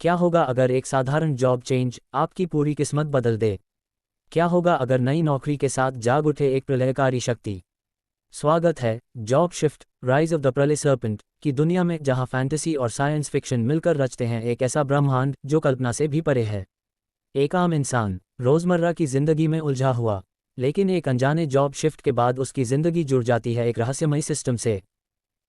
क्या होगा अगर एक साधारण जॉब चेंज आपकी पूरी किस्मत बदल दे? क्या होगा अगर नई नौकरी के साथ जाग उठे एक प्रलयकारी शक्ति? स्वागत है job shift rise of the प्रलय सर्पेंट की दुनिया में, जहां फैंटेसी और साइंस फिक्शन मिलकर रचते हैं एक ऐसा ब्रह्मांड जो कल्पना से भी परे है। एक आम इंसान रोजमर्रा की जिंदगी में उलझा हुआ, लेकिन एक अनजाने जॉब शिफ्ट के बाद उसकी जिंदगी जुड़ जाती है एक रहस्यमयी सिस्टम से,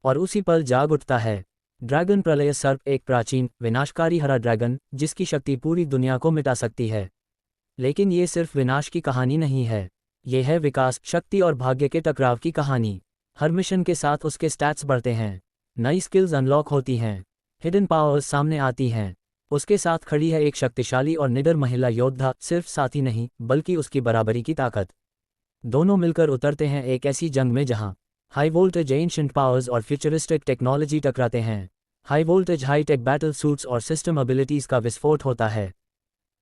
और उसी पल जाग उठता है ड्रैगन प्रलय सर्प, एक प्राचीन विनाशकारी हरा ड्रैगन जिसकी शक्ति पूरी दुनिया को मिटा सकती है। लेकिन ये सिर्फ विनाश की कहानी नहीं है, ये है विकास, शक्ति और भाग्य के टकराव की कहानी। हर मिशन के साथ उसके स्टैट्स बढ़ते हैं, नई स्किल्स अनलॉक होती हैं, हिडन पावर्स सामने आती हैं। उसके साथ खड़ी है एक शक्तिशाली और निडर महिला योद्धा, सिर्फ साथी नहीं बल्कि उसकी बराबरी की ताकत। दोनों मिलकर उतरते हैं एक ऐसी जंग में जहां हाई वोल्टेज एंशिएंट पावर्स और फ्यूचरिस्टिक टेक्नोलॉजी टकराते हैं। High voltage high tech battle suits और सिस्टम एबिलिटीज का विस्फोट होता है।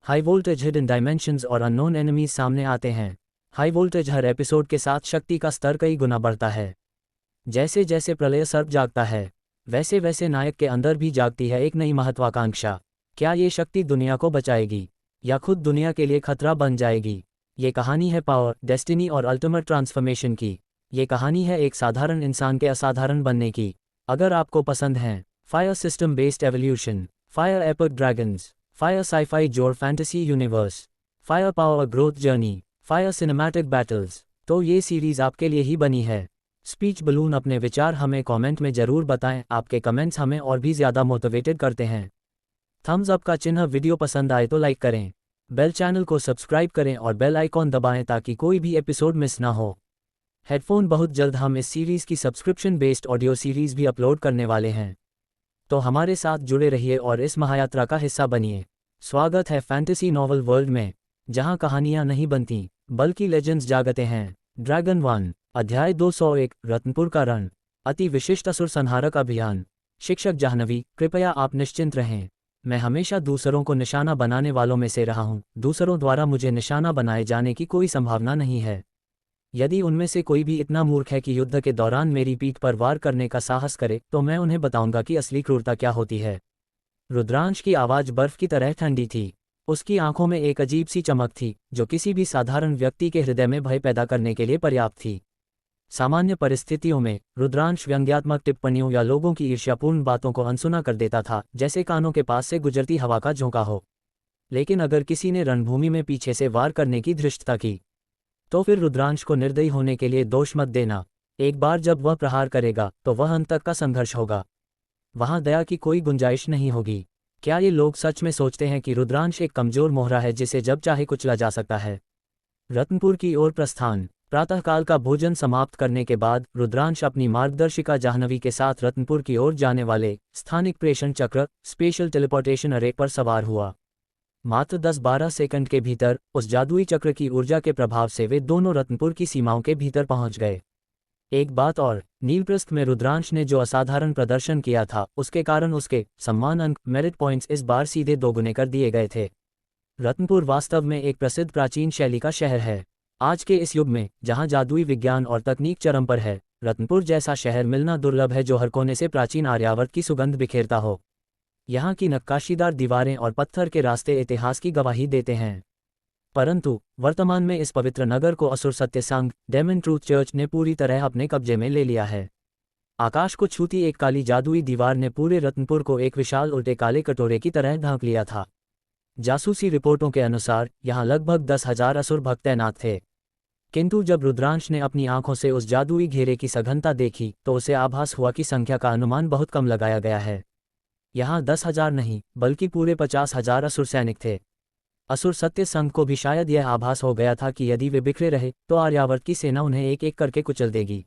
हाई वोल्टेज हिडन डायमेंशंस और अननोन एनिमीज सामने आते हैं। हाई वोल्टेज हर एपिसोड के साथ शक्ति का स्तर कई गुना बढ़ता है। जैसे जैसे प्रलय सर्प जागता है, वैसे वैसे नायक के अंदर भी जागती है एक नई महत्वाकांक्षा। क्या ये शक्ति दुनिया को बचाएगी या खुद दुनिया के लिए खतरा बन जाएगी? ये कहानी है पावर, डेस्टिनी और अल्टीमेट ट्रांसफॉर्मेशन की। ये कहानी है एक साधारण इंसान के असाधारण बनने की। अगर आपको पसंद है fire system based evolution, fire epic dragons, fire scifi जोर fantasy universe, fire power growth journey, fire cinematic battles, तो ये सीरीज आपके लिए ही बनी है। स्पीच बलून अपने विचार हमें कमेंट में जरूर बताएं, आपके कमेंट्स हमें और भी ज़्यादा मोटिवेटेड करते हैं। थम्स अप का चिन्ह, वीडियो पसंद आए तो लाइक करें, बेल चैनल को सब्सक्राइब करें और बेल आइकॉन दबाएं ताकि कोई भी एपिसोड मिस ना हो। हेडफोन, बहुत जल्द हम इस सीरीज़ की सब्सक्रिप्शन बेस्ड ऑडियो सीरीज़ भी अपलोड करने वाले हैं, तो हमारे साथ जुड़े रहिए और इस महायात्रा का हिस्सा बनिए। स्वागत है फैंटेसी नॉवल वर्ल्ड में, जहां कहानियां नहीं बनती बल्कि लेजेंड्स जागते हैं। ड्रैगन 1, अध्याय 201, रत्नपुर का रण। अति विशिष्ट असुर संहारक अभियान। शिक्षक जाह्नवी, कृपया आप निश्चिंत रहें। मैं हमेशा दूसरों को निशाना बनाने वालों में से रहा हूं। दूसरों द्वारा मुझे निशाना बनाए जाने की कोई संभावना नहीं है। यदि उनमें से कोई भी इतना मूर्ख है कि युद्ध के दौरान मेरी पीठ पर वार करने का साहस करे, तो मैं उन्हें बताऊंगा कि असली क्रूरता क्या होती है। रुद्रांश की आवाज़ बर्फ की तरह ठंडी थी। उसकी आंखों में एक अजीब सी चमक थी जो किसी भी साधारण व्यक्ति के हृदय में भय पैदा करने के लिए पर्याप्त थी। सामान्य परिस्थितियों में रुद्रांश व्यंग्यात्मक टिप्पणियों या लोगों की ईर्ष्यापूर्ण बातों को अनसुना कर देता था, जैसे कानों के पास से गुजरती हवा का झोंका हो। लेकिन अगर किसी ने रणभूमि में पीछे से वार करने की धृष्टता की, तो फिर रुद्रांश को निर्दयी होने के लिए दोष मत देना। एक बार जब वह प्रहार करेगा तो वह अंत तक का संघर्ष होगा। वहां दया की कोई गुंजाइश नहीं होगी। क्या ये लोग सच में सोचते हैं कि रुद्रांश एक कमजोर मोहरा है जिसे जब चाहे कुचला जा सकता है? रत्नपुर की ओर प्रस्थान। प्रातःकाल का भोजन समाप्त करने के बाद रुद्रांश अपनी मार्गदर्शिका जाह्नवी के साथ रत्नपुर की ओर जाने वाले स्थानिक प्रेषण चक्र स्पेशल टेलीपोर्टेशन अरे पर सवार हुआ। मात्र 10-12 सेकंड के भीतर उस जादुई चक्र की ऊर्जा के प्रभाव से वे दोनों रत्नपुर की सीमाओं के भीतर पहुंच गए। एक बात और, नीलप्रस्थ में रुद्रांश ने जो असाधारण प्रदर्शन किया था, उसके कारण उसके सम्मान अंक मेरिट पॉइंट्स इस बार सीधे दोगुने कर दिए गए थे। रत्नपुर वास्तव में एक प्रसिद्ध प्राचीन शैली का शहर है। आज के इस युग में जहां जादुई विज्ञान और तकनीक चरम पर है, रत्नपुर जैसा शहर मिलना दुर्लभ है जो हर कोने से प्राचीन आर्यावर्त की सुगंध बिखेरता हो। यहाँ की नक्काशीदार दीवारें और पत्थर के रास्ते इतिहास की गवाही देते हैं। परंतु वर्तमान में इस पवित्र नगर को असुर सत्य संघ डेमन ट्रूथ चर्च ने पूरी तरह अपने कब्जे में ले लिया है। आकाश को छूती एक काली जादुई दीवार ने पूरे रत्नपुर को एक विशाल उल्टे काले कटोरे की तरह ढांक लिया था। जासूसी रिपोर्टों के अनुसार यहाँ लगभग 10,000 असुर भक्त तैनात थे। किंतु जब रुद्रांश ने अपनी आंखों से उस जादुई घेरे की सघनता देखी तो उसे आभास हुआ कि संख्या का अनुमान बहुत कम लगाया गया है। यहाँ 10,000 नहीं बल्कि पूरे 50,000 असुर सैनिक थे। असुर सत्य संघ को भी शायद यह आभास हो गया था कि यदि वे बिखरे रहे तो आर्यावर्त की सेना उन्हें एक एक करके कुचल देगी।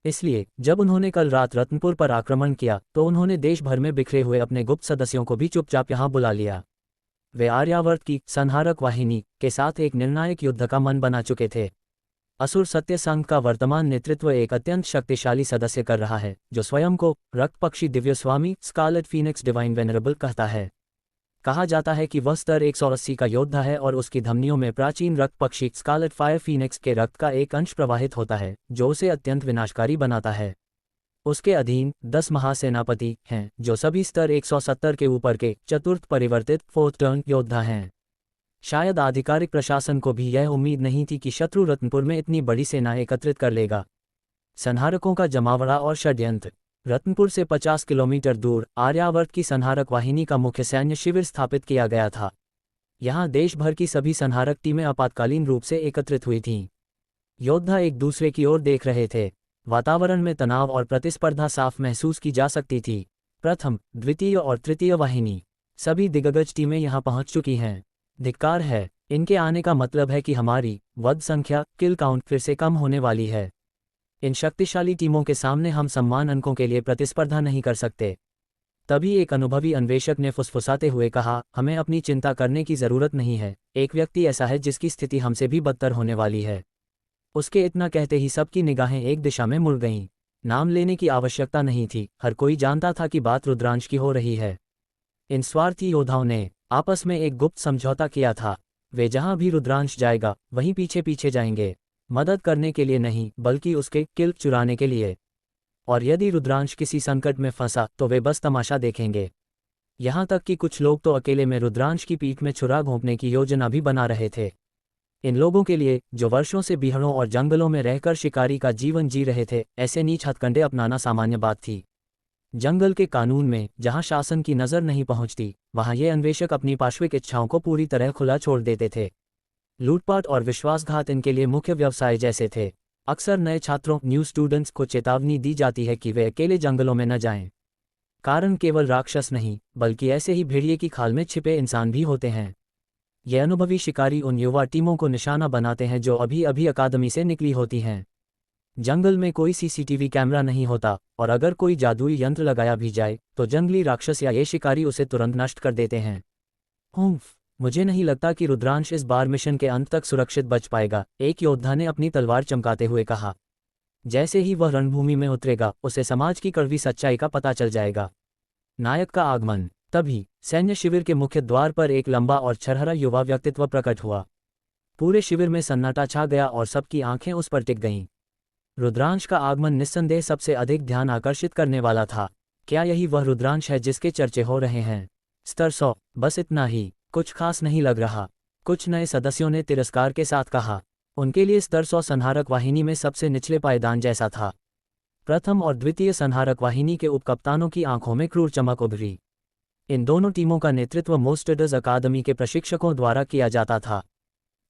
इसलिए जब उन्होंने कल रात रत्नपुर पर आक्रमण किया तो उन्होंने देश भर में बिखरे हुए अपने गुप्त सदस्यों को भी चुपचाप यहाँ बुला लिया। वे आर्यावर्त की संहारक वाहिनी के साथ एक निर्णायक युद्ध का मन बना चुके थे। असुर सत्य संघ का वर्तमान नेतृत्व एक अत्यंत शक्तिशाली सदस्य कर रहा है जो स्वयं को रक्त पक्षी दिव्य स्वामी स्कारलेट फीनिक्स डिवाइन वेनरेबल कहता है। कहा जाता है कि वह स्तर 180 का योद्धा है और उसकी धमनियों में प्राचीन रक्त पक्षी स्कारलेट फायर फीनिक्स के रक्त का एक अंश प्रवाहित होता है जो उसे अत्यंत विनाशकारी बनाता है। उसके अधीन 10 महासेनापति हैं जो सभी स्तर 170 के ऊपर के चतुर्थ परिवर्तित फोर्थ टर्न योद्धा हैं। शायद आधिकारिक प्रशासन को भी यह उम्मीद नहीं थी कि शत्रु रत्नपुर में इतनी बड़ी सेना एकत्रित कर लेगा। संहारकों का जमावड़ा और षड्यंत्र। रत्नपुर से 50 किलोमीटर दूर आर्यावर्त की संहारक वाहिनी का मुख्य सैन्य शिविर स्थापित किया गया था। यहाँ देश भर की सभी संहारक टीमें आपातकालीन रूप से एकत्रित हुई थीं। योद्धा एक दूसरे की ओर देख रहे थे। वातावरण में तनाव और प्रतिस्पर्धा साफ महसूस की जा सकती थी। प्रथम, द्वितीय और तृतीय वाहिनी, सभी दिग्गज टीमें यहाँ पहुँच चुकी हैं। धिक्कार है, इनके आने का मतलब है कि हमारी वध संख्या, किल काउंट फिर से कम होने वाली है। इन शक्तिशाली टीमों के सामने हम सम्मान अंकों के लिए प्रतिस्पर्धा नहीं कर सकते। तभी एक अनुभवी अन्वेषक ने फुसफुसाते हुए कहा, हमें अपनी चिंता करने की जरूरत नहीं है, एक व्यक्ति ऐसा है जिसकी स्थिति हमसे भी बदतर होने वाली है। उसके इतना कहते ही सबकी निगाहें एक दिशा में मुड़ गईं। नाम लेने की आवश्यकता नहीं थी, हर कोई जानता था कि बात रुद्रांश की हो रही है। इन स्वार्थी योद्धाओं ने आपस में एक गुप्त समझौता किया था। वे जहां भी रुद्रांश जाएगा वहीं पीछे पीछे जाएंगे, मदद करने के लिए नहीं बल्कि उसके किल चुराने के लिए। और यदि रुद्रांश किसी संकट में फंसा तो वे बस तमाशा देखेंगे। यहाँ तक कि कुछ लोग तो अकेले में रुद्रांश की पीठ में छुरा घोंपने की योजना भी बना रहे थे। इन लोगों के लिए, जो वर्षों से बिहड़ों और जंगलों में रहकर शिकारी का जीवन जी रहे थे, ऐसे नीच हथकंडे अपनाना सामान्य बात थी। जंगल के कानून में जहां शासन की नज़र नहीं पहुंचती, वहां ये अन्वेषक अपनी पाश्विक इच्छाओं को पूरी तरह खुला छोड़ देते थे। लूटपाट और विश्वासघात इनके लिए मुख्य व्यवसाय जैसे थे। अक्सर नए छात्रों, न्यू स्टूडेंट्स को चेतावनी दी जाती है कि वे अकेले जंगलों में न जाएं। कारण केवल राक्षस नहीं, बल्कि ऐसे ही भेड़िए की खाल में छिपे इंसान भी होते हैं। ये अनुभवी शिकारी उन युवा टीमों को निशाना बनाते हैं जो अभी अभी अकादमी से निकली होती हैं। जंगल में कोई सीसीटीवी कैमरा नहीं होता, और अगर कोई जादुई यंत्र लगाया भी जाए तो जंगली राक्षस या ये शिकारी उसे तुरंत नष्ट कर देते हैं। मुझे नहीं लगता कि रुद्रांश इस बार मिशन के अंत तक सुरक्षित बच पाएगा, एक योद्धा ने अपनी तलवार चमकाते हुए कहा। जैसे ही वह रणभूमि में उतरेगा उसे समाज की कड़वी सच्चाई का पता चल जाएगा। नायक का आगमन। तभी सैन्य शिविर के मुख्य द्वार पर एक लंबा और छरहरा युवा व्यक्तित्व प्रकट हुआ। पूरे शिविर में सन्नाटा छा गया और सबकी आंखें उस पर टिक गईं। रुद्रांश का आगमन निस्संदेह सबसे अधिक ध्यान आकर्षित करने वाला था। क्या यही वह रुद्रांश है जिसके चर्चे हो रहे हैं? स्तर 100, बस इतना ही, कुछ खास नहीं लग रहा, कुछ नए सदस्यों ने तिरस्कार के साथ कहा। उनके लिए स्तर 100 संहारक वाहिनी में सबसे निचले पायदान जैसा था। प्रथम और द्वितीय संहारक वाहिनी के उपकप्तानों की आंखों में क्रूर चमक उभरी। इन दोनों टीमों का नेतृत्व मोस्टडर्स अकादमी के प्रशिक्षकों द्वारा किया जाता था।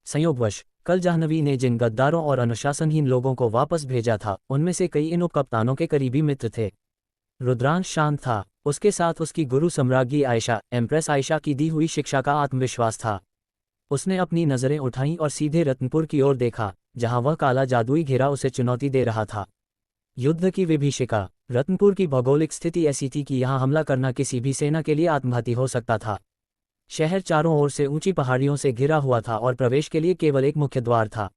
संयोगवश कल जाह्नवी ने जिन गद्दारों और अनुशासनहीन लोगों को वापस भेजा था, उनमें से कई इन उपकप्तानों के करीबी मित्र थे। रुद्रांश शांत था, उसके साथ उसकी गुरु सम्राज्ञी आयशा, एम्प्रेस आयशा की दी हुई शिक्षा का आत्मविश्वास था। उसने अपनी नज़रें उठाईं और सीधे रत्नपुर की ओर देखा, जहां वह काला जादुई घेरा उसे चुनौती दे रहा था। युद्ध की विभीषिका। रत्नपुर की भौगोलिक स्थिति ऐसी थी कि यहाँ हमला करना किसी भी सेना के लिए आत्मघाती हो सकता था। शहर चारों ओर से ऊंची पहाड़ियों से घिरा हुआ था और प्रवेश के लिए केवल एक मुख्य द्वार था।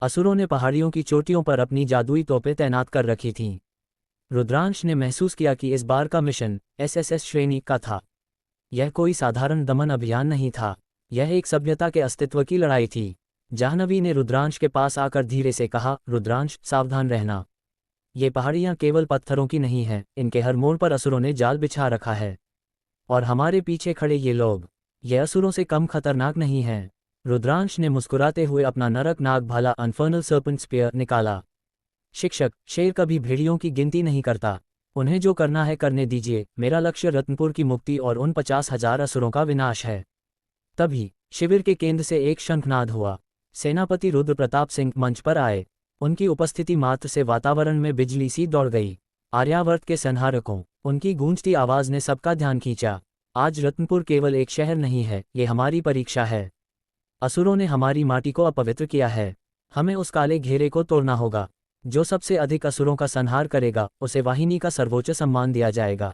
असुरों ने पहाड़ियों की चोटियों पर अपनी जादुई तोपें तैनात कर रखी थीं। रुद्रांश ने महसूस किया कि इस बार का मिशन एसएसएस श्रेणी का था। यह कोई साधारण दमन अभियान नहीं था, यह एक सभ्यता के अस्तित्व की लड़ाई थी। जाह्नवी ने रुद्रांश के पास आकर धीरे से कहा, रुद्रांश, सावधान रहना। ये पहाड़ियाँ केवल पत्थरों की नहीं हैं, इनके हर मोड़ पर असुरों ने जाल बिछा रखा है। और हमारे पीछे खड़े ये लोग, ये असुरों से कम खतरनाक नहीं हैं। रुद्रांश ने मुस्कुराते हुए अपना नरक नाग भाला अनफर्नल सर्पेंट स्पीयर निकाला। शिक्षक, शेर कभी भेड़ियों की गिनती नहीं करता, उन्हें जो करना है करने दीजिए। मेरा लक्ष्य रत्नपुर की मुक्ति और उन 50,000 असुरों का विनाश है। तभी शिविर के केंद्र से एक शंखनाद हुआ। सेनापति रुद्र प्रताप सिंह मंच पर आए। उनकी उपस्थिति मात्र से वातावरण में बिजली सी दौड़ गई। आर्यावर्त के संहारकों, उनकी गूंजती आवाज़ ने सबका ध्यान खींचा। आज रत्नपुर केवल एक शहर नहीं है, ये हमारी परीक्षा है। असुरों ने हमारी माटी को अपवित्र किया है। हमें उस काले घेरे को तोड़ना होगा। जो सबसे अधिक असुरों का संहार करेगा, उसे वाहिनी का सर्वोच्च सम्मान दिया जाएगा।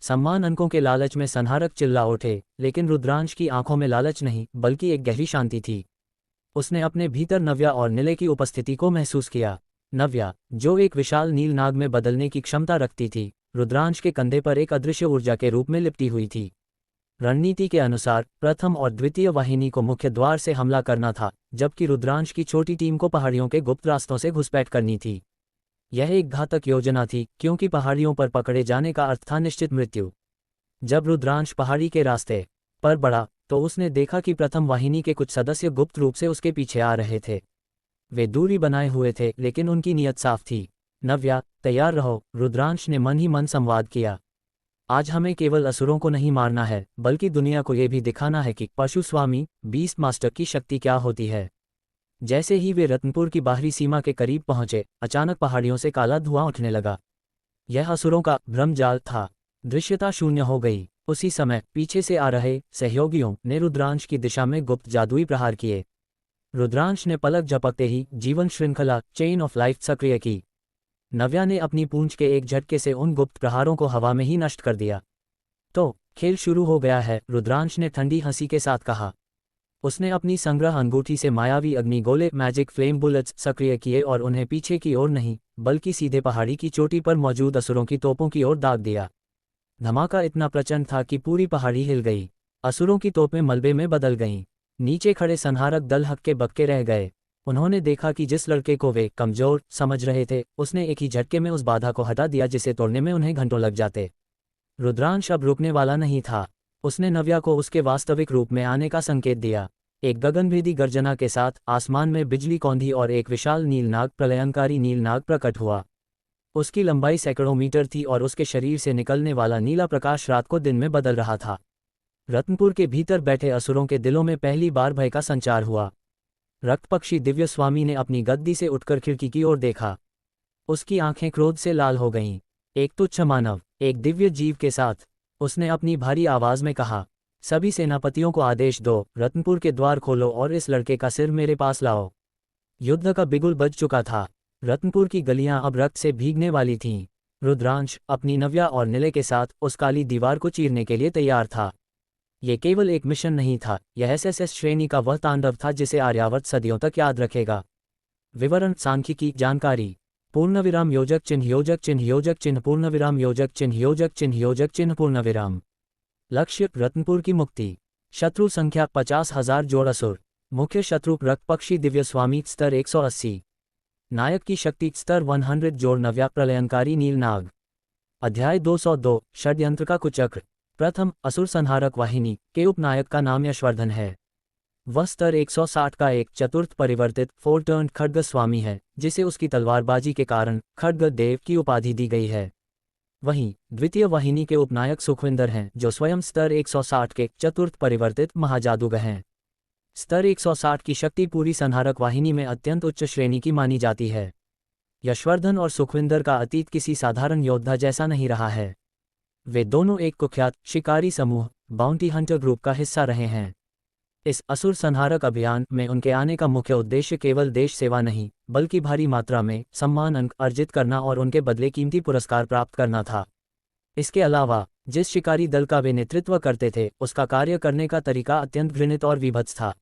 सम्मान अंकों के लालच में संहारक चिल्ला उठे, लेकिन रुद्रांश की आंखों में लालच नहीं, बल्कि एक गहरी शांति थी। उसने अपने भीतर नव्या और निलय की उपस्थिति को महसूस किया। नव्या, जो एक विशाल नील नाग में बदलने की क्षमता रखती थी, रुद्रांश के कंधे पर एक अदृश्य ऊर्जा के रूप में लिपटी हुई थी। रणनीति के अनुसार प्रथम और द्वितीय वाहिनी को मुख्य द्वार से हमला करना था, जबकि रुद्रांश की छोटी टीम को पहाड़ियों के गुप्त रास्तों से घुसपैठ करनी थी। यह एक घातक योजना थी, क्योंकि पहाड़ियों पर पकड़े जाने का अर्थ था निश्चित मृत्यु। जब रुद्रांश पहाड़ी के रास्ते पर बढ़ा तो उसने देखा कि प्रथम वाहिनी के कुछ सदस्य गुप्त रूप से उसके पीछे आ रहे थे। वे दूरी बनाए हुए थे, लेकिन उनकी नीयत साफ थी। नव्या, तैयार रहो, रुद्रांश ने मन ही मन संवाद किया। आज हमें केवल असुरों को नहीं मारना है, बल्कि दुनिया को यह भी दिखाना है कि पशु स्वामी बीस्ट मास्टर की शक्ति क्या होती है। जैसे ही वे रत्नपुर की बाहरी सीमा के करीब पहुंचे, अचानक पहाड़ियों से काला धुआं उठने लगा। यह असुरों का भ्रमजाल था। दृश्यता शून्य हो गई। उसी समय पीछे से आ रहे सहयोगियों ने रुद्रांश की दिशा में गुप्त जादुई प्रहार किए। रुद्रांश ने पलक झपकते ही जीवन श्रृंखला चेन ऑफ लाइफ सक्रिय की। नव्या ने अपनी पूंछ के एक झटके से उन गुप्त प्रहारों को हवा में ही नष्ट कर दिया। तो खेल शुरू हो गया है, रुद्रांश ने ठंडी हंसी के साथ कहा। उसने अपनी संग्रह अंगूठी से मायावी अग्निगोले मैजिक फ्लेम बुलेट्स सक्रिय किए और उन्हें पीछे की ओर नहीं, बल्कि सीधे पहाड़ी की चोटी पर मौजूद असुरों की तोपों की ओर दाग दिया। धमाका इतना प्रचंड था कि पूरी पहाड़ी हिल गई। असुरों की तोपें मलबे में बदल गईं। नीचे खड़े संहारक दल हक्के बक्के रह गए। उन्होंने देखा कि जिस लड़के को वे कमजोर समझ रहे थे, उसने एक ही झटके में उस बाधा को हटा दिया जिसे तोड़ने में उन्हें घंटों लग जाते। रुद्रांश अब रुकने वाला नहीं था। उसने नव्या को उसके वास्तविक रूप में आने का संकेत दिया। एक गगनभेदी गर्जना के साथ आसमान में बिजली कौंधी और एक विशाल नीलनाग, प्रलयंकारी नीलनाग प्रकट हुआ। उसकी लंबाई सैकड़ों मीटर थी और उसके शरीर से निकलने वाला नीला प्रकाश रात को दिन में बदल रहा था। रत्नपुर के भीतर बैठे असुरों के दिलों में पहली बार भय का संचार हुआ। रक्तपक्षी दिव्य स्वामी ने अपनी गद्दी से उठकर खिड़की की ओर देखा। उसकी आंखें क्रोध से लाल हो गईं। एक तुच्छ मानव, एक दिव्य जीव के साथ, उसने अपनी भारी आवाज में कहा। सभी सेनापतियों को आदेश दो, रत्नपुर के द्वार खोलो और इस लड़के का सिर मेरे पास लाओ। युद्ध का बिगुल बज चुका था। रत्नपुर की गलियां अब रक्त से भीगने वाली थीं। रुद्रांश अपनी नव्या और निलय के साथ उस काली दीवार को चीरने के लिए तैयार था। ये केवल एक मिशन नहीं था, यह एसएसएस श्रेणी का वह तांडव था जिसे आर्यावर्त सदियों तक याद रखेगा। विवरण: सांख्यिकी जानकारी। पूर्णविराम योजक चिन्ह योजक चिन्ह योजक चिन्ह पूर्णविराम योजक चिन्ह योजक चिन्ह योजक चिन्ह पूर्णविराम। लक्ष्य: रत्नपुर की मुक्ति। शत्रु संख्या 50,000 जोड़ असुर। मुख्य शत्रु रक्तपक्षी दिव्य स्वामी स्तर 180। नायक की शक्ति स्तर 100 जोड़ नव्या प्रलयंकारी नीलनाग। अध्याय 202 षड्यंत्र का कुचक्र। प्रथम, असुर संहारक वाहिनी के उपनायक का नाम यशवर्धन है। वह स्तर 160 का एक चतुर्थ परिवर्तित 4 टर्न्ड खड्ग स्वामी है, जिसे उसकी तलवारबाजी के कारण खड्ग देव की उपाधि दी गई है। वहीं द्वितीय वाहिनी के उपनायक सुखविंदर हैं, जो स्वयं स्तर 160 के चतुर्थ परिवर्तित महाजादूगर हैं। स्तर 160 की शक्ति पूरी संहारक वाहिनी में अत्यंत उच्च श्रेणी की मानी जाती है। यशवर्धन और सुखविंदर का अतीत किसी साधारण योद्धा जैसा नहीं रहा है। वे दोनों एक कुख्यात शिकारी समूह बाउंटी हंटर ग्रुप का हिस्सा रहे हैं। इस असुर संहारक अभियान में उनके आने का मुख्य उद्देश्य केवल देश सेवा नहीं, बल्कि भारी मात्रा में सम्मान अंक अर्जित करना और उनके बदले कीमती पुरस्कार प्राप्त करना था। इसके अलावा जिस शिकारी दल का वे नेतृत्व करते थे, उसका कार्य करने का तरीका अत्यंत घृणित और विभत्स था।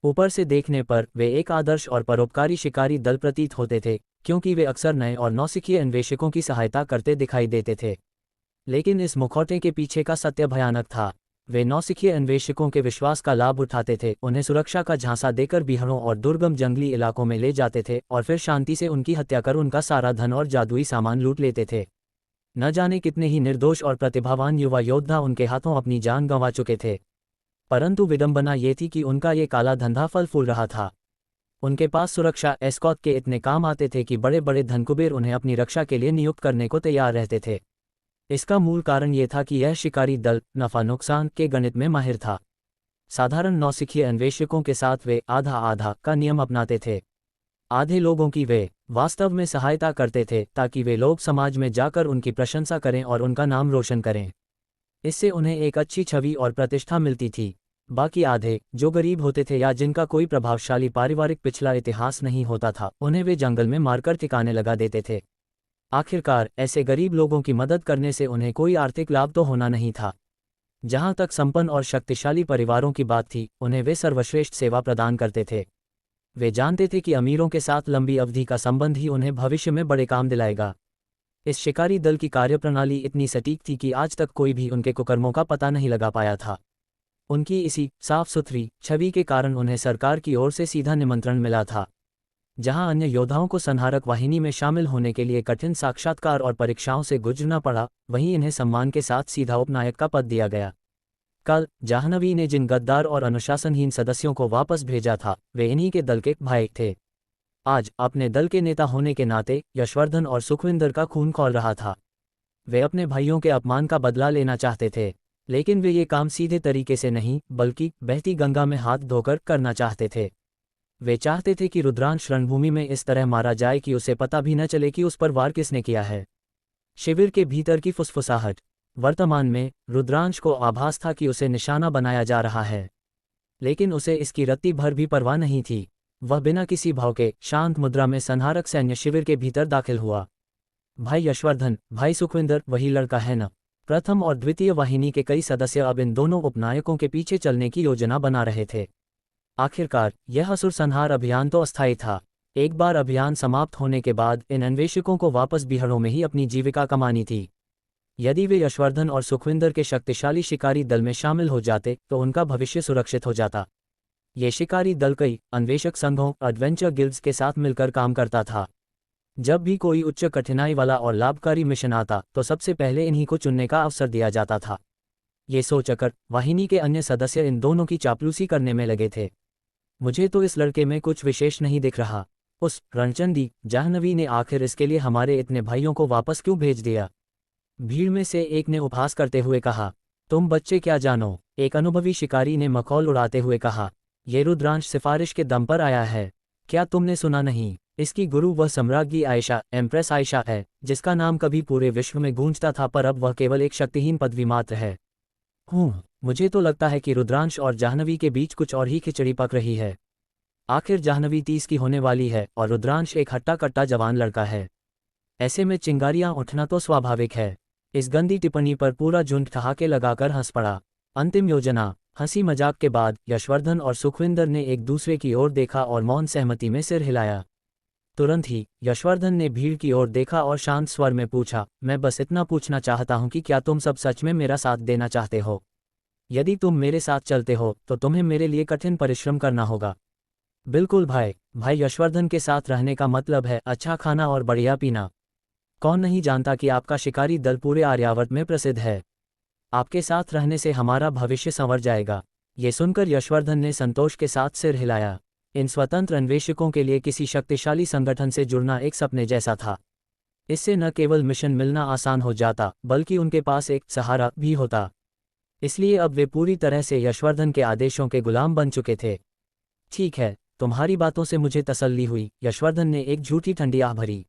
ऊपर से देखने पर वे एक आदर्श और परोपकारी शिकारी दल प्रतीत होते थे, क्योंकि वे अक्सर नए और नौसिखिए अन्वेषकों की सहायता करते दिखाई देते थे। लेकिन इस मुखौटे के पीछे का सत्य भयानक था। वे नौसिखिए अन्वेषकों के विश्वास का लाभ उठाते थे, उन्हें सुरक्षा का झांसा देकर बिहड़ों और दुर्गम जंगली इलाकों में ले जाते थे और फिर शांति से उनकी हत्या कर उनका सारा धन और जादुई सामान लूट लेते थे। न जाने कितने ही निर्दोष और प्रतिभावान युवा योद्धा उनके हाथों अपनी जान गंवा चुके थे। परंतु विडंबना ये थी कि उनका ये काला धंधा फल फूल रहा था। उनके पास सुरक्षा एस्कॉर्ट के इतने काम आते थे कि बड़े बड़े धनकुबेर उन्हें अपनी रक्षा के लिए नियुक्त करने को तैयार रहते थे। इसका मूल कारण ये था कि यह शिकारी दल नफा नुकसान के गणित में माहिर था। साधारण नौसिखिए अन्वेषकों के साथ वे आधा आधा का नियम अपनाते थे। आधे लोगों की वे वास्तव में सहायता करते थे, ताकि वे लोग समाज में जाकर उनकी प्रशंसा करें और उनका नाम रोशन करें। इससे उन्हें एक अच्छी छवि और प्रतिष्ठा मिलती थी। बाकी आधे, जो गरीब होते थे या जिनका कोई प्रभावशाली पारिवारिक पिछला इतिहास नहीं होता था, उन्हें वे जंगल में मारकर ठिकाने लगा देते थे। आखिरकार ऐसे गरीब लोगों की मदद करने से उन्हें कोई आर्थिक लाभ तो होना नहीं था। जहां तक संपन्न और शक्तिशाली परिवारों की बात थी, उन्हें वे सर्वश्रेष्ठ सेवा प्रदान करते थे। वे जानते थे कि अमीरों के साथ लंबी अवधि का संबंध ही उन्हें भविष्य में बड़े काम दिलाएगा। इस शिकारी दल की कार्यप्रणाली इतनी सटीक थी कि आज तक कोई भी उनके कुकर्मों का पता नहीं लगा पाया था। उनकी इसी साफ सुथरी छवि के कारण उन्हें सरकार की ओर से सीधा निमंत्रण मिला था। जहां अन्य योद्धाओं को संहारक वाहिनी में शामिल होने के लिए कठिन साक्षात्कार और परीक्षाओं से गुजरना पड़ा, वहीं इन्हें सम्मान के साथ सीधा उपनायक का पद दिया गया। कल जाह्नवी ने जिन गद्दार और अनुशासनहीन सदस्यों को वापस भेजा था, वे इन्हीं के दल के भाई थे। आज अपने दल के नेता होने के नाते यशवर्धन और सुखविंदर का खून खौल रहा था। वे अपने भाइयों के अपमान का बदला लेना चाहते थे, लेकिन वे ये काम सीधे तरीके से नहीं बल्कि बहती गंगा में हाथ धोकर करना चाहते थे। वे चाहते थे कि रुद्रांश रणभूमि में इस तरह मारा जाए कि उसे पता भी न चले कि उस पर वार किसने किया है। शिविर के भीतर की फुसफुसाहट। वर्तमान में रुद्रांश को आभास था कि उसे निशाना बनाया जा रहा है, लेकिन उसे इसकी रत्ती भर भी परवाह नहीं थी। वह बिना किसी भाव के शांत मुद्रा में संहारक सैन्य शिविर के भीतर दाखिल हुआ। भाई यशवर्धन, भाई सुखविंदर वही लड़का है न? प्रथम और द्वितीय वाहिनी के कई सदस्य अब इन दोनों उपनायकों के पीछे चलने की योजना बना रहे थे। आखिरकार यह असुर संहार अभियान तो अस्थायी था। एक बार अभियान समाप्त होने के बाद इन अन्वेषकों को वापस बिहारों में ही अपनी जीविका कमानी थी। यदि वे यशवर्धन और सुखविंदर के शक्तिशाली शिकारी दल में शामिल हो जाते तो उनका भविष्य सुरक्षित हो जाता। ये शिकारी दल कई अन्वेषक संघों, एडवेंचर गिल्ड्स के साथ मिलकर काम करता था। जब भी कोई उच्च कठिनाई वाला और लाभकारी मिशन आता तो सबसे पहले इन्हीं को चुनने का अवसर दिया जाता था। ये सोचकर वाहिनी के अन्य सदस्य इन दोनों की चापलूसी करने में लगे थे। मुझे तो इस लड़के में कुछ विशेष नहीं दिख रहा। उस रणचंदी जाह्नवी ने आखिर इसके लिए हमारे इतने भाइयों को वापस क्यों भेज दिया? भीड़ में से एक ने उपहास करते हुए कहा। तुम बच्चे क्या जानो, एक अनुभवी शिकारी ने मखौल उड़ाते हुए कहा। ये रुद्रांश सिफारिश के दम पर आया है। क्या तुमने सुना नहीं? इसकी गुरु वह सम्राज्ञी आयशा, एम्प्रेस आयशा है, जिसका नाम कभी पूरे विश्व में गूंजता था, पर अब वह केवल एक शक्तिहीन पदवी मात्र है। मुझे तो लगता है कि रुद्रांश और जाह्नवी के बीच कुछ और ही खिचड़ी पक रही है। आखिर जाह्नवी 30 की होने वाली है और रुद्रांश एक हट्टा कट्टा जवान लड़का है। ऐसे में चिंगारियां उठना तो स्वाभाविक है। इस गंदी टिप्पणी पर पूरा झुंड ठहाके लगाकर हंस पड़ा। अंतिम योजना। हंसी मजाक के बाद यशवर्धन और सुखविंदर ने एक दूसरे की ओर देखा और मौन सहमति में सिर हिलाया। तुरंत ही यशवर्धन ने भीड़ की ओर देखा और शांत स्वर में पूछा, मैं बस इतना पूछना चाहता हूं कि क्या तुम सब सच में मेरा साथ देना चाहते हो? यदि तुम मेरे साथ चलते हो तो तुम्हें मेरे लिए कठिन परिश्रम करना होगा। बिल्कुल भाई। भाई यशवर्धन के साथ रहने का मतलब है अच्छा खाना और बढ़िया पीना। कौन नहीं जानता कि आपका शिकारी दल पूरे आर्यावर्त में प्रसिद्ध है। आपके साथ रहने से हमारा भविष्य संवर जाएगा। ये सुनकर यशवर्धन ने संतोष के साथ सिर हिलाया। इन स्वतंत्र अन्वेषकों के लिए किसी शक्तिशाली संगठन से जुड़ना एक सपने जैसा था। इससे न केवल मिशन मिलना आसान हो जाता, बल्कि उनके पास एक सहारा भी होता। इसलिए अब वे पूरी तरह से यशवर्धन के आदेशों के गुलाम बन चुके थे। ठीक है, तुम्हारी बातों से मुझे तसल्ली हुई। यशवर्धन ने एक झूठी ठंडी आह भरी।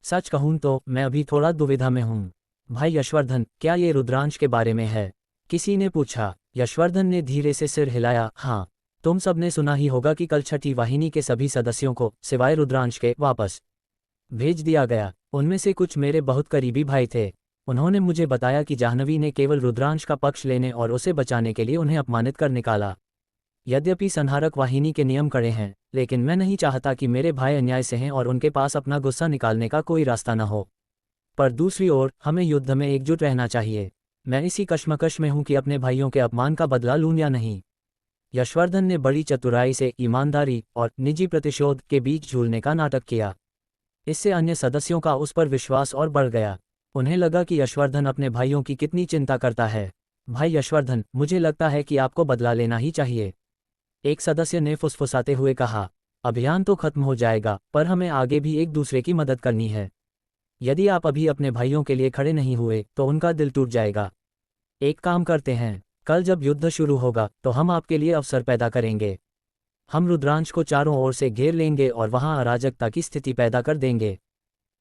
सच कहूं तो मैं अभी थोड़ा दुविधा में हूं। भाई यशवर्धन, क्या ये रुद्रांश के बारे में है? किसी ने पूछा। यशवर्धन ने धीरे से सिर हिलाया। हाँ, तुम सब ने सुना ही होगा कि कल छठी वाहिनी के सभी सदस्यों को सिवाय रुद्रांश के वापस भेज दिया गया। उनमें से कुछ मेरे बहुत करीबी भाई थे। उन्होंने मुझे बताया कि जाह्नवी ने केवल रुद्रांश का पक्ष लेने और उसे बचाने के लिए उन्हें अपमानित कर निकाला। यद्यपि संहारक वाहिनी के नियम कड़े हैं, लेकिन मैं नहीं चाहता कि मेरे भाई अन्याय सहें और उनके पास अपना गुस्सा निकालने का कोई रास्ता न हो। पर दूसरी ओर हमें युद्ध में एकजुट रहना चाहिए। मैं इसी कश्मकश में हूं कि अपने भाइयों के अपमान का बदला लूं या नहीं। यशवर्धन ने बड़ी चतुराई से ईमानदारी और निजी प्रतिशोध के बीच झूलने का नाटक किया। इससे अन्य सदस्यों का उस पर विश्वास और बढ़ गया। उन्हें लगा कि यशवर्धन अपने भाइयों की कितनी चिंता करता है। भाई यशवर्धन, मुझे लगता है कि आपको बदला लेना ही चाहिए। एक सदस्य ने फुसफुसाते हुए कहा। अभियान तो खत्म हो जाएगा, पर हमें आगे भी एक दूसरे की मदद करनी है। यदि आप अभी अपने भाइयों के लिए खड़े नहीं हुए तो उनका दिल टूट जाएगा। एक काम करते हैं, कल जब युद्ध शुरू होगा तो हम आपके लिए अवसर पैदा करेंगे। हम रुद्रांश को चारों ओर से घेर लेंगे और वहां अराजकता की स्थिति पैदा कर देंगे।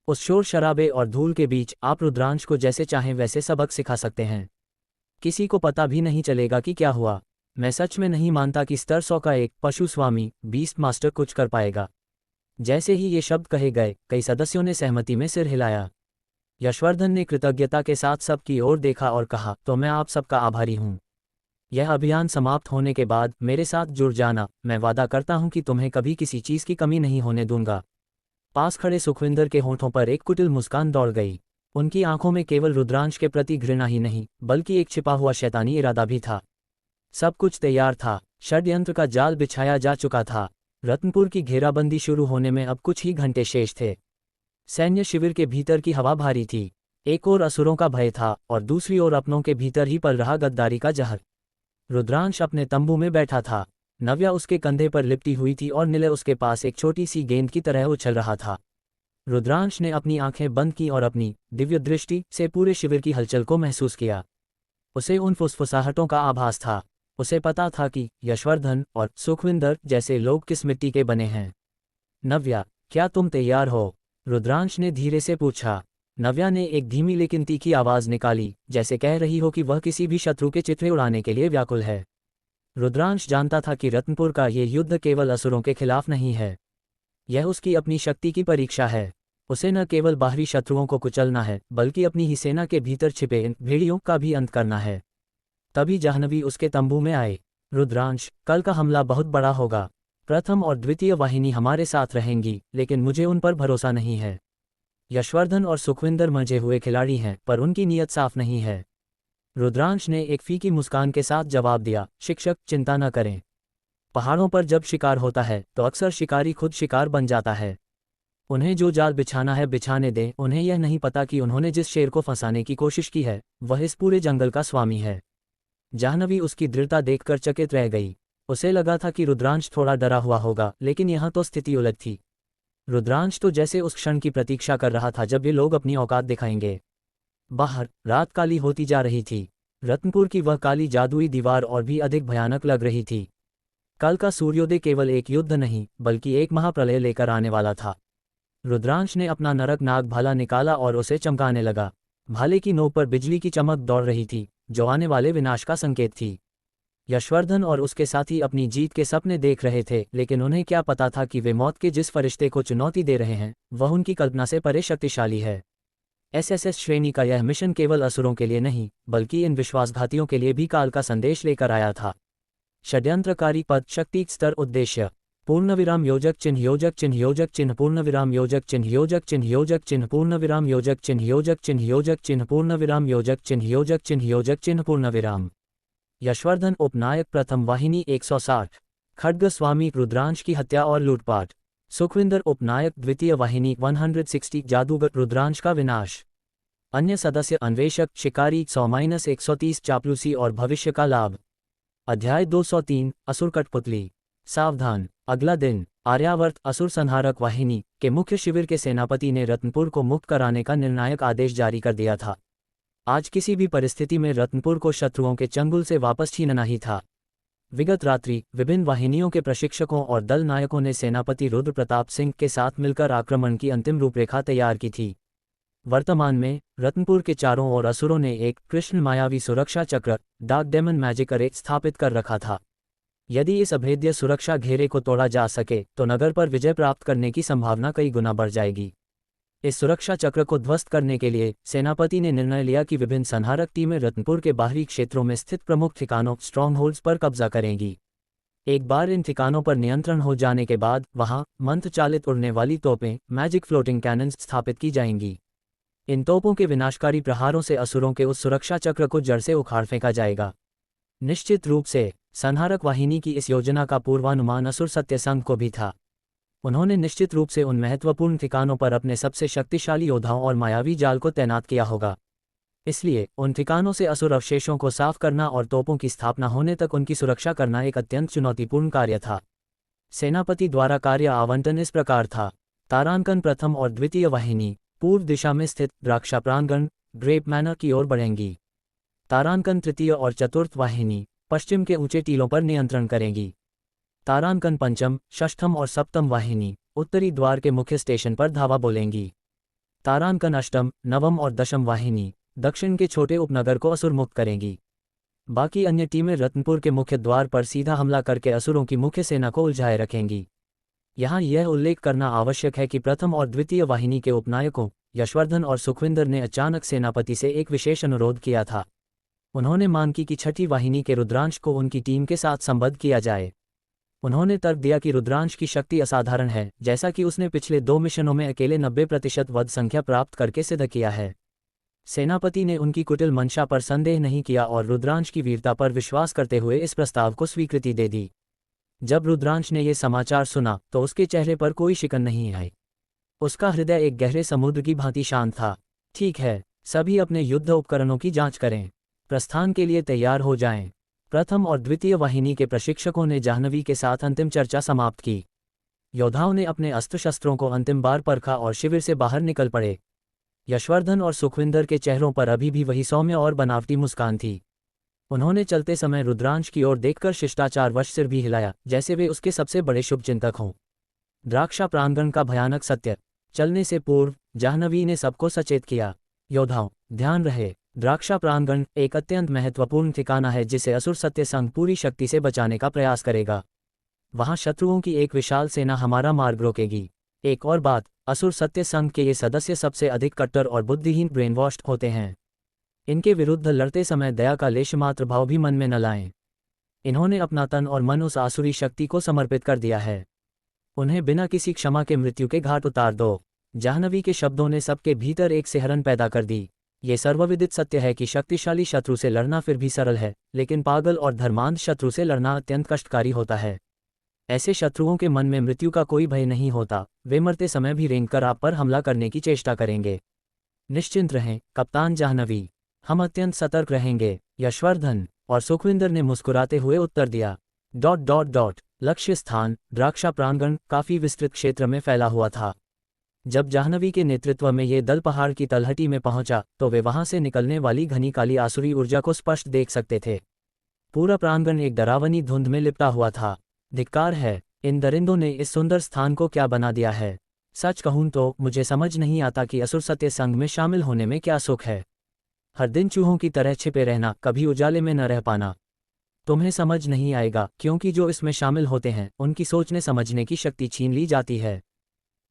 उस शोर शराबे और धूल के बीच आप रुद्रांश को जैसे चाहें वैसे सबक सिखा सकते हैं। किसी को पता भी नहीं चलेगा कि क्या हुआ। मैं सच में नहीं मानता कि स्तर 100 का एक पशु स्वामी बीस्ट मास्टर कुछ कर पाएगा। जैसे ही ये शब्द कहे गए, कई सदस्यों ने सहमति में सिर हिलाया। यशवर्धन ने कृतज्ञता के साथ सबकी ओर देखा और कहा, तो मैं आप सबका आभारी हूं। यह अभियान समाप्त होने के बाद मेरे साथ जुड़ जाना। मैं वादा करता हूं कि तुम्हें कभी किसी चीज की कमी नहीं होने दूंगा। पास खड़े सुखविंदर के होठों पर एक कुटिल मुस्कान दौड़ गई। उनकी आंखों में केवल रुद्रांश के प्रति घृणा ही नहीं, बल्कि एक छिपा हुआ शैतानी इरादा भी था। सब कुछ तैयार था। षड्यंत्र का जाल बिछाया जा चुका था। रत्नपुर की घेराबंदी शुरू होने में अब कुछ ही घंटे शेष थे। सैन्य शिविर के भीतर की हवा भारी थी। एक ओर असुरों का भय था और दूसरी ओर अपनों के भीतर ही पल रहा गद्दारी का जहर। रुद्रांश अपने तंबू में बैठा था। नव्या उसके कंधे पर लिपटी हुई थी और निलय उसके पास एक छोटी सी गेंद की तरह उछल रहा था। रुद्रांश ने अपनी आंखें बंद की और अपनी दिव्य दृष्टि से पूरे शिविर की हलचल को महसूस किया। उसे उन फुसफुसाहटों का आभास था। उसे पता था कि यशवर्धन और सुखविंदर जैसे लोग किस मिट्टी के बने हैं। नव्या, क्या तुम तैयार हो? रुद्रांश ने धीरे से पूछा। नव्या ने एक धीमी लेकिन तीखी आवाज निकाली, जैसे कह रही हो कि वह किसी भी शत्रु के चित्रे उड़ाने के लिए व्याकुल है। रुद्रांश जानता था कि रत्नपुर का ये युद्ध केवल असुरों के खिलाफ नहीं है। यह उसकी अपनी शक्ति की परीक्षा है। उसे न केवल बाहरी शत्रुओं को कुचलना है, बल्कि अपनी ही सेना के भीतर छिपे इन भेड़ियों का भी अंत करना है। तभी जाह्नवी उसके तंबू में आए। रुद्रांश, कल का हमला बहुत बड़ा होगा। प्रथम और द्वितीय वाहिनी हमारे साथ रहेंगी, लेकिन मुझे उन पर भरोसा नहीं है। यशवर्धन और सुखविंदर मंझे हुए खिलाड़ी हैं, पर उनकी नीयत साफ नहीं है। रुद्रांश ने एक फीकी मुस्कान के साथ जवाब दिया, शिक्षक, चिंता न करें। पहाड़ों पर जब शिकार होता है तो अक्सर शिकारी खुद शिकार बन जाता है। उन्हें जो जाल बिछाना है बिछाने दें। उन्हें यह नहीं पता कि उन्होंने जिस शेर को फंसाने की कोशिश की है वह इस पूरे जंगल का स्वामी है। जाह्नवी उसकी दृढ़ता देखकर चकित रह गई। उसे लगा था कि रुद्रांश थोड़ा डरा हुआ होगा, लेकिन यहाँ तो स्थिति उलट थी। रुद्रांश तो जैसे उस क्षण की प्रतीक्षा कर रहा था जब ये लोग अपनी औकात दिखाएंगे। बाहर रात काली होती जा रही थी। रत्नपुर की वह काली जादुई दीवार और भी अधिक भयानक लग रही थी। कल का सूर्योदय केवल एक युद्ध नहीं, बल्कि एक महाप्रलय लेकर आने वाला था। रुद्रांश ने अपना नरक नाग भाला निकाला और उसे चमकाने लगा। भाले की नोक पर बिजली की चमक दौड़ रही थी, जो आने वाले विनाश का संकेत थी। यशवर्धन और उसके साथी अपनी जीत के सपने देख रहे थे, लेकिन उन्हें क्या पता था कि वे मौत के जिस फरिश्ते को चुनौती दे रहे हैं वह उनकी कल्पना से परे शक्तिशाली है। एसएसएस श्रेणी का यह मिशन केवल असुरों के लिए नहीं, बल्कि इन विश्वासघातियों के लिए भी काल का संदेश लेकर आया था। षड्यंत्रकारी पद, शक्ति स्तर, उद्देश्य। पूर्णविराम योजक चिन्ह योजक चिन्ह योजक चिन्ह पूर्णविराम योजक चिन्ह योजक चिन्ह योजक चिन्ह पूर्णविराम योजक चिन्ह योजक चिन्ह योजक चिन्ह पूर्णविराम योजक चिन्ह योजक चिन्ह योजक चिन्ह पूर्णविराम। यशवर्धन उपनायक, प्रथम वाहिनी 160। खड्ग स्वामी, रुद्रांश की हत्या और लूटपाट। सुखविंदर उपनायक, द्वितीय वाहिनी 160। जादूगर, रुद्रांश का विनाश। अन्य सदस्य अन्वेषक, शिकारी 100-130। चापलूसी और भविष्य का लाभ। अध्याय 203, असुर कठपुतली। सावधान। अगला दिन आर्यावर्त असुर संहारक वाहिनी के मुख्य शिविर के सेनापति ने रत्नपुर को मुक्त कराने का निर्णायक आदेश जारी कर दिया था। आज किसी भी परिस्थिति में रत्नपुर को शत्रुओं के चंगुल से वापस छीनना ही था। विगत रात्रि विभिन्न वाहिनियों के प्रशिक्षकों और दल नायकों ने सेनापति रुद्र प्रताप सिंह के साथ मिलकर आक्रमण की अंतिम रूपरेखा तैयार की थी। वर्तमान में रत्नपुर के चारों ओर असुरों ने एक कृष्ण मायावी सुरक्षा चक्र, डार्क डेमन मैजिक अरे, स्थापित कर रखा था। यदि इस अभेद्य सुरक्षा घेरे को तोड़ा जा सके तो नगर पर विजय प्राप्त करने की संभावना कई गुना बढ़ जाएगी। इस सुरक्षा चक्र को ध्वस्त करने के लिए सेनापति ने निर्णय लिया कि विभिन्न संहारक टीमें रत्नपुर के बाहरी क्षेत्रों में स्थित प्रमुख ठिकानों, स्ट्रॉन्ग होल्ड्स पर कब्जा करेंगी। एक बार इन ठिकानों पर नियंत्रण हो जाने के बाद वहां मंत्र चालित उड़ने वाली तोपें, मैजिक फ्लोटिंग कैनन्स स्थापित की जाएंगी। इन तोपों के विनाशकारी प्रहारों से असुरों के उस सुरक्षा चक्र को जड़ से उखाड़ फेंका जाएगा। निश्चित रूप से संहारक वाहिनी की इस योजना का पूर्वानुमान असुर सत्यसंघ को भी था। उन्होंने निश्चित रूप से उन महत्वपूर्ण ठिकानों पर अपने सबसे शक्तिशाली योद्धाओं और मायावी जाल को तैनात किया होगा। इसलिए उन ठिकानों से असुर अवशेषों को साफ करना और तोपों की स्थापना होने तक उनकी सुरक्षा करना एक अत्यंत चुनौतीपूर्ण कार्य था। सेनापति द्वारा कार्य आवंटन इस प्रकार था। तारांकन प्रथम और द्वितीय वाहिनी पूर्व दिशा में स्थित द्राक्षा प्रांगण, ग्रेप मैनर की ओर बढ़ेंगी। तारांकन तृतीय और चतुर्थ वाहिनी पश्चिम के ऊंचे टीलों पर नियंत्रण करेंगी। तारांकन पंचम, षष्ठम और सप्तम वाहिनी उत्तरी द्वार के मुख्य स्टेशन पर धावा बोलेंगी। तारांकन अष्टम, नवम और दशम वाहिनी दक्षिण के छोटे उपनगर को असुर मुक्त करेंगी। बाकी अन्य टीमें रत्नपुर के मुख्य द्वार पर सीधा हमला करके असुरों की मुख्य सेना को उलझाए रखेंगी। यहाँ यह उल्लेख करना आवश्यक है कि प्रथम और द्वितीय वाहिनी के उपनायकों यशवर्धन और सुखविंदर ने अचानक सेनापति से एक विशेष अनुरोध किया था। उन्होंने मांग की कि छठी वाहिनी के रुद्रांश को उनकी टीम के साथ संबद्ध किया जाए। उन्होंने तर्क दिया कि रुद्रांश की शक्ति असाधारण है, जैसा कि उसने पिछले 2 मिशनों में अकेले 90% वध संख्या प्राप्त करके सिद्ध किया है। सेनापति ने उनकी कुटिल मंशा पर संदेह नहीं किया और रुद्रांश की वीरता पर विश्वास करते हुए इस प्रस्ताव को स्वीकृति दे दी। जब रुद्रांश ने यह समाचार सुना तो उसके चेहरे पर कोई शिकन नहीं आई। उसका हृदय एक गहरे समुद्र की भांति शांत था। ठीक है, सभी अपने युद्ध उपकरणों की जांच करें। प्रस्थान के लिए तैयार हो जाएं। प्रथम और द्वितीय वाहिनी के प्रशिक्षकों ने जाह्नवी के साथ अंतिम चर्चा समाप्त की। योद्धाओं ने अपने अस्त्र शस्त्रों को अंतिम बार परखा और शिविर से बाहर निकल पड़े। यशवर्धन और सुखविंदर के चेहरों पर अभी भी वही सौम्य और बनावटी मुस्कान थी। उन्होंने चलते समय रुद्रांश की ओर देखकर शिष्टाचारवश सिर भी हिलाया, जैसे वे उसके सबसे बड़े शुभचिंतक हों। द्राक्षा प्रांगण का भयानक सत्य। चलने से पूर्व जाह्नवी ने सबको सचेत किया। योद्धाओं, ध्यान रहे, द्राक्षा प्रांगण एक अत्यंत महत्वपूर्ण ठिकाना है जिसे असुर सत्य संघ पूरी शक्ति से बचाने का प्रयास करेगा। वहां शत्रुओं की एक विशाल सेना हमारा मार्ग रोकेगी। एक और बात, असुर सत्य संघ के ये सदस्य सबसे अधिक कट्टर और बुद्धिहीन ब्रेनवॉश्ड होते हैं। इनके विरुद्ध लड़ते समय दया का लेशमात्र भाव भी मन में न लाएं। इन्होंने अपना तन और मन उस आसुरी शक्ति को समर्पित कर दिया है। उन्हें बिना किसी क्षमा के मृत्यु के घाट उतार दो। जाह्नवी के शब्दों ने सबके भीतर एक सिहरन पैदा कर दी। ये सर्वविदित सत्य है कि शक्तिशाली शत्रु से लड़ना फिर भी सरल है, लेकिन पागल और धर्मांध शत्रु से लड़ना अत्यंत कष्टकारी होता है। ऐसे शत्रुओं के मन में मृत्यु का कोई भय नहीं होता। वे मरते समय भी रेंगकर आप पर हमला करने की चेष्टा करेंगे। निश्चिंत रहें कप्तान जाह्नवी, हम अत्यंत सतर्क रहेंगे। यशवर्धन और सुखविंदर ने मुस्कुराते हुए उत्तर दिया। लक्ष्य स्थान द्राक्षा प्रांगण काफी विस्तृत क्षेत्र में फैला हुआ था। जब जाह्नवी के नेतृत्व में ये दल पहाड़ की तलहटी में पहुंचा तो वे वहां से निकलने वाली घनी काली आसुरी ऊर्जा को स्पष्ट देख सकते थे। पूरा प्रांगण एक डरावनी धुंध में लिपटा हुआ था। धिक्कार है, इन दरिंदों ने इस सुंदर स्थान को क्या बना दिया है। सच कहूं तो मुझे समझ नहीं आता कि असुर सत्य संघ में शामिल होने में क्या सुख है। हर दिन चूहों की तरह छिपे रहना, कभी उजाले में न रह पाना। तुम्हें समझ नहीं आएगा, क्योंकि जो इसमें शामिल होते हैं उनकी सोचने समझने की शक्ति छीन ली जाती है।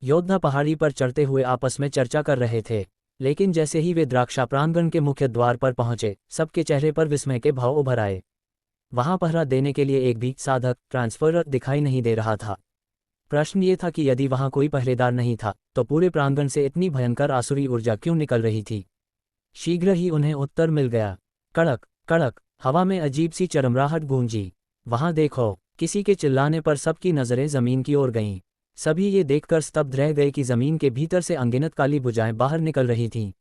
योद्धा पहाड़ी पर चढ़ते हुए आपस में चर्चा कर रहे थे, लेकिन जैसे ही वे द्राक्षा प्रांगण के मुख्य द्वार पर पहुंचे, सबके चेहरे पर विस्मय के भाव उभर आए। वहां पहरा देने के लिए एक भी साधक ट्रांसफरर दिखाई नहीं दे रहा था। प्रश्न ये था कि यदि वहां कोई पहरेदार नहीं था तो पूरे प्रांगण से इतनी भयंकर आसुरी ऊर्जा क्यों निकल रही थी। शीघ्र ही उन्हें उत्तर मिल गया। कड़क कड़क हवा में अजीब सी चरमराहट गूंजी। वहां देखो, किसी के चिल्लाने पर सबकी नजरें जमीन की ओर गईं। सभी ये देखकर स्तब्ध रह गए कि जमीन के भीतर से अनगिनत काली भुजाएं बाहर निकल रही थीं।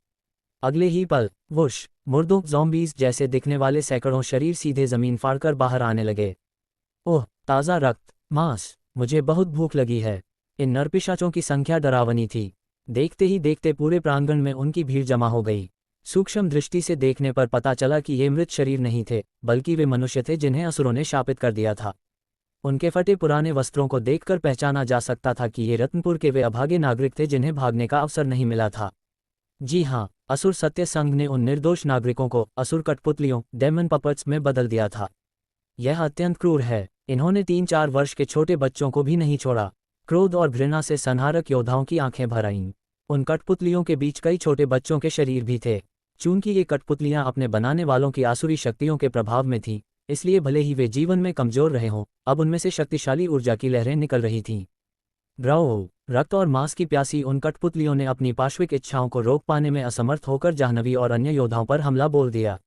अगले ही पल वुश, मुर्दों ज़ॉम्बीज़ जैसे दिखने वाले सैकड़ों शरीर सीधे जमीन फाड़कर बाहर आने लगे। ओह, ताज़ा रक्त, मांस, मुझे बहुत भूख लगी है। इन नरपिशाचों की संख्या डरावनी थी। देखते ही देखते पूरे प्रांगण में उनकी भीड़ जमा हो गई। सूक्ष्म दृष्टि से देखने पर पता चला कि ये मृत शरीर नहीं थे, बल्कि वे मनुष्य थे जिन्हें असुरों ने शापित कर दिया था। उनके फटे पुराने वस्त्रों को देखकर पहचाना जा सकता था कि ये रत्नपुर के वे अभागे नागरिक थे जिन्हें भागने का अवसर नहीं मिला था। जी हाँ, असुर सत्य संघ ने उन निर्दोष नागरिकों को असुर कठपुतलियों डेमन पपट्स में बदल दिया था। यह अत्यंत क्रूर है। इन्होंने 3-4 वर्ष के छोटे बच्चों को भी नहीं छोड़ा। क्रोध और घृणा से संहारक योद्धाओं की आंखें भर आईं। उन कठपुतलियों के बीच कई छोटे बच्चों के शरीर भी थे। चूंकि ये कठपुतलियां अपने बनाने वालों की आसुरी शक्तियों के प्रभाव में थीं, इसलिए भले ही वे जीवन में कमजोर रहे हों, अब उनमें से शक्तिशाली ऊर्जा की लहरें निकल रही थीं। ब्राओ, रक्त और मांस की प्यासी उन कठपुतलियों ने अपनी पाश्विक इच्छाओं को रोक पाने में असमर्थ होकर जाह्नवी और अन्य योद्धाओं पर हमला बोल दिया।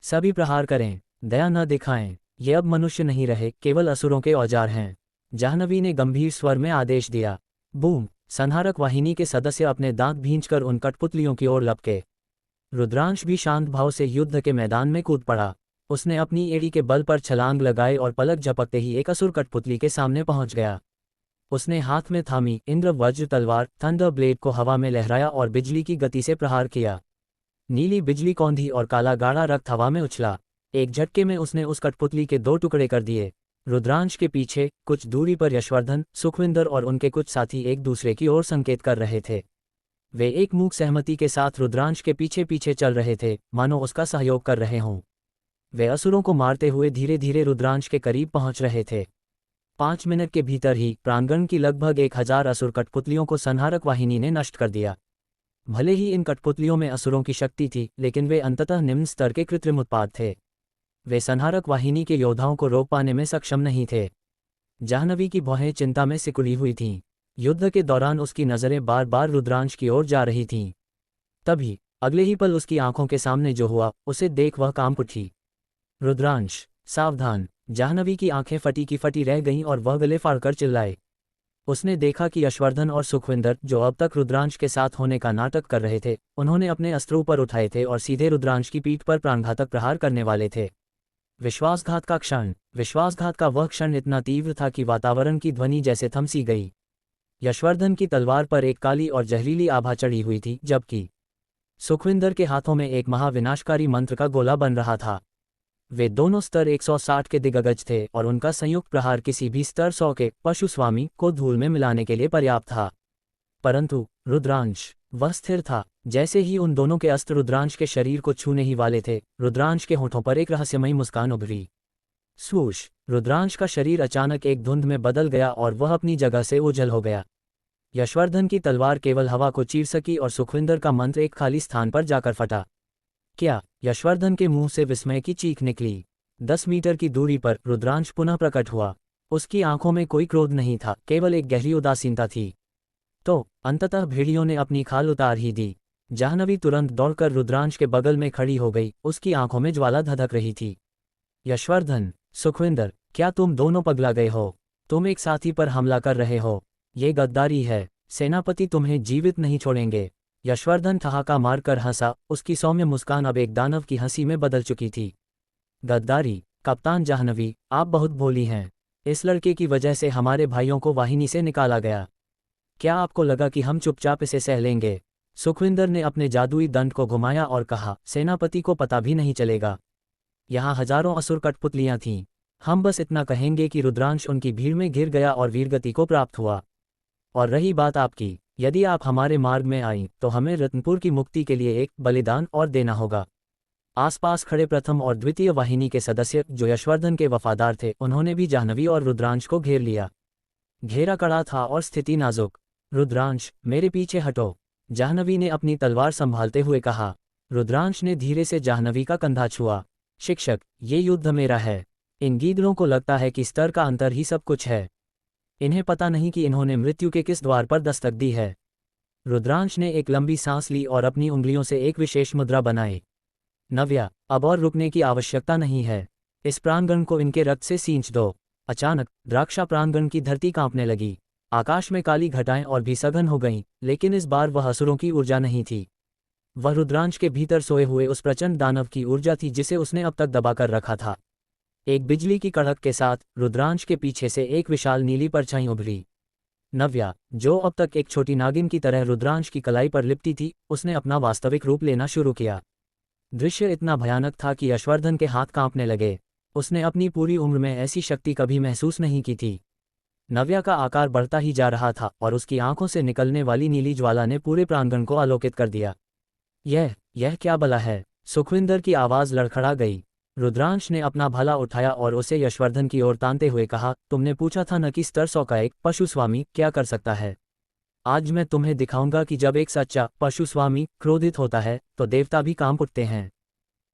सभी प्रहार करें, दया न दिखाएं। ये अब मनुष्य नहीं रहे, केवल असुरों के औजार हैं। जाह्नवी ने गंभीर स्वर में आदेश दिया। बूम, संहारक वाहिनी के सदस्य अपने दांत भींचकर उन कठपुतलियों की ओर लपके। रुद्रांश भी शांत भाव से युद्ध के मैदान में कूद पड़ा। उसने अपनी एड़ी के बल पर छलांग लगाई और पलक झपकते ही एक असुर कठपुतली के सामने पहुंच गया। उसने हाथ में थामी इंद्र वज्र तलवार थंडर ब्लेड को हवा में लहराया और बिजली की गति से प्रहार किया। नीली बिजली कौंधी और काला गाढ़ा रक्त हवा में उछला। एक झटके में उसने उस कठपुतली के 2 टुकड़े कर दिए। रुद्रांश के पीछे कुछ दूरी पर यशवर्धन, सुखविंदर और उनके कुछ साथी एक दूसरे की ओर संकेत कर रहे थे। वे एक मूक सहमति के साथ रुद्रांश के पीछे पीछे चल रहे थे, मानो उसका सहयोग कर रहे हों। वे असुरों को मारते हुए धीरे धीरे रुद्रांश के करीब पहुंच रहे थे। 5 मिनट के भीतर ही प्रांगण की लगभग 1000 असुर कठपुतलियों को संहारक वाहिनी ने नष्ट कर दिया। भले ही इन कठपुतलियों में असुरों की शक्ति थी, लेकिन वे अंततः निम्न स्तर के कृत्रिम उत्पाद थे। वे संहारक वाहिनी के योद्धाओं को रोक पाने में सक्षम नहीं थे। जाह्नवी की भौहें चिंता में सिकुड़ी हुई थीं। युद्ध के दौरान उसकी नज़रें बार बार रुद्रांश की ओर जा रही थीं। तभी अगले ही पल उसकी आंखों के सामने जो हुआ, उसे देख वह कांप उठी। रुद्रांश, सावधान, जाह्नवी की आंखें फटी की फटी रह गईं और वह गले फाड़कर चिल्लाए। उसने देखा कि यशवर्धन और सुखविंदर, जो अब तक रुद्रांश के साथ होने का नाटक कर रहे थे, उन्होंने अपने अस्त्र ऊपर उठाए थे और सीधे रुद्रांश की पीठ पर प्राणघातक प्रहार करने वाले थे। विश्वासघात का वह क्षण इतना तीव्र था कि वातावरण की ध्वनि जैसे थमसी गई। यशवर्धन की तलवार पर एक काली और जहरीली आभा चढ़ी हुई थी, जबकि सुखविंदर के हाथों में एक महाविनाशकारी मंत्र का गोला बन रहा था। वे दोनों स्तर 160 के दिग्गज थे और उनका संयुक्त प्रहार किसी भी स्तर 100 के पशुस्वामी को धूल में मिलाने के लिए पर्याप्त था। परंतु रुद्रांश, वह स्थिर था। जैसे ही उन दोनों के अस्त्र रुद्रांश के शरीर को छूने ही वाले थे, रुद्रांश के होठों पर एक रहस्यमयी मुस्कान उभरी। स्वूश! रुद्रांश का शरीर अचानक एक धुंध में बदल गया और वह अपनी जगह से ओझल हो गया। यशवर्धन की तलवार केवल हवा को चीर सकी और सुखविंदर का मंत्र एक खाली स्थान पर जाकर फटा। क्या? यशवर्धन के मुंह से विस्मय की चीख निकली। 10 मीटर की दूरी पर रुद्रांश पुनः प्रकट हुआ। उसकी आंखों में कोई क्रोध नहीं था, केवल एक गहरी उदासीनता थी। तो अंततः भेड़ियों ने अपनी खाल उतार ही दी। जाह्नवी तुरंत दौड़कर रुद्रांश के बगल में खड़ी हो गई, उसकी आंखों में ज्वाला धधक रही थी। यशवर्धन, सुखविंदर, क्या तुम दोनों पगला गए हो? तुम एक साथी पर हमला कर रहे हो। ये गद्दारी है। सेनापति तुम्हें जीवित नहीं छोड़ेंगे। यशवर्धन ठहाका मारकर हंसा, उसकी सौम्य मुस्कान अब एक दानव की हंसी में बदल चुकी थी। गद्दारी? कप्तान जाह्नवी, आप बहुत भोली हैं। इस लड़के की वजह से हमारे भाइयों को वाहिनी से निकाला गया। क्या आपको लगा कि हम चुपचाप इसे सह लेंगे? सुखविंदर ने अपने जादुई दंड को घुमाया और कहा, सेनापति को पता भी नहीं चलेगा। यहाँ हजारों असुर कठपुतलियां थीं। हम बस इतना कहेंगे कि रुद्रांश उनकी भीड़ में गिर गया और वीरगति को प्राप्त हुआ। और रही बात आपकी, यदि आप हमारे मार्ग में आईं तो हमें रत्नपुर की मुक्ति के लिए एक बलिदान और देना होगा। आसपास खड़े प्रथम और द्वितीय वाहिनी के सदस्य, जो यशवर्धन के वफादार थे, उन्होंने भी जाह्नवी और रुद्रांश को घेर लिया। घेरा कड़ा था और स्थिति नाजुक। रुद्रांश, मेरे पीछे हटो, जाह्नवी ने अपनी तलवार संभालते हुए कहा। रुद्रांश ने धीरे से जाह्नवी का कंधा छुआ। शिक्षक, ये युद्ध मेरा है। इन गीदड़ों को लगता है कि स्तर का अंतर ही सब कुछ है। इन्हें पता नहीं कि इन्होंने मृत्यु के किस द्वार पर दस्तक दी है। रुद्रांश ने एक लंबी सांस ली और अपनी उंगलियों से एक विशेष मुद्रा बनाई। नव्या, अब और रुकने की आवश्यकता नहीं है। इस प्रांगण को इनके रक्त से सींच दो। अचानक द्राक्षा प्रांगण की धरती कांपने लगी। आकाश में काली घटाएं और भी सघन हो गईं, लेकिन इस बार वह असुरों की ऊर्जा नहीं थी। वह रुद्रांश के भीतर सोए हुए उस प्रचंड दानव की ऊर्जा थी जिसे उसने अब तक दबाकर रखा था। एक बिजली की कड़क के साथ रुद्रांश के पीछे से एक विशाल नीली परछाई उभरी। नव्या, जो अब तक एक छोटी नागिन की तरह रुद्रांश की कलाई पर लिपटी थी, उसने अपना वास्तविक रूप लेना शुरू किया। दृश्य इतना भयानक था कि यशवर्धन के हाथ कांपने लगे। उसने अपनी पूरी उम्र में ऐसी शक्ति कभी महसूस नहीं की थी। नव्या का आकार बढ़ता ही जा रहा था और उसकी आंखों से निकलने वाली नीली ज्वाला ने पूरे प्रांगण को आलोकित कर दिया। यह क्या बला है? सुखविंदर की आवाज लड़खड़ा गई। रुद्रांश ने अपना भाला उठाया और उसे यशवर्धन की ओर तानते हुए कहा, तुमने पूछा था न कि स्तर 100 का एक पशुस्वामी क्या कर सकता है। आज मैं तुम्हें दिखाऊंगा कि जब एक सच्चा पशुस्वामी क्रोधित होता है तो देवता भी कांप उठते हैं।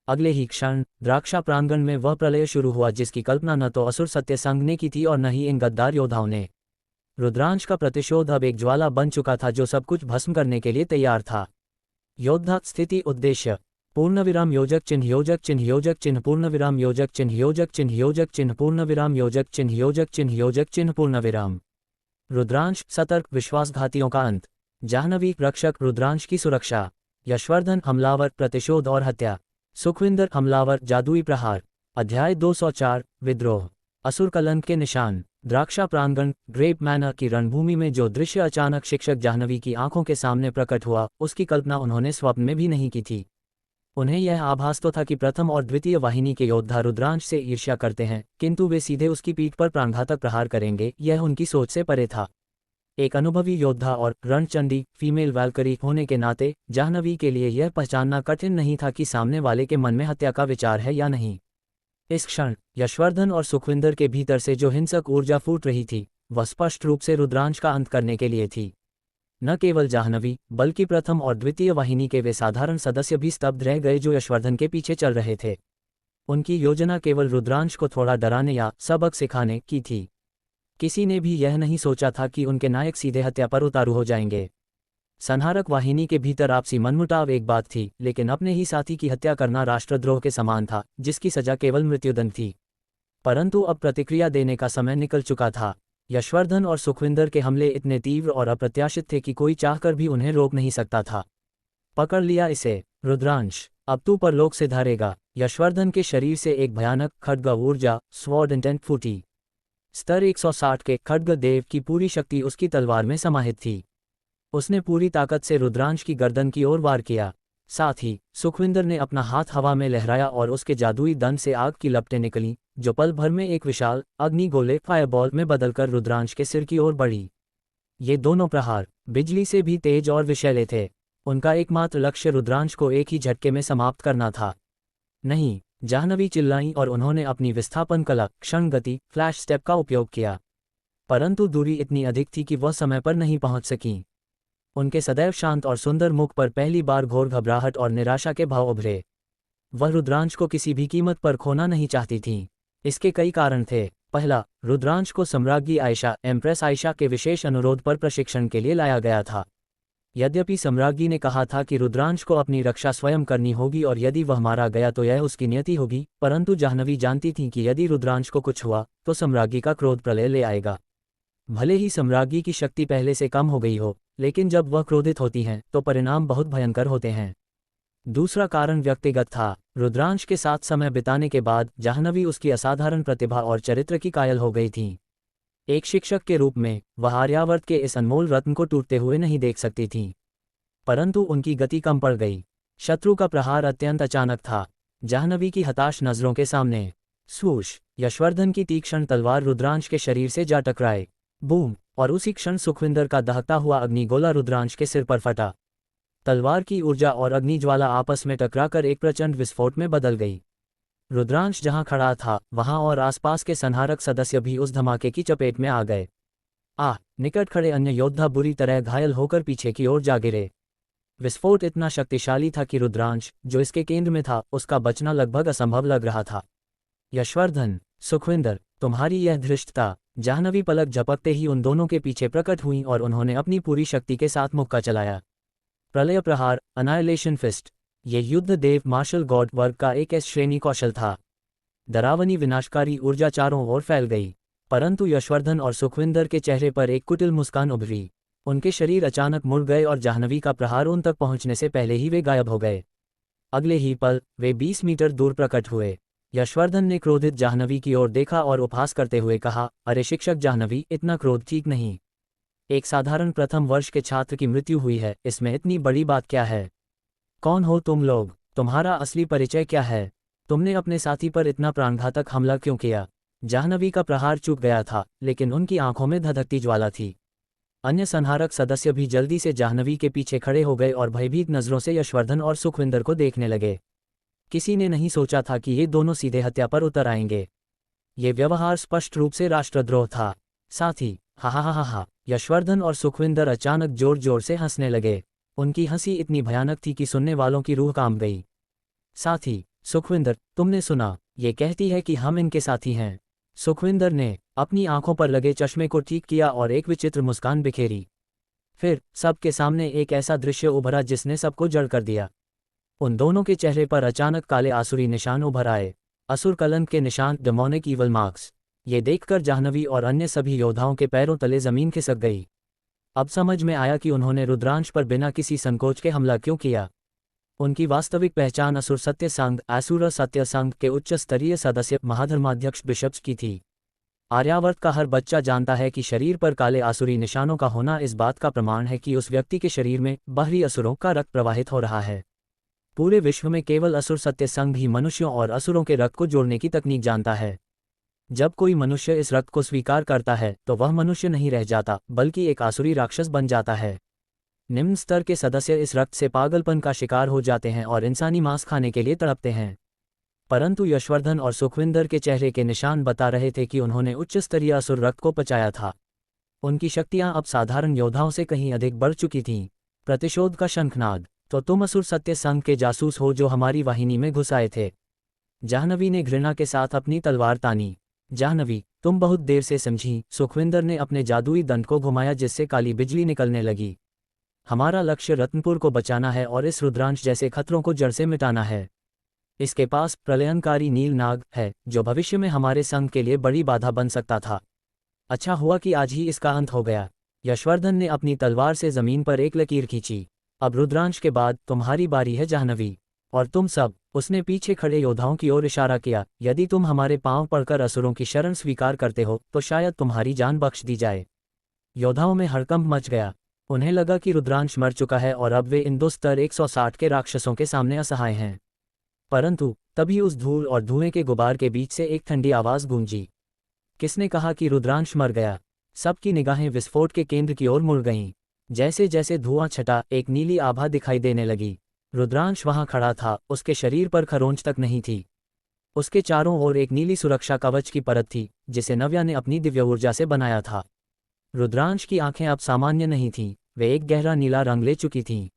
अगले ही क्षण द्राक्षा प्रांगण में वह प्रलय शुरू हुआ जिसकी कल्पना न तो असुर सत्य संघ ने की थी और न ही इन गद्दार योद्धाओं ने। रुद्रांश का प्रतिशोध अब एक ज्वाला बन चुका था जो सब कुछ भस्म करने के लिए तैयार था। योद्धा स्थिति उद्देश्य पूर्णविराम योजक चिन्ह योजक चिन्ह योजक चिन्ह पूर्णविराम योजक चिन्ह योजक चिन्ह योजक चिन्ह पूर्णविराम योजक चिन्ह योजक चिन्ह योजक चिन्ह पूर्णविराम। रुद्रांश सतर्क, विश्वासघातियों का अंत। जाह्नवी रक्षक, रुद्रांश की सुरक्षा। यशवर्धन हमलावर, प्रतिशोध और हत्या। सुखविंदर हमलावर, जादुई प्रहार। अध्याय 204 विद्रोह। असुर कलंक के निशान। द्राक्षा प्रांगण ग्रेप मैनर की रणभूमि में जो दृश्य अचानक शिक्षक जाह्नवी की आंखों के सामने प्रकट हुआ, उसकी कल्पना उन्होंने स्वप्न में भी नहीं की थी। उन्हें यह आभास तो था कि प्रथम और द्वितीय वाहिनी के योद्धा रुद्रांश से ईर्ष्या करते हैं, किंतु वे सीधे उसकी पीठ पर प्राणघातक प्रहार करेंगे, यह उनकी सोच से परे था। एक अनुभवी योद्धा और रणचंडी फीमेल वैल्करी होने के नाते जाह्नवी के लिए यह पहचानना कठिन नहीं था कि सामने वाले के मन में हत्या का विचार है या नहीं। इस क्षण यशवर्धन और सुखविंदर के भीतर से जो हिंसक ऊर्जा फूट रही थी, वह स्पष्ट रूप से रुद्रांश का अंत करने के लिए थी। न केवल जाह्नवी, बल्कि प्रथम और द्वितीय वाहिनी के वे साधारण सदस्य भी स्तब्ध रह गए जो यशवर्धन के पीछे चल रहे थे। उनकी योजना केवल रुद्रांश को थोड़ा डराने या सबक सिखाने की थी। किसी ने भी यह नहीं सोचा था कि उनके नायक सीधे हत्या पर उतारू हो जाएंगे। संहारक वाहिनी के भीतर आपसी मनमुटाव एक बात थी, लेकिन अपने ही साथी की हत्या करना राष्ट्रद्रोह के समान था, जिसकी सजा केवल मृत्युदंड थी। परंतु अब प्रतिक्रिया देने का समय निकल चुका था। यशवर्धन और सुखविंदर के हमले इतने तीव्र और अप्रत्याशित थे कि कोई चाहकर भी उन्हें रोक नहीं सकता था। पकड़ लिया इसे, रुद्रांश, अब तू परलोक से धरेगा। यशवर्धन के शरीर से एक भयानक खड्ग ऊर्जा स्वॉर्ड इंटेंट फूटी। स्तर 160 के खड्ग देव की पूरी शक्ति उसकी तलवार में समाहित थी। उसने पूरी ताकत से रुद्रांश की गर्दन की ओर वार किया। साथ ही सुखविंदर ने अपना हाथ हवा में लहराया और उसके जादुई दंड से आग की लपटें निकलीं, जो पल भर में एक विशाल अग्निगोले फायरबॉल में बदलकर रुद्रांश के सिर की ओर बढ़ी। ये दोनों प्रहार बिजली से भी तेज और विषैले थे। उनका एकमात्र लक्ष्य रुद्रांश को एक ही झटके में समाप्त करना था। नहीं, जाह्नवी चिल्लाईं और उन्होंने अपनी विस्थापन कला क्षण गति फ्लैश स्टेप का उपयोग किया। परंतु दूरी इतनी अधिक थी कि वह समय पर नहीं पहुंच सकीं। उनके सदैव शांत और सुंदर मुख पर पहली बार घोर घबराहट और निराशा के भाव उभरे। वह रुद्रांश को किसी भी कीमत पर खोना नहीं चाहती थीं। इसके कई कारण थे। पहला, रुद्रांश को सम्राज्ञी आयशा एम्प्रेस आयशा के विशेष अनुरोध पर प्रशिक्षण के लिए लाया गया था। यद्यपि सम्राज्ञी ने कहा था कि रुद्रांश को अपनी रक्षा स्वयं करनी होगी और यदि वह मारा गया तो यह उसकी नियति होगी, परंतु जाह्नवी जानती थीं कि यदि रुद्रांश को कुछ हुआ तो सम्राज्ञी का क्रोध प्रलय ले आएगा। भले ही सम्राज्ञी की शक्ति पहले से कम हो गई हो, लेकिन जब वह क्रोधित होती हैं तो परिणाम बहुत भयंकर होते हैं। दूसरा कारण व्यक्तिगत था। रुद्रांश के साथ समय बिताने के बाद जाह्नवी उसकी असाधारण प्रतिभा और चरित्र की कायल हो गई थीं। एक शिक्षक के रूप में वह आर्यावर्त के इस अनमोल रत्न को टूटते हुए नहीं देख सकती थीं। परंतु उनकी गति कम पड़ गई। शत्रु का प्रहार अत्यंत अचानक था। जाह्नवी की हताश नजरों के सामने स्वूश, यशवर्धन की तीक्ष्ण तलवार रुद्रांश के शरीर से जा टकराए। बूम, और उसी क्षण सुखविंदर का दहकता हुआ अग्निगोला रुद्रांश के सिर पर फटा। तलवार की ऊर्जा और अग्निज्वाला आपस में टकराकर एक प्रचंड विस्फोट में बदल गई। रुद्रांश जहां खड़ा था वहां और आसपास के संहारक सदस्य भी उस धमाके की चपेट में आ गए। निकट खड़े अन्य योद्धा बुरी तरह घायल होकर पीछे की ओर जा गिरे। विस्फोट इतना शक्तिशाली था कि रुद्रांश, जो इसके केंद्र में था, उसका बचना लगभग असंभव लग रहा था। यशवर्धन, सुखविंदर, तुम्हारी यह धृष्टता। जाह्नवी पलक झपकते ही उन दोनों के पीछे प्रकट हुईं और उन्होंने अपनी पूरी शक्ति के साथ मुक्का चलाया। प्रलय प्रहार, अनाइलेशन फिस्ट। ये युद्ध देव मार्शल गॉड वर्ग का एक एस श्रेणी कौशल था। डरावनी विनाशकारी ऊर्जा चारों ओर फैल गई, परंतु यशवर्धन और सुखविंदर के चेहरे पर एक कुटिल मुस्कान उभरी। उनके शरीर अचानक मुड़ गए और जाह्नवी का प्रहार उन तक पहुंचने से पहले ही वे गायब हो गए। अगले ही पल वे 20 मीटर दूर प्रकट हुए। यशवर्धन ने क्रोधित जाह्नवी की ओर देखा और उपहास करते हुए कहा, अरे शिक्षक जाह्नवी, इतना क्रोध ठीक नहीं। एक साधारण प्रथम वर्ष के छात्र की मृत्यु हुई है, इसमें इतनी बड़ी बात क्या है? कौन हो तुम लोग? तुम्हारा असली परिचय क्या है? तुमने अपने साथी पर इतना प्राणघातक हमला क्यों किया? जाह्नवी का प्रहार चूक गया था, लेकिन उनकी आंखों में धधकती ज्वाला थी। अन्य संहारक सदस्य भी जल्दी से जाह्नवी के पीछे खड़े हो गए और भयभीत नजरों से यशवर्धन और सुखविंदर को देखने लगे। किसी ने नहीं सोचा था कि ये दोनों सीधे हत्या पर उतर आएंगे। ये व्यवहार स्पष्ट रूप से राष्ट्रद्रोह था। साथ ही हा, यशवर्धन और सुखविंदर अचानक जोर जोर से हंसने लगे। उनकी हंसी इतनी भयानक थी कि सुनने वालों की रूह कांप गई। साथ ही सुखविंदर, तुमने सुना? ये कहती है कि हम इनके साथी हैं। सुखविंदर ने अपनी आंखों पर लगे चश्मे को ठीक किया और एक विचित्र मुस्कान बिखेरी। फिर सबके सामने एक ऐसा दृश्य उभरा जिसने सबको जड़ कर दिया। उन दोनों के चेहरे पर अचानक काले आसुरी निशान उभर आए। असुर कलंक के निशान, डेमोनिक ईवल मार्क्स। ये देखकर जाह्नवी और अन्य सभी योद्धाओं के पैरों तले जमीन खिसक गई। अब समझ में आया कि उन्होंने रुद्रांश पर बिना किसी संकोच के हमला क्यों किया। उनकी वास्तविक पहचान असुर सत्य संघ असुर सत्य संघ के उच्च स्तरीय सदस्य महाधर्माध्यक्ष बिशप्स की थी। आर्यावर्त का हर बच्चा जानता है कि शरीर पर काले आसुरी निशानों का होना इस बात का प्रमाण है कि उस व्यक्ति के शरीर में बाहरी असुरों का रक्त प्रवाहित हो रहा है। पूरे विश्व में केवल असुर सत्य संघ ही मनुष्यों और असुरों के रक्त को जोड़ने की तकनीक जानता है। जब कोई मनुष्य इस रक्त को स्वीकार करता है तो वह मनुष्य नहीं रह जाता, बल्कि एक आसुरी राक्षस बन जाता है। निम्न स्तर के सदस्य इस रक्त से पागलपन का शिकार हो जाते हैं और इंसानी मांस खाने के लिए तड़पते हैं। परंतु यशवर्धन और सुखविंदर के चेहरे के निशान बता रहे थे कि उन्होंने उच्च स्तरीय असुर रक्त को पचाया था। उनकी शक्तियां अब साधारण योद्धाओं से कहीं अधिक बढ़ चुकी थीं। प्रतिशोध का शंखनाद। तो तुम असुर सत्य संघ के जासूस हो जो हमारी वाहिनी में घुस आए थे। जाह्नवी ने घृणा के साथ अपनी तलवार तानी। जाह्नवी, तुम बहुत देर से समझी। सुखविंदर ने अपने जादुई दंड को घुमाया जिससे काली बिजली निकलने लगी। हमारा लक्ष्य रत्नपुर को बचाना है और इस रुद्रांश जैसे खतरों को जड़ से मिटाना है। इसके पास प्रलयनकारी नील नाग है जो भविष्य में हमारे संघ के लिए बड़ी बाधा बन सकता था। अच्छा हुआ कि आज ही इसका अंत हो गया। यशवर्धन ने अपनी तलवार से जमीन पर एक लकीर खींची। अब रुद्रांश के बाद तुम्हारी बारी है जाह्नवी। और तुम सब, उसने पीछे खड़े योद्धाओं की ओर इशारा किया, यदि तुम हमारे पांव पड़कर असुरों की शरण स्वीकार करते हो तो शायद तुम्हारी जान बख्श दी जाए। योद्धाओं में हड़कंप मच गया। उन्हें लगा कि रुद्रांश मर चुका है और अब वे इन दो स्तर 160 के राक्षसों के सामने असहाय हैं। परंतु तभी उस धूल और धुएं के गुबार के बीच से एक ठंडी आवाज गूंजी। किसने कहा कि रुद्रांश मर गया? सबकी निगाहें विस्फोट के केंद्र की ओर मुड़ गईं। जैसे जैसे धुआं छटा, एक नीली आभा दिखाई देने लगी। रुद्रांश वहां खड़ा था, उसके शरीर पर खरोंच तक नहीं थी। उसके चारों ओर एक नीली सुरक्षा कवच की परत थी, जिसे नव्या ने अपनी दिव्य ऊर्जा से बनाया था। रुद्रांश की आंखें अब सामान्य नहीं थीं, वे एक गहरा नीला रंग ले चुकी थीं।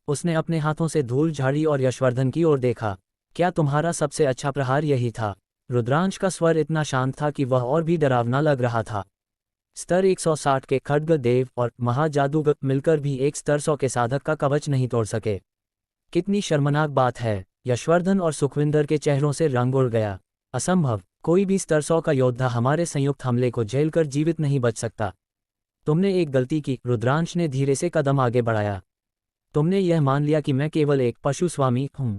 उसने अपने हाथों से धूल झाड़ी और यशवर्धन की ओर देखा। क्या तुम्हारा सबसे अच्छा प्रहार यही था? रुद्रांश का स्वर इतना शांत था कि वह और भी डरावना लग रहा था। स्तर 160 के खड्ग देव और महाजादूगर मिलकर भी एक स्तर 100 के साधक का कवच नहीं तोड़ सके। कितनी शर्मनाक बात है। यशवर्धन और सुखविंदर के चेहरों से रंग उड़ गया। असंभव, कोई भी स्तर 100 का योद्धा हमारे संयुक्त हमले को झेलकर जीवित नहीं बच सकता। तुमने एक गलती की। रुद्रांश ने धीरे से कदम आगे बढ़ाया। तुमने यह मान लिया कि मैं केवल एक पशु स्वामी हूं।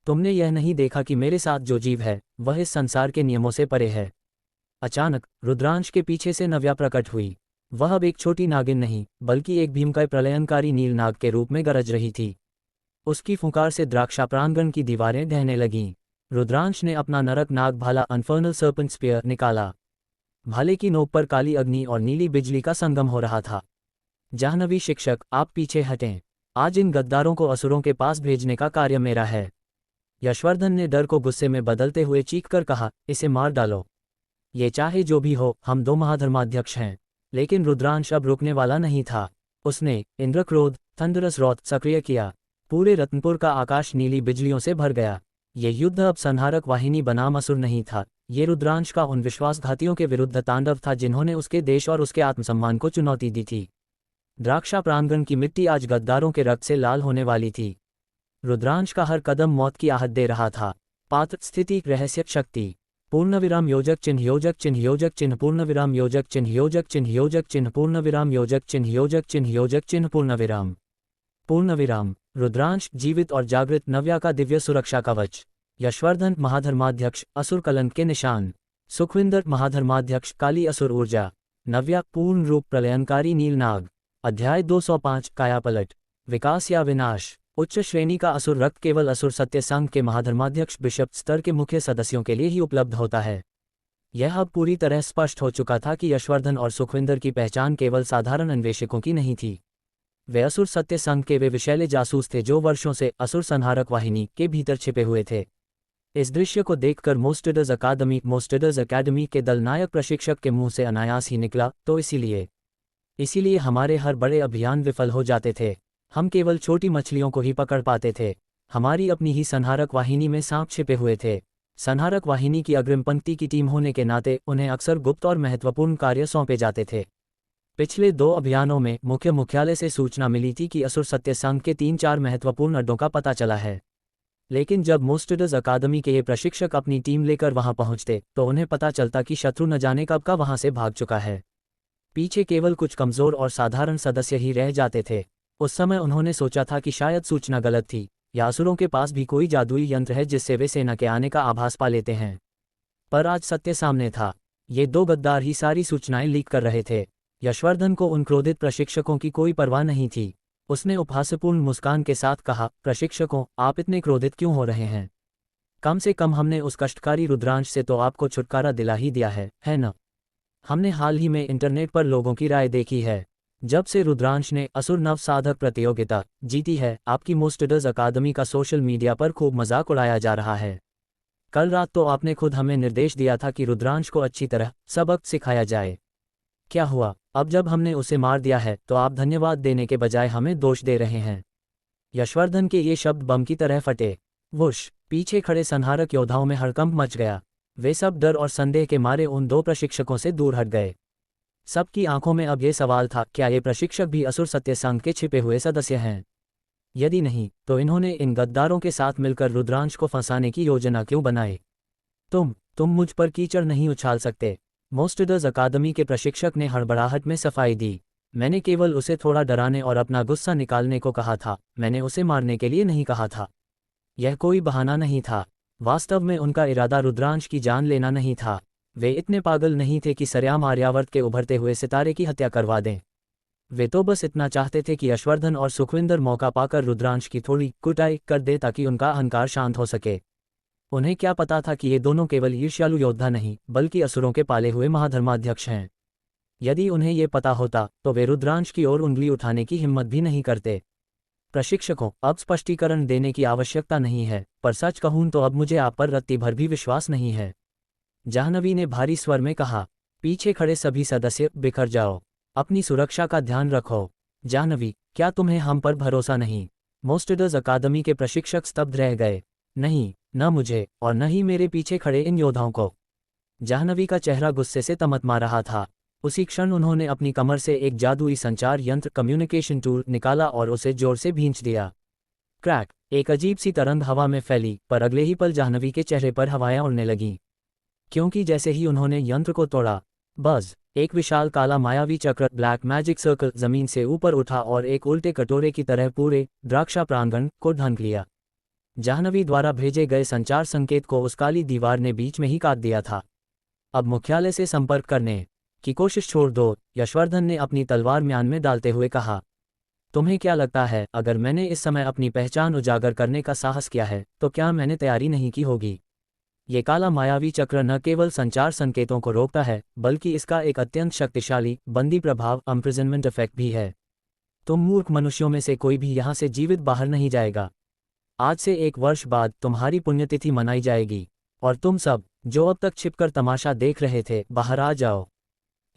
तुमने यह नहीं देखा कि मेरे साथ जो जीव है वह इस संसार के नियमों से परे है। अचानक रुद्रांश के पीछे से नव्या प्रकट हुई। वह अब एक छोटी नागिन नहीं, बल्कि एक भीमकाय प्रलयनकारी नील नाग के रूप में गरज रही थी। उसकी फुंकार से द्राक्षा प्रांगण की दीवारें ढहने लगीं। रुद्रांश ने अपना नरक नाग भाला अनफर्नल सर्पेंट स्पीयर निकाला। भाले की नोक पर काली अग्नि और नीली बिजली का संगम हो रहा था। जाह्नवी शिक्षक, आप पीछे हटें। आज इन गद्दारों को असुरों के पास भेजने का कार्य मेरा है। यशवर्धन ने डर को गुस्से में बदलते हुए चीखकर कहा, इसे मार डालो। ये चाहे जो भी हो, हम दो महाधर्माध्यक्ष हैं। लेकिन रुद्रांश अब रुकने वाला नहीं था। उसने इंद्रक्रोध थंडरस रॉथ सक्रिय किया। पूरे रत्नपुर का आकाश नीली बिजलियों से भर गया। ये युद्ध अब संहारक वाहिनी बनाम असुर नहीं था, ये रुद्रांश का उन विश्वासघातियों के विरुद्ध तांडव था जिन्होंने उसके देश और उसके आत्मसम्मान को चुनौती दी थी। द्राक्षा प्रांगण की मिट्टी आज गद्दारों के रक्त से लाल होने वाली थी। रुद्रांश का हर कदम मौत की आहट दे रहा था। पात्र स्थिति रहस्य शक्ति पूर्णविराम योजक चिन्ह योजक चिन्ह योजक चिन्ह पूर्णविराम योजक चिन्ह योजक चिन्ह योजक चिन्ह पूर्णविराम योजक चिन्ह योजक चिन्ह योजक चिन्ह पूर्णविराम पूर्णविराम। रुद्रांश जीवित और जागृत नव्या का दिव्य सुरक्षा कवच। यशवर्धन महाधर्माध्यक्ष असुर कलंक के निशान। सुखविंदर महाधर्माध्यक्ष काली असुर ऊर्जा। नव्या पूर्ण रूप प्रलयनकारी नीलनाग। अध्याय 205 कायापलट विकास या विनाश। उच्च श्रेणी का असुर रक्त केवल असुर सत्य संघ के महाधर्माध्यक्ष बिशप स्तर के मुख्य सदस्यों के लिए ही उपलब्ध होता है। यह अब पूरी तरह स्पष्ट हो चुका था कि यशवर्धन और सुखविंदर की पहचान केवल साधारण अन्वेषकों की नहीं थी। वे असुर सत्य संघ के वे विषैले जासूस थे जो वर्षों से असुर संहारक वाहिनी के भीतर छिपे हुए थे। इस दृश्य को देखकर मोस्टेडर्स अकादमी के दल नायक प्रशिक्षक के मुंह से अनायास ही निकला, तो इसीलिए हमारे हर बड़े अभियान विफल हो जाते थे। हम केवल छोटी मछलियों को ही पकड़ पाते थे। हमारी अपनी ही संहारक वाहिनी में सांप छिपे हुए थे। संहारक वाहिनी की अग्रिम पंक्ति की टीम होने के नाते उन्हें अक्सर गुप्त और महत्वपूर्ण कार्य सौंपे जाते थे। पिछले 2 अभियानों में मुख्यालय से सूचना मिली थी कि असुर सत्य संघ के 3-4 महत्वपूर्ण अड्डों का पता चला है। लेकिन जब मोस्टेडर्स अकादमी के ये प्रशिक्षक अपनी टीम लेकर वहां पहुंचते तो उन्हें पता चलता कि शत्रु न जाने कब का वहां से भाग चुका है। पीछे केवल कुछ कमजोर और साधारण सदस्य ही रह जाते थे। उस समय उन्होंने सोचा था कि शायद सूचना गलत थी, या असुरों के पास भी कोई जादुई यंत्र है जिससे वे सेना के आने का आभास पा लेते हैं। पर आज सत्य सामने था। ये 2 गद्दार ही सारी सूचनाएं लीक कर रहे थे। यशवर्धन को उन क्रोधित प्रशिक्षकों की कोई परवाह नहीं थी। उसने उपहासपूर्ण मुस्कान के साथ कहा, प्रशिक्षकों, आप इतने क्रोधित क्यों हो रहे हैं? कम से कम हमने उस कष्टकारी रुद्रांश से तो आपको छुटकारा दिला ही दिया है न? हमने हाल ही में इंटरनेट पर लोगों की राय देखी है। जब से रुद्रांश ने असुर नव साधक प्रतियोगिता जीती है, आपकी मोस्टेडर्स अकादमी का सोशल मीडिया पर खूब मजाक उड़ाया जा रहा है। कल रात तो आपने खुद हमें निर्देश दिया था कि रुद्रांश को अच्छी तरह सबक सिखाया जाए। क्या हुआ? अब जब हमने उसे मार दिया है तो आप धन्यवाद देने के बजाय हमें दोष दे रहे हैं। यशवर्धन के ये शब्द बम की तरह फटे। वुश! पीछे खड़े संहारक योद्धाओं में हड़कंप मच गया। वे सब डर और संदेह के मारे उन 2 प्रशिक्षकों से दूर हट गए। सबकी आंखों में अब ये सवाल था, क्या ये प्रशिक्षक भी असुर सत्य संघ के छिपे हुए सदस्य हैं? यदि नहीं, तो इन्होंने इन गद्दारों के साथ मिलकर रुद्रांश को फंसाने की योजना क्यों बनाई? तुम मुझ पर कीचड़ नहीं उछाल सकते। मोस्टडर्स अकादमी के प्रशिक्षक ने हड़बड़ाहट में सफाई दी। मैंने केवल उसे थोड़ा डराने और अपना गुस्सा निकालने को कहा था, मैंने उसे मारने के लिए नहीं कहा था। यह कोई बहाना नहीं था। वास्तव में उनका इरादा रुद्रांश की जान लेना नहीं था। वे इतने पागल नहीं थे कि सरेआम आर्यावर्त के उभरते हुए सितारे की हत्या करवा दें। वे तो बस इतना चाहते थे कि यशवर्धन और सुखविंदर मौका पाकर रुद्रांश की थोड़ी कुटाई कर दे ताकि उनका अहंकार शांत हो सके। उन्हें क्या पता था कि ये दोनों केवल ईर्ष्यालु योद्धा नहीं, बल्कि असुरों के पाले हुए महाधर्माध्यक्ष हैं। यदि उन्हें ये पता होता तो वे रुद्रांश की ओर उंगली उठाने की हिम्मत भी नहीं करते। प्रशिक्षकों, अब स्पष्टीकरण देने की आवश्यकता नहीं है, पर सच कहूं तो अब मुझे आप पर रत्ती भर भी विश्वास नहीं है, जाह्नवी ने भारी स्वर में कहा। पीछे खड़े सभी सदस्य बिखर जाओ, अपनी सुरक्षा का ध्यान रखो। जाह्नवी, क्या तुम्हें हम पर भरोसा नहीं? मोस्टडर्स अकादमी के प्रशिक्षक स्तब्ध रह गए। नहीं, न मुझे और न ही मेरे पीछे खड़े इन योद्धाओं को। जाह्नवी का चेहरा गुस्से से तमतमा रहा था। उसी क्षण उन्होंने अपनी कमर से एक जादुई संचार यंत्र कम्युनिकेशन टूल निकाला और उसे जोर से भींच दिया। क्रैक, एक अजीब सी तरंग हवा में फैली, पर अगले ही पल जाह्नवी के चेहरे पर हवाएं उड़ने लगीं। क्योंकि जैसे ही उन्होंने यंत्र को तोड़ा, बज़, एक विशाल काला मायावी चक्र ब्लैक मैजिक सर्कल जमीन से ऊपर उठा और एक उल्टे कटोरे की तरह पूरे द्राक्षा प्रांगण को ढक लिया। जाह्नवी द्वारा भेजे गए संचार संकेत को उस काली दीवार ने बीच में ही काट दिया था। अब मुख्यालय से संपर्क करने की कोशिश छोड़ दो, यशवर्धन ने अपनी तलवार म्यान में डालते हुए कहा। तुम्हें क्या लगता है, अगर मैंने इस समय अपनी पहचान उजागर करने का साहस किया है तो क्या मैंने तैयारी नहीं की होगी? ये काला मायावी चक्र न केवल संचार संकेतों को रोकता है, बल्कि इसका एक अत्यंत शक्तिशाली बंदी प्रभाव इम्प्रिजनमेंट इफेक्ट भी है। तुम मूर्ख मनुष्यों में से कोई भी यहाँ से जीवित बाहर नहीं जाएगा। आज से 1 वर्ष बाद तुम्हारी पुण्यतिथि मनाई जाएगी, और तुम सब, जो अब तक छिपकर तमाशा देख रहे थे, बाहर आ जाओ।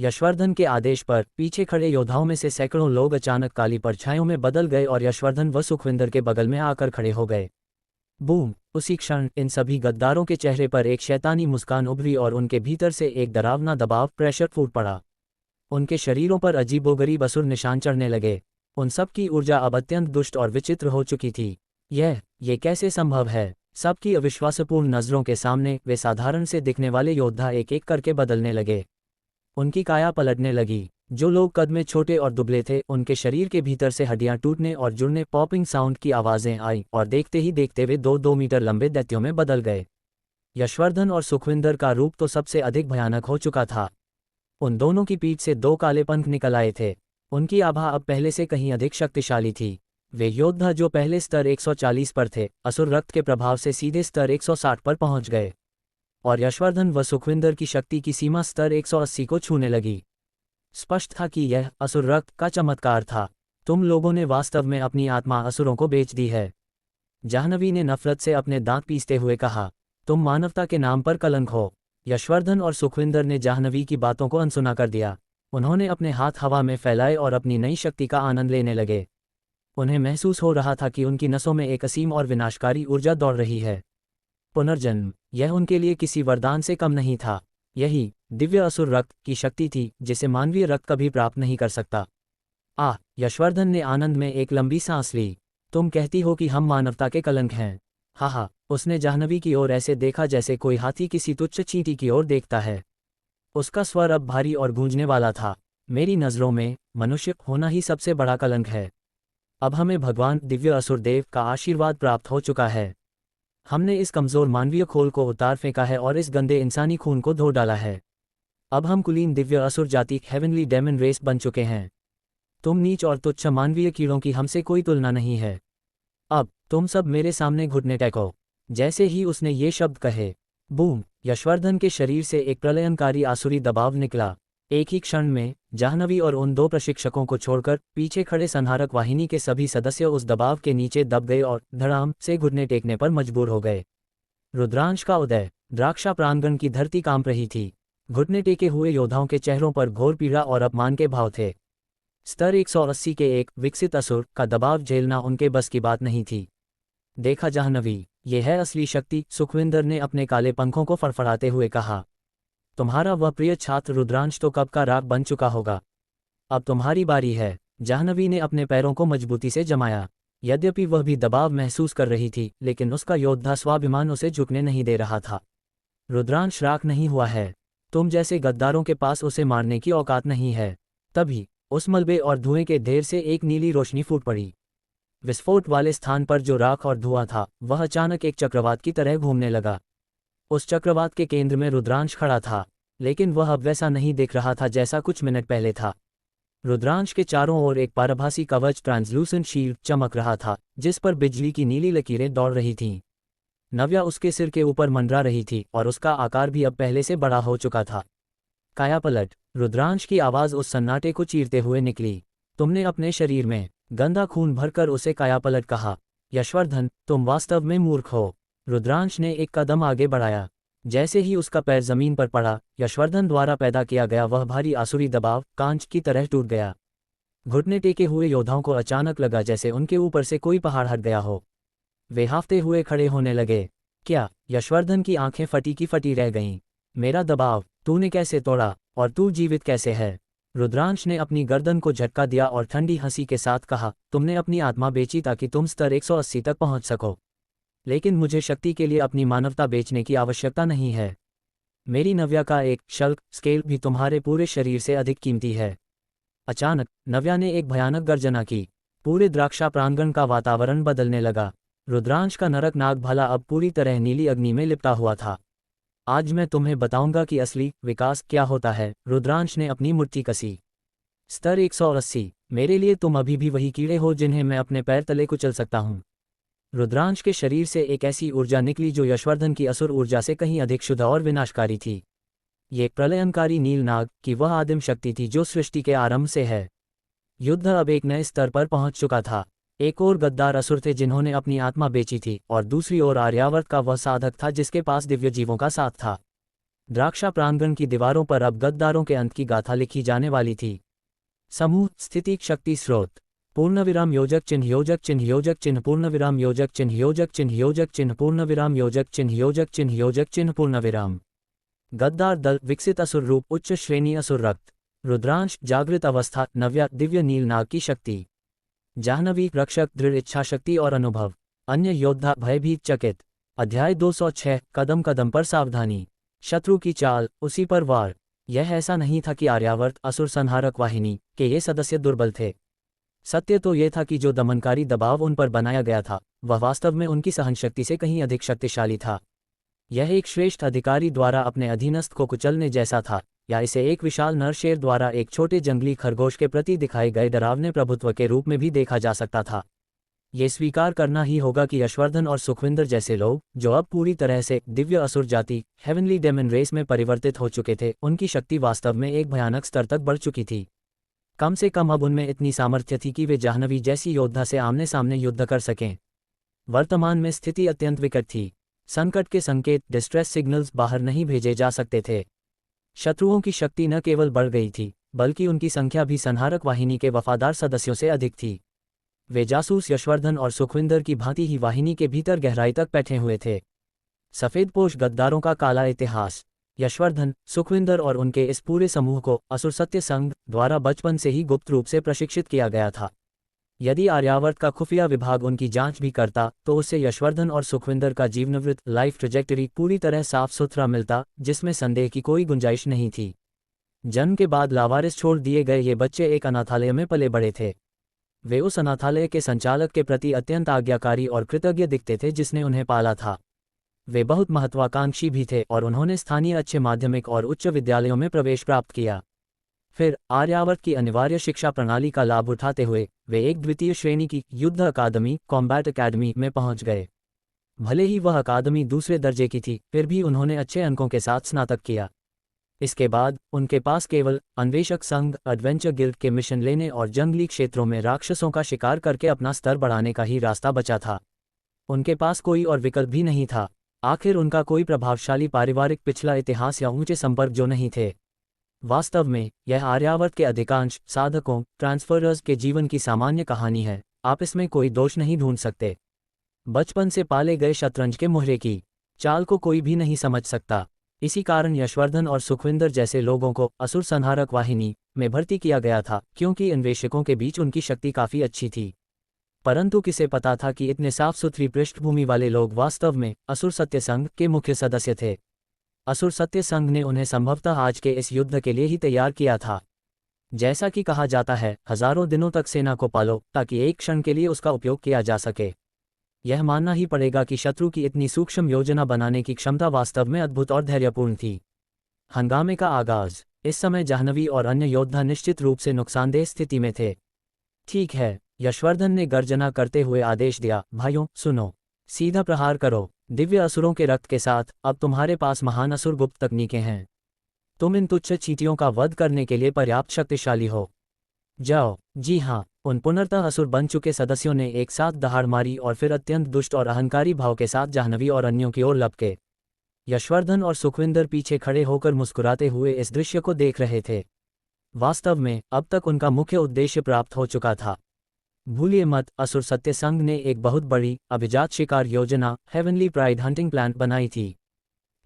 यशवर्धन के आदेश पर पीछे खड़े योद्धाओं में से सैकड़ों लोग अचानक काली परछाइयों में बदल गए और यशवर्धन व सुखविंदर के बगल में आकर खड़े हो गए। बूम! उसी क्षण इन सभी गद्दारों के चेहरे पर एक शैतानी मुस्कान उभरी और उनके भीतर से एक डरावना दबाव प्रेशर फूट पड़ा। उनके शरीरों पर अजीबोगरीब असुर निशान चढ़ने लगे। उन सब की ऊर्जा अब अत्यंत दुष्ट और विचित्र हो चुकी थी। ये कैसे संभव है? सबकी अविश्वासपूर्ण नज़रों के सामने वे साधारण से दिखने वाले योद्धा एक एक करके बदलने लगे। उनकी काया पलटने लगी। जो लोग कद में छोटे और दुबले थे, उनके शरीर के भीतर से हड्डियां टूटने और जुड़ने पॉपिंग साउंड की आवाज़ें आई, और देखते ही देखते वे 2-2 मीटर लंबे दैत्यों में बदल गए। यशवर्धन और सुखविंदर का रूप तो सबसे अधिक भयानक हो चुका था। उन दोनों की पीठ से 2 काले पंख निकल आए थे। उनकी आभा अब पहले से कहीं अधिक शक्तिशाली थी। वे योद्धा जो पहले स्तर 140 पर थे, असुर रक्त के प्रभाव से सीधे स्तर 160 पर पहुंच गए, और यशवर्धन व सुखविंदर की शक्ति की सीमा स्तर 180 को छूने लगी। स्पष्ट था कि यह असुर रक्त का चमत्कार था। तुम लोगों ने वास्तव में अपनी आत्मा असुरों को बेच दी है, जाह्नवी ने नफरत से अपने दांत पीसते हुए कहा। तुम मानवता के नाम पर कलंक हो। यशवर्धन और सुखविंदर ने जाह्नवी की बातों को अनसुना कर दिया। उन्होंने अपने हाथ हवा में फैलाए और अपनी नई शक्ति का आनंद लेने लगे। उन्हें महसूस हो रहा था कि उनकी नसों में एक असीम और विनाशकारी ऊर्जा दौड़ रही है। पुनर्जन्म, यह उनके लिए किसी वरदान से कम नहीं था। यही दिव्य असुर रक्त की शक्ति थी जिसे मानवीय रक्त कभी प्राप्त नहीं कर सकता। यशवर्धन ने आनंद में एक लंबी सांस ली। तुम कहती हो कि हम मानवता के कलंक हैं? हा, उसने जाह्नवी की ओर ऐसे देखा जैसे कोई हाथी किसी तुच्छ चींटी की ओर देखता है। उसका स्वर अब भारी और गूंजने वाला था। मेरी नज़रों में मनुष्य होना ही सबसे बड़ा कलंक है। अब हमें भगवान दिव्य असुरदेव का आशीर्वाद प्राप्त हो चुका है। हमने इस कमज़ोर मानवीय खोल को उतार फेंका है और इस गंदे इंसानी खून को धो डाला है। अब हम कुलीन दिव्य असुर जाति हेवनली डेमन रेस बन चुके हैं। तुम नीच और तुच्छ मानवीय कीड़ों की हमसे कोई तुलना नहीं है। अब तुम सब मेरे सामने घुटने टेको। जैसे ही उसने ये शब्द कहे, बूम! यशवर्धन के शरीर से एक प्रलयनकारी आसुरी दबाव निकला। एक ही क्षण में जाह्नवी और उन 2 प्रशिक्षकों को छोड़कर पीछे खड़े संहारक वाहिनी के सभी सदस्य उस दबाव के नीचे दब गए और धड़ाम से घुटने टेकने पर मजबूर हो गए। रुद्रांश का उदय। द्राक्षा प्रांगण की धरती कांप रही थी। घुटने टेके हुए योद्धाओं के चेहरों पर घोर पीड़ा और अपमान के भाव थे। स्तर 180 के एक विकसित असुर का दबाव झेलना उनके बस की बात नहीं थी। देखा जाह्नवी, ये है असली शक्ति, सुखविंदर ने अपने काले पंखों को फड़फड़ाते हुए कहा। तुम्हारा वह प्रिय छात्र रुद्रांश तो कब का राख बन चुका होगा। अब तुम्हारी बारी है। जाह्नवी ने अपने पैरों को मजबूती से जमाया। यद्यपि वह भी दबाव महसूस कर रही थी, लेकिन उसका योद्धा स्वाभिमान उसे झुकने नहीं दे रहा था। रुद्रांश राख नहीं हुआ है। तुम जैसे गद्दारों के पास उसे मारने की औकात नहीं है। तभी उस मलबे और धुएं के ढेर से एक नीली रोशनी फूट पड़ी। विस्फोट वाले स्थान पर जो राख और धुआं था, वह अचानक एक चक्रवात की तरह घूमने लगा। उस चक्रवात के केंद्र में रुद्रांश खड़ा था, लेकिन वह अब वैसा नहीं दिख रहा था जैसा कुछ मिनट पहले था। रुद्रांश के चारों ओर एक पारभासी कवच ट्रांसलूसेंट शील्ड चमक रहा था, जिस पर बिजली की नीली लकीरें दौड़ रही थीं। नव्या उसके सिर के ऊपर मंडरा रही थी और उसका आकार भी अब पहले से बड़ा हो चुका था। कायापलट, रुद्रांश की आवाज़ उस सन्नाटे को चीरते हुए निकली। तुमने अपने शरीर में गंदा खून भरकर उसे कायापलट कहा। यशवर्धन, तुम वास्तव में मूर्ख हो। रुद्रांश ने एक कदम आगे बढ़ाया। जैसे ही उसका पैर जमीन पर पड़ा, यशवर्धन द्वारा पैदा किया गया वह भारी आसुरी दबाव कांच की तरह टूट गया। घुटने टेके हुए योद्धाओं को अचानक लगा जैसे उनके ऊपर से कोई पहाड़ हट गया हो। वे हाफते हुए खड़े होने लगे। क्या? यशवर्धन की आंखें फटी की फटी रह गईं। मेरा दबाव तूने कैसे तोड़ा, और तू जीवित कैसे है? रुद्रांश ने अपनी गर्दन को झटका दिया और ठंडी हंसी के साथ कहा, तुमने अपनी आत्मा बेची ताकि तुम स्तर 180 तक पहुंच सको। लेकिन मुझे शक्ति के लिए अपनी मानवता बेचने की आवश्यकता नहीं है। मेरी नव्या का एक शल्क स्केल भी तुम्हारे पूरे शरीर से अधिक कीमती है। अचानक नव्या ने एक भयानक गर्जना की। पूरे द्राक्षा प्रांगण का वातावरण बदलने लगा। रुद्रांश का नरक नाग भला अब पूरी तरह नीली अग्नि में लिपटा हुआ था। आज मैं तुम्हें बताऊंगा कि असली विकास क्या होता है। रुद्रांश ने अपनी मुट्ठी कसी। स्तर 180। मेरे लिए तुम अभी भी वही कीड़े हो जिन्हें मैं अपने पैर तले कुचल सकता हूं। रुद्रांश के शरीर से एक ऐसी ऊर्जा निकली जो यशवर्धन की असुर ऊर्जा से कहीं अधिक शुद्ध और विनाशकारी थी। ये प्रलयनकारी नील नाग की वह आदिम शक्ति थी जो सृष्टि के आरंभ से है। युद्ध अब एक नए स्तर पर पहुंच चुका था। एक और गद्दार असुर थे जिन्होंने अपनी आत्मा बेची थी, और दूसरी ओर आर्यावर्त का वह साधक था जिसके पास दिव्य जीवों का साथ था। द्राक्षा प्रांगण की दीवारों पर अब गद्दारों के अंत की गाथा लिखी जाने वाली थी। समूह स्थिति शक्ति स्रोत पूर्णविराम योजक चिन्ह योजक चिन्ह योजक चिन्ह पूर्णविराम योजक चिन्ह योजक चिन्ह योजक चिन्ह पूर्णविराम योजक चिन्ह योजक चिन्ह योजक चिन्ह पूर्णविराम। गद्दार दल विकसित असुर रूप उच्च श्रेणी असुर रक्त। रुद्रांश जागृत अवस्था नव्या दिव्य नील नाग की शक्ति। जाह्नवी रक्षक दृढ़ इच्छा शक्ति और अनुभव। अन्य योद्धा भयभीत चकित। अध्याय 206 कदम कदम पर सावधानी। शत्रु की चाल उसी पर वार। यह ऐसा नहीं था कि आर्यावर्त असुर संहारक वाहिनी के ये सदस्य दुर्बल थे। सत्य तो यह था कि जो दमनकारी दबाव उन पर बनाया गया था वह वास्तव में उनकी सहनशक्ति से कहीं अधिक शक्तिशाली था। यह एक श्रेष्ठ अधिकारी द्वारा अपने अधीनस्थ को कुचलने जैसा था, या इसे एक विशाल नरशेर द्वारा एक छोटे जंगली खरगोश के प्रति दिखाए गए डरावने प्रभुत्व के रूप में भी देखा जा सकता था। ये स्वीकार करना ही होगा कि यशवर्धन और सुखविंदर जैसे लोग, जो अब पूरी तरह से दिव्य असुर जाति हेवनली डेमन रेस में परिवर्तित हो चुके थे, उनकी शक्ति वास्तव में एक भयानक स्तर तक बढ़ चुकी थी। कम से कम अब उनमें इतनी सामर्थ्य थी कि वे जाह्नवी जैसी योद्धा से आमने सामने युद्ध कर सकें। वर्तमान में स्थिति अत्यंत विकट थी। संकट के संकेत डिस्ट्रेस सिग्नल्स बाहर नहीं भेजे जा सकते थे। शत्रुओं की शक्ति न केवल बढ़ गई थी, बल्कि उनकी संख्या भी संहारक वाहिनी के वफादार सदस्यों से अधिक थी। वे जासूस यशवर्धन और सुखविंदर की भांति ही वाहिनी के भीतर गहराई तक बैठे हुए थे। सफेदपोश गद्दारों का काला इतिहास। यशवर्धन, सुखविंदर और उनके इस पूरे समूह को असुर सत्य संघ द्वारा बचपन से ही गुप्त रूप से प्रशिक्षित किया गया था। यदि आर्यावर्त का खुफिया विभाग उनकी जांच भी करता तो उससे यशवर्धन और सुखविंदर का जीवनवृत्त लाइफ ट्रेजेक्टरी पूरी तरह साफ सुथरा मिलता, जिसमें संदेह की कोई गुंजाइश नहीं थी। जन्म के बाद लावारिस छोड़ दिए गए ये बच्चे एक अनाथालय में पले बड़े थे। वे उस अनाथालय के संचालक के प्रति अत्यंत आज्ञाकारी और कृतज्ञ दिखते थे जिसने उन्हें पाला था। वे बहुत महत्वाकांक्षी भी थे और उन्होंने स्थानीय अच्छे माध्यमिक और उच्च विद्यालयों में प्रवेश प्राप्त किया। फिर आर्यावर्त की अनिवार्य शिक्षा प्रणाली का लाभ उठाते हुए वे एक द्वितीय श्रेणी की युद्ध अकादमी कॉम्बैट अकेडमी में पहुंच गए। भले ही वह अकादमी दूसरे दर्जे की थी, फिर भी उन्होंने अच्छे अंकों के साथ स्नातक किया। इसके बाद उनके पास केवल अन्वेषक संघ एडवेंचर गिल्ड के मिशन लेने और जंगली क्षेत्रों में राक्षसों का शिकार करके अपना स्तर बढ़ाने का ही रास्ता बचा था। उनके पास कोई और विकल्प भी नहीं था। आखिर उनका कोई प्रभावशाली पारिवारिक पिछला इतिहास या ऊंचे संपर्क जो नहीं थे। वास्तव में यह आर्यावर्त के अधिकांश साधकों ट्रांसफरर्स के जीवन की सामान्य कहानी है। आप इसमें कोई दोष नहीं ढूंढ सकते। बचपन से पाले गए शतरंज के मुहरे की चाल को कोई भी नहीं समझ सकता। इसी कारण यशवर्धन और सुखविंदर जैसे लोगों को असुर संहारक वाहिनी में भर्ती किया गया था, क्योंकि अन्वेषकों के बीच उनकी शक्ति काफ़ी अच्छी थी। परंतु किसे पता था कि इतने साफ सुथरी पृष्ठभूमि वाले लोग वास्तव में असुर सत्य संघ के मुख्य सदस्य थे। असुर सत्य संघ ने उन्हें संभवतः आज के इस युद्ध के लिए ही तैयार किया था। जैसा कि कहा जाता है, हजारों दिनों तक सेना को पालो ताकि एक क्षण के लिए उसका उपयोग किया जा सके। यह मानना ही पड़ेगा कि शत्रु की इतनी सूक्ष्म योजना बनाने की क्षमता वास्तव में अद्भुत और धैर्यपूर्ण थी। हंगामे का आगाज। इस समय जाह्नवी और अन्य योद्धा निश्चित रूप से नुकसानदेह स्थिति में थे। ठीक है, यशवर्धन ने गर्जना करते हुए आदेश दिया, भाइयों सुनो, सीधा प्रहार करो। दिव्य असुरों के रक्त के साथ अब तुम्हारे पास महान असुर गुप्त तकनीकें हैं। तुम इन तुच्छ चींटियों का वध करने के लिए पर्याप्त शक्तिशाली हो। जाओ। जी हाँ, उन पुनर्तः असुर बन चुके सदस्यों ने एक साथ दहाड़ मारी और फिर अत्यंत दुष्ट और अहंकारी भाव के साथ जाह्नवी और अन्यों की ओर लपके। यशवर्धन और सुखविंदर पीछे खड़े होकर मुस्कुराते हुए इस दृश्य को देख रहे थे। वास्तव में अब तक उनका मुख्य उद्देश्य प्राप्त हो चुका था। भूलिए मत, असुर सत्य संघ ने एक बहुत बड़ी अभिजात शिकार योजना हेवनली प्राइड हंटिंग प्लान बनाई थी।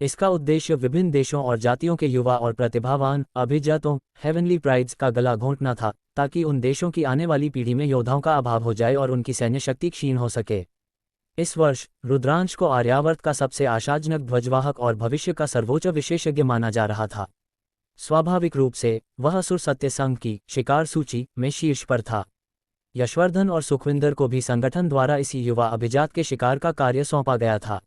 इसका उद्देश्य विभिन्न देशों और जातियों के युवा और प्रतिभावान अभिजातों हेवनली प्राइड्स का गला घोंटना था, ताकि उन देशों की आने वाली पीढ़ी में योद्धाओं का अभाव हो जाए और उनकी सैन्य शक्ति क्षीण हो सके। इस वर्ष रुद्रांश को आर्यावर्त का सबसे आशाजनक ध्वजवाहक और भविष्य का सर्वोच्च विशेषज्ञ माना जा रहा था। स्वाभाविक रूप से वह असुर सत्य संघ की शिकार सूची में शीर्ष पर था। यशवर्धन और सुखविंदर को भी संगठन द्वारा इसी युवा अभिजात के शिकार का कार्य सौंपा गया था।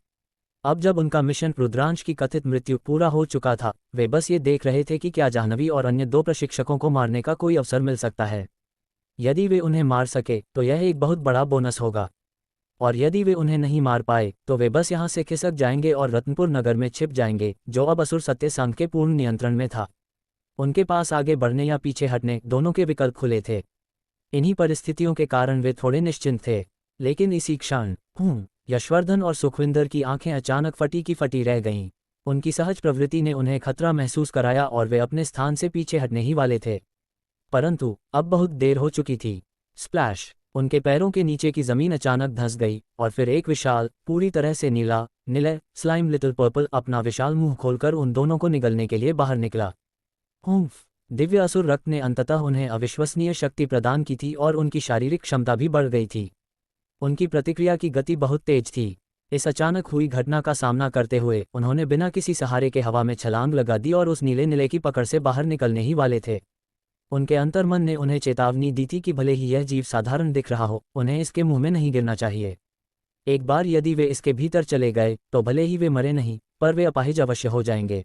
अब जब उनका मिशन रुद्रांश की कथित मृत्यु पूरा हो चुका था, वे बस ये देख रहे थे कि क्या जाह्नवी और अन्य 2 प्रशिक्षकों को मारने का कोई अवसर मिल सकता है। यदि वे उन्हें मार सके तो यह एक बहुत बड़ा बोनस होगा, और यदि वे उन्हें नहीं मार पाए तो वे बस यहाँ से खिसक जाएंगे और रत्नपुर नगर में छिप जाएंगे, जो अब असुर सत्य संघ के पूर्ण नियंत्रण में था। उनके पास आगे बढ़ने या पीछे हटने दोनों के विकल्प खुले थे। इन्हीं परिस्थितियों के कारण वे थोड़े निश्चिंत थे। लेकिन इसी क्षण यशवर्धन और सुखविंदर की आंखें अचानक फटी की फटी रह गईं। उनकी सहज प्रवृत्ति ने उन्हें खतरा महसूस कराया और वे अपने स्थान से पीछे हटने ही वाले थे। परंतु अब बहुत देर हो चुकी थी। स्प्लैश! उनके पैरों के नीचे की जमीन अचानक धंस गई और फिर एक विशाल, पूरी तरह से नीला नीले स्लाइम लिटिल पर्पल अपना विशाल मुंह खोलकर उन दोनों को निगलने के लिए बाहर निकला। हुम्फ! दिव्य असुर रक्त ने अंततः उन्हें अविश्वसनीय शक्ति प्रदान की थी और उनकी शारीरिक क्षमता भी बढ़ गई थी। उनकी प्रतिक्रिया की गति बहुत तेज थी। इस अचानक हुई घटना का सामना करते हुए उन्होंने बिना किसी सहारे के हवा में छलांग लगा दी और उस नीले की पकड़ से बाहर निकलने ही वाले थे। उनके अंतर्मन ने उन्हें चेतावनी दी थी कि भले ही यह जीव साधारण दिख रहा हो, उन्हें इसके मुंह में नहीं गिरना चाहिए। एक बार यदि वे इसके भीतर चले गए तो भले ही वे मरे नहीं, पर वे अपाहिज अवश्य हो जाएंगे।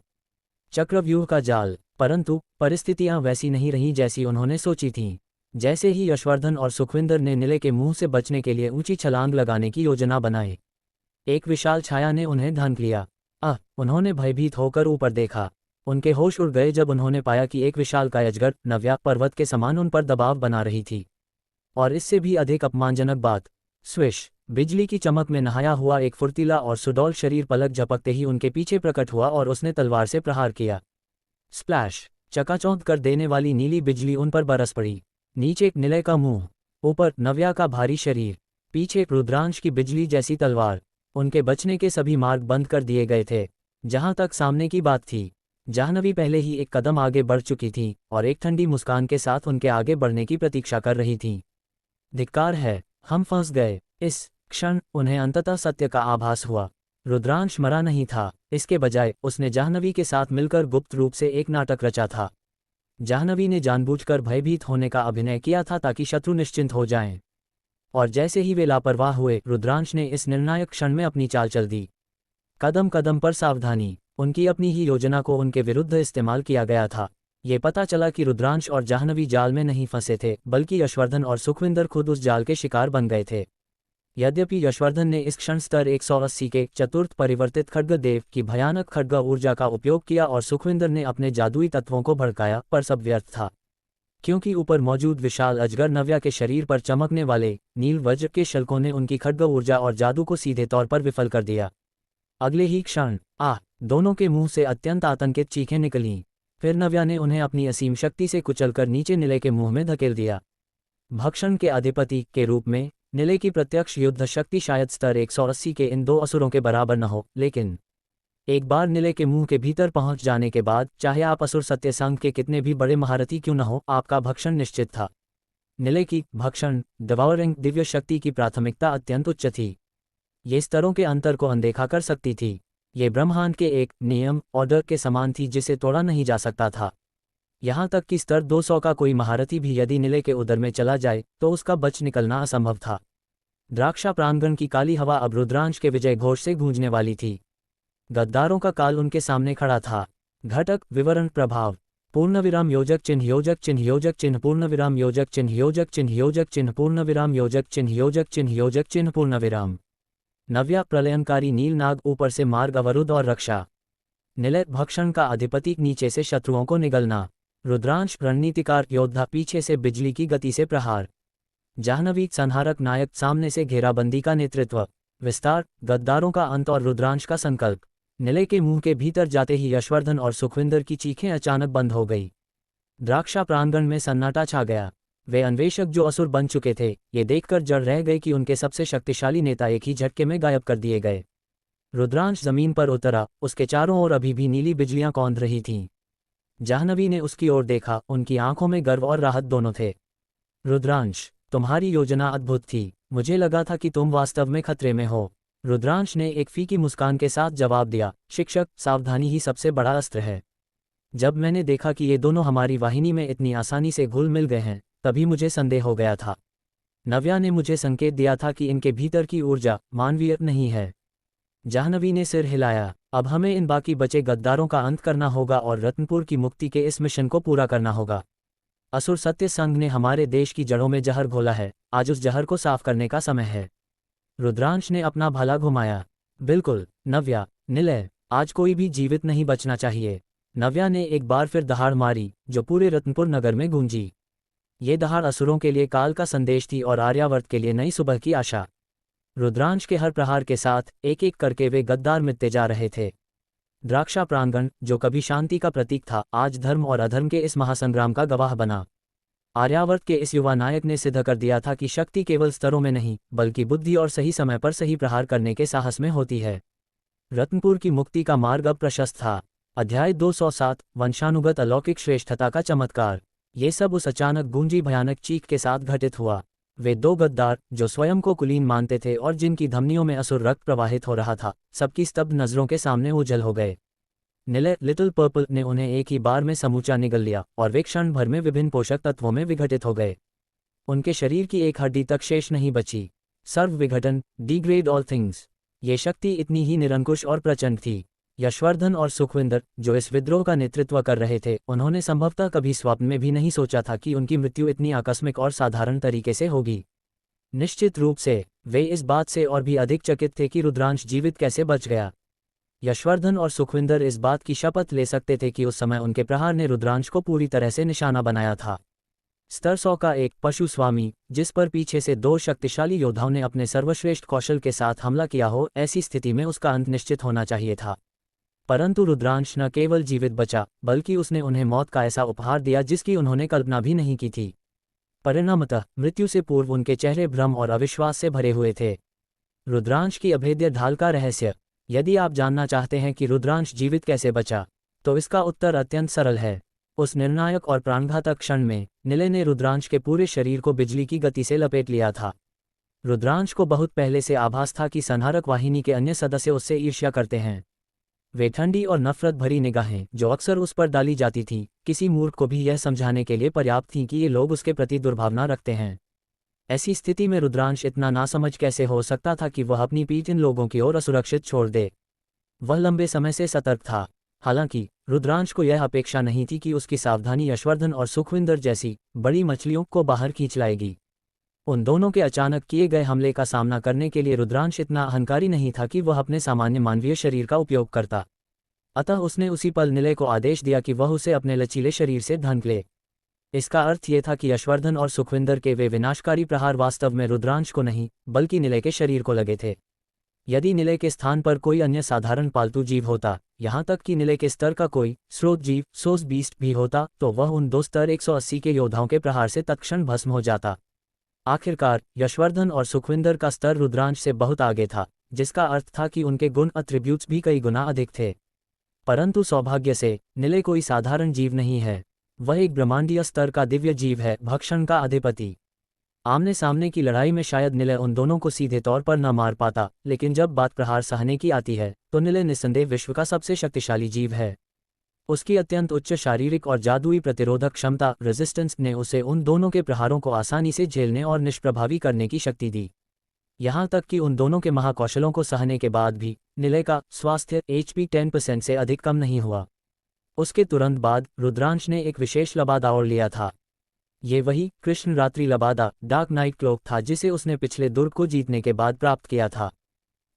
चक्रव्यूह का जाल। परंतु परिस्थितियां वैसी नहीं रहीं जैसी उन्होंने सोची थीं। जैसे ही यशवर्धन और सुखविंदर ने नीले के मुंह से बचने के लिए ऊंची छलांग लगाने की योजना बनाई, एक विशाल छाया ने उन्हें ढांक लिया। उन्होंने भयभीत होकर ऊपर देखा। उनके होश उड़ गए जब उन्होंने पाया कि एक विशालकाय अजगर नव्या पर्वत के समान उन पर दबाव बना रही थी। और इससे भी अधिक अपमानजनक बात, स्विश! बिजली की चमक में नहाया हुआ एक फुर्तीला और सुडौल शरीर पलक झपकते ही उनके पीछे प्रकट हुआ और उसने तलवार से प्रहार किया। स्प्लैश! चकाचौंध कर देने वाली नीली बिजली उन पर बरस पड़ी। नीचे नीले का मुंह, ऊपर नव्या का भारी शरीर, पीछे रुद्रांश की बिजली जैसी तलवार। उनके बचने के सभी मार्ग बंद कर दिए गए थे। जहां तक सामने की बात थी, जाह्नवी पहले ही एक कदम आगे बढ़ चुकी थी और एक ठंडी मुस्कान के साथ उनके आगे बढ़ने की प्रतीक्षा कर रही थी। धिक्कार है, हम फंस गए। इस क्षण उन्हें अंततः सत्य का आभास हुआ। रुद्रांश मरा नहीं था, इसके बजाय उसने जाह्नवी के साथ मिलकर गुप्त रूप से एक नाटक रचा था। जाह्नवी ने जानबूझकर भयभीत होने का अभिनय किया था ताकि शत्रु निश्चिंत हो जाएं। और जैसे ही वे लापरवाह हुए, रुद्रांश ने इस निर्णायक क्षण में अपनी चाल चल दी। कदम कदम पर सावधानी। उनकी अपनी ही योजना को उनके विरुद्ध इस्तेमाल किया गया था। ये पता चला कि रुद्रांश और जाह्नवी जाल में नहीं फंसे थे, बल्कि यशवर्धन और सुखविंदर खुद उस जाल के शिकार बन गए थे। यद्यपि यशवर्धन ने इस क्षण स्तर 180 के चतुर्थ परिवर्तित खड्गदेव की भयानक खड्ग ऊर्जा का उपयोग किया और सुखविंदर ने अपने जादुई तत्वों को भड़काया, पर सब व्यर्थ था, क्योंकि ऊपर मौजूद विशाल अजगर नव्या के शरीर पर चमकने वाले नील वज्र के शल्कों ने उनकी खड्ग ऊर्जा और जादू को सीधे तौर पर विफल कर दिया। अगले ही क्षण दोनों के मुंह से अत्यंत आतंकित चीखें निकलीं। फिर नव्या ने उन्हें अपनी असीम शक्ति से कुचलकर नीचे नीले के मुंह में धकेल दिया। भक्षण के अधिपति के रूप में नीले की प्रत्यक्ष युद्ध शक्ति शायद स्तर 180 के इन 2 असुरों के बराबर न हो, लेकिन एक बार नीले के मुंह के भीतर पहुंच जाने के बाद, चाहे आप असुर सत्य संघ के कितने भी बड़े महारथी क्यों न हो, आपका भक्षण निश्चित था। निलय की भक्षण डिवॉरिंग दिव्य शक्ति की प्राथमिकता अत्यंत उच्च थी। ये स्तरों के अंतर को अनदेखा कर सकती थी। ये ब्रह्मांड के एक नियम ऑर्डर के समान थी जिसे तोड़ा नहीं जा सकता था। यहाँ तक कि स्तर 200 का कोई महारथी भी यदि निलय के उदर में चला जाए तो उसका बच निकलना असंभव था। द्राक्षा प्रांगण की काली हवा अब रुद्रांश के विजय घोष से गूंजने वाली थी। गद्दारों का काल उनके सामने खड़ा था। घटक विवरण प्रभाव पूर्णविराम योजक चिन्ह योजक चिन्ह योजक चिन्ह पूर्णविराम योजक चिन्ह योजक चिन्ह योजक चिन्ह पूर्णविराम योजक चिन्ह योजक चिन्ह योजक चिन्ह पूर्णविराम। नव्या प्रलयनकारी नीलनाग ऊपर से मार्ग अवरुद्ध और रक्षा। निलय भक्षण का अधिपति नीचे से शत्रुओं को निगलना। रुद्रांश रणनीतिकार योद्धा पीछे से बिजली की गति से प्रहार। जाह्नवी संहारक नायक सामने से घेराबंदी का नेतृत्व। विस्तार गद्दारों का अंत और रुद्रांश का संकल्प। निलय के मुंह के भीतर जाते ही यशवर्धन और सुखविंदर की चीखें अचानक बंद हो गई। द्राक्षा प्रांगण में सन्नाटा छा गया। वे अन्वेषक जो असुर बन चुके थे ये देखकर जड़ रह गए कि उनके सबसे शक्तिशाली नेता एक ही झटके में गायब कर दिए गए। रुद्रांश जमीन पर उतरा, उसके चारों ओर अभी भी नीली बिजलियां कौंध रही थीं। जाह्नवी ने उसकी ओर देखा, उनकी आंखों में गर्व और राहत दोनों थे। रुद्रांश, तुम्हारी योजना अद्भुत थी। मुझे लगा था कि तुम वास्तव में खतरे में हो। रुद्रांश ने एक फीकी मुस्कान के साथ जवाब दिया, शिक्षक, सावधानी ही सबसे बड़ा अस्त्र है। जब मैंने देखा कि ये दोनों हमारी वाहिनी में इतनी आसानी से घुल मिल गए हैं तभी मुझे संदेह हो गया था। नव्या ने मुझे संकेत दिया था कि इनके भीतर की ऊर्जा मानवीय नहीं है। जाह्नवी ने सिर हिलाया। अब हमें इन बाकी बचे गद्दारों का अंत करना होगा और रत्नपुर की मुक्ति के इस मिशन को पूरा करना होगा। असुर सत्य संघ ने हमारे देश की जड़ों में जहर घोला है, आज उस जहर को साफ करने का समय है। रुद्रांश ने अपना भाला घुमाया। बिल्कुल नव्या, निलय, आज कोई भी जीवित नहीं बचना चाहिए। नव्या ने एक बार फिर दहाड़ मारी जो पूरे रत्नपुर नगर में गूंजी। ये दहाड़ असुरों के लिए काल का संदेश थी और आर्यावर्त के लिए नई सुबह की आशा। रुद्रांश के हर प्रहार के साथ एक एक करके वे गद्दार मिटते जा रहे थे। द्राक्षा प्रांगण जो कभी शांति का प्रतीक था आज धर्म और अधर्म के इस महासंग्राम का गवाह बना। आर्यावर्त के इस युवा नायक ने सिद्ध कर दिया था कि शक्ति केवल स्तरों में नहीं बल्कि बुद्धि और सही समय पर सही प्रहार करने के साहस में होती है। रत्नपुर की मुक्ति का मार्ग अब प्रशस्त था। अध्याय 207 वंशानुगत अलौकिक श्रेष्ठता का चमत्कार। ये सब उस अचानक गूंजी भयानक चीख के साथ घटित हुआ। वे दो गद्दार जो स्वयं को कुलीन मानते थे और जिनकी धमनियों में असुर रक्त प्रवाहित हो रहा था, सबकी स्तब्ध नजरों के सामने ओझल हो गए। निलय लिटिल पर्पल ने उन्हें एक ही बार में समूचा निगल लिया और वे क्षण भर में विभिन्न पोषक तत्वों में विघटित हो गए। उनके शरीर की एक हड्डी तक शेष नहीं बची। सर्व विघटन, डिग्रेड ऑल थिंग्स। ये शक्ति इतनी ही निरंकुश और प्रचंड थी। यशवर्धन और सुखविंदर जो इस विद्रोह का नेतृत्व कर रहे थे, उन्होंने संभवतः कभी स्वप्न में भी नहीं सोचा था कि उनकी मृत्यु इतनी आकस्मिक और साधारण तरीके से होगी। निश्चित रूप से वे इस बात से और भी अधिक चकित थे कि रुद्रांश जीवित कैसे बच गया। यशवर्धन और सुखविंदर इस बात की शपथ ले सकते थे कि उस समय उनके प्रहार ने रुद्रांश को पूरी तरह से निशाना बनाया था। स्तर 100 का एक पशु स्वामी जिस पर पीछे से दो शक्तिशाली योद्धाओं ने अपने सर्वश्रेष्ठ कौशल के साथ हमला किया हो, ऐसी स्थिति में उसका अंत निश्चित होना चाहिए था। परंतु रुद्रांश न केवल जीवित बचा बल्कि उसने उन्हें मौत का ऐसा उपहार दिया जिसकी उन्होंने कल्पना भी नहीं की थी। परिणामतः मृत्यु से पूर्व उनके चेहरे भ्रम और अविश्वास से भरे हुए थे। रुद्रांश की अभेद्य ढाल का रहस्य। यदि आप जानना चाहते हैं कि रुद्रांश जीवित कैसे बचा तो इसका उत्तर अत्यंत सरल है। उस निर्णायक और प्राणघातक क्षण में निलय ने रुद्रांश के पूरे शरीर को बिजली की गति से लपेट लिया था। रुद्रांश को बहुत पहले से आभास था कि संहारक वाहिनी के अन्य सदस्य उससे ईर्ष्या करते हैं। वे ठंडी और नफरत भरी निगाहें जो अक्सर उस पर डाली जाती थीं, किसी मूर्ख को भी यह समझाने के लिए पर्याप्त थीं कि ये लोग उसके प्रति दुर्भावना रखते हैं। ऐसी स्थिति में रुद्रांश इतना नासमझ कैसे हो सकता था कि वह अपनी पीठ इन लोगों की ओर असुरक्षित छोड़ दे। वह लंबे समय से सतर्क था। हालांकि रुद्रांश को यह अपेक्षा नहीं थी कि उसकी सावधानी यशवर्धन और सुखविंदर जैसी बड़ी मछलियों को बाहर खींच लाएगी। उन दोनों के अचानक किए गए हमले का सामना करने के लिए रुद्रांश इतना अहंकारी नहीं था कि वह अपने सामान्य मानवीय शरीर का उपयोग करता। अतः उसने उसी पल निलय को आदेश दिया कि वह उसे अपने लचीले शरीर से ढंक ले। इसका अर्थ ये था कि यशवर्धन और सुखविंदर के वे विनाशकारी प्रहार वास्तव में रुद्रांश को नहीं बल्कि निलय के शरीर को लगे थे। यदि निलय के स्थान पर कोई अन्य साधारण पालतू जीव होता, यहाँ तक कि निलय के स्तर का कोई स्रोत जीव सोस बीस्ट भी होता, तो वह उन दो स्तर 180 के योद्धाओं के प्रहार से तत्क्षण भस्म हो जाता। आखिरकार यशवर्धन और सुखविंदर का स्तर रुद्रांश से बहुत आगे था, जिसका अर्थ था कि उनके गुण अट्रिब्यूट्स भी कई गुना अधिक थे। परंतु सौभाग्य से निलय कोई साधारण जीव नहीं है। वह एक ब्रह्मांडीय स्तर का दिव्य जीव है, भक्षण का अधिपति। आमने सामने की लड़ाई में शायद निलय उन दोनों को सीधे तौर पर न मार पाता, लेकिन जब बात प्रहार सहने की आती है तो निलय निस्संदेह विश्व का सबसे शक्तिशाली जीव है। उसकी अत्यंत उच्च शारीरिक और जादुई प्रतिरोधक क्षमता रेजिस्टेंस ने उसे उन दोनों के प्रहारों को आसानी से झेलने और निष्प्रभावी करने की शक्ति दी। यहाँ तक कि उन दोनों के महाकौशलों को सहने के बाद भी निलय का स्वास्थ्य HP 10% से अधिक कम नहीं हुआ। उसके तुरंत बाद रुद्रांश ने एक विशेष लबादा ओढ़ लिया था। ये वही कृष्ण रात्रि लबादा डार्क नाइट क्लोक था जिसे उसने पिछले दुर्ग को जीतने के बाद प्राप्त किया था।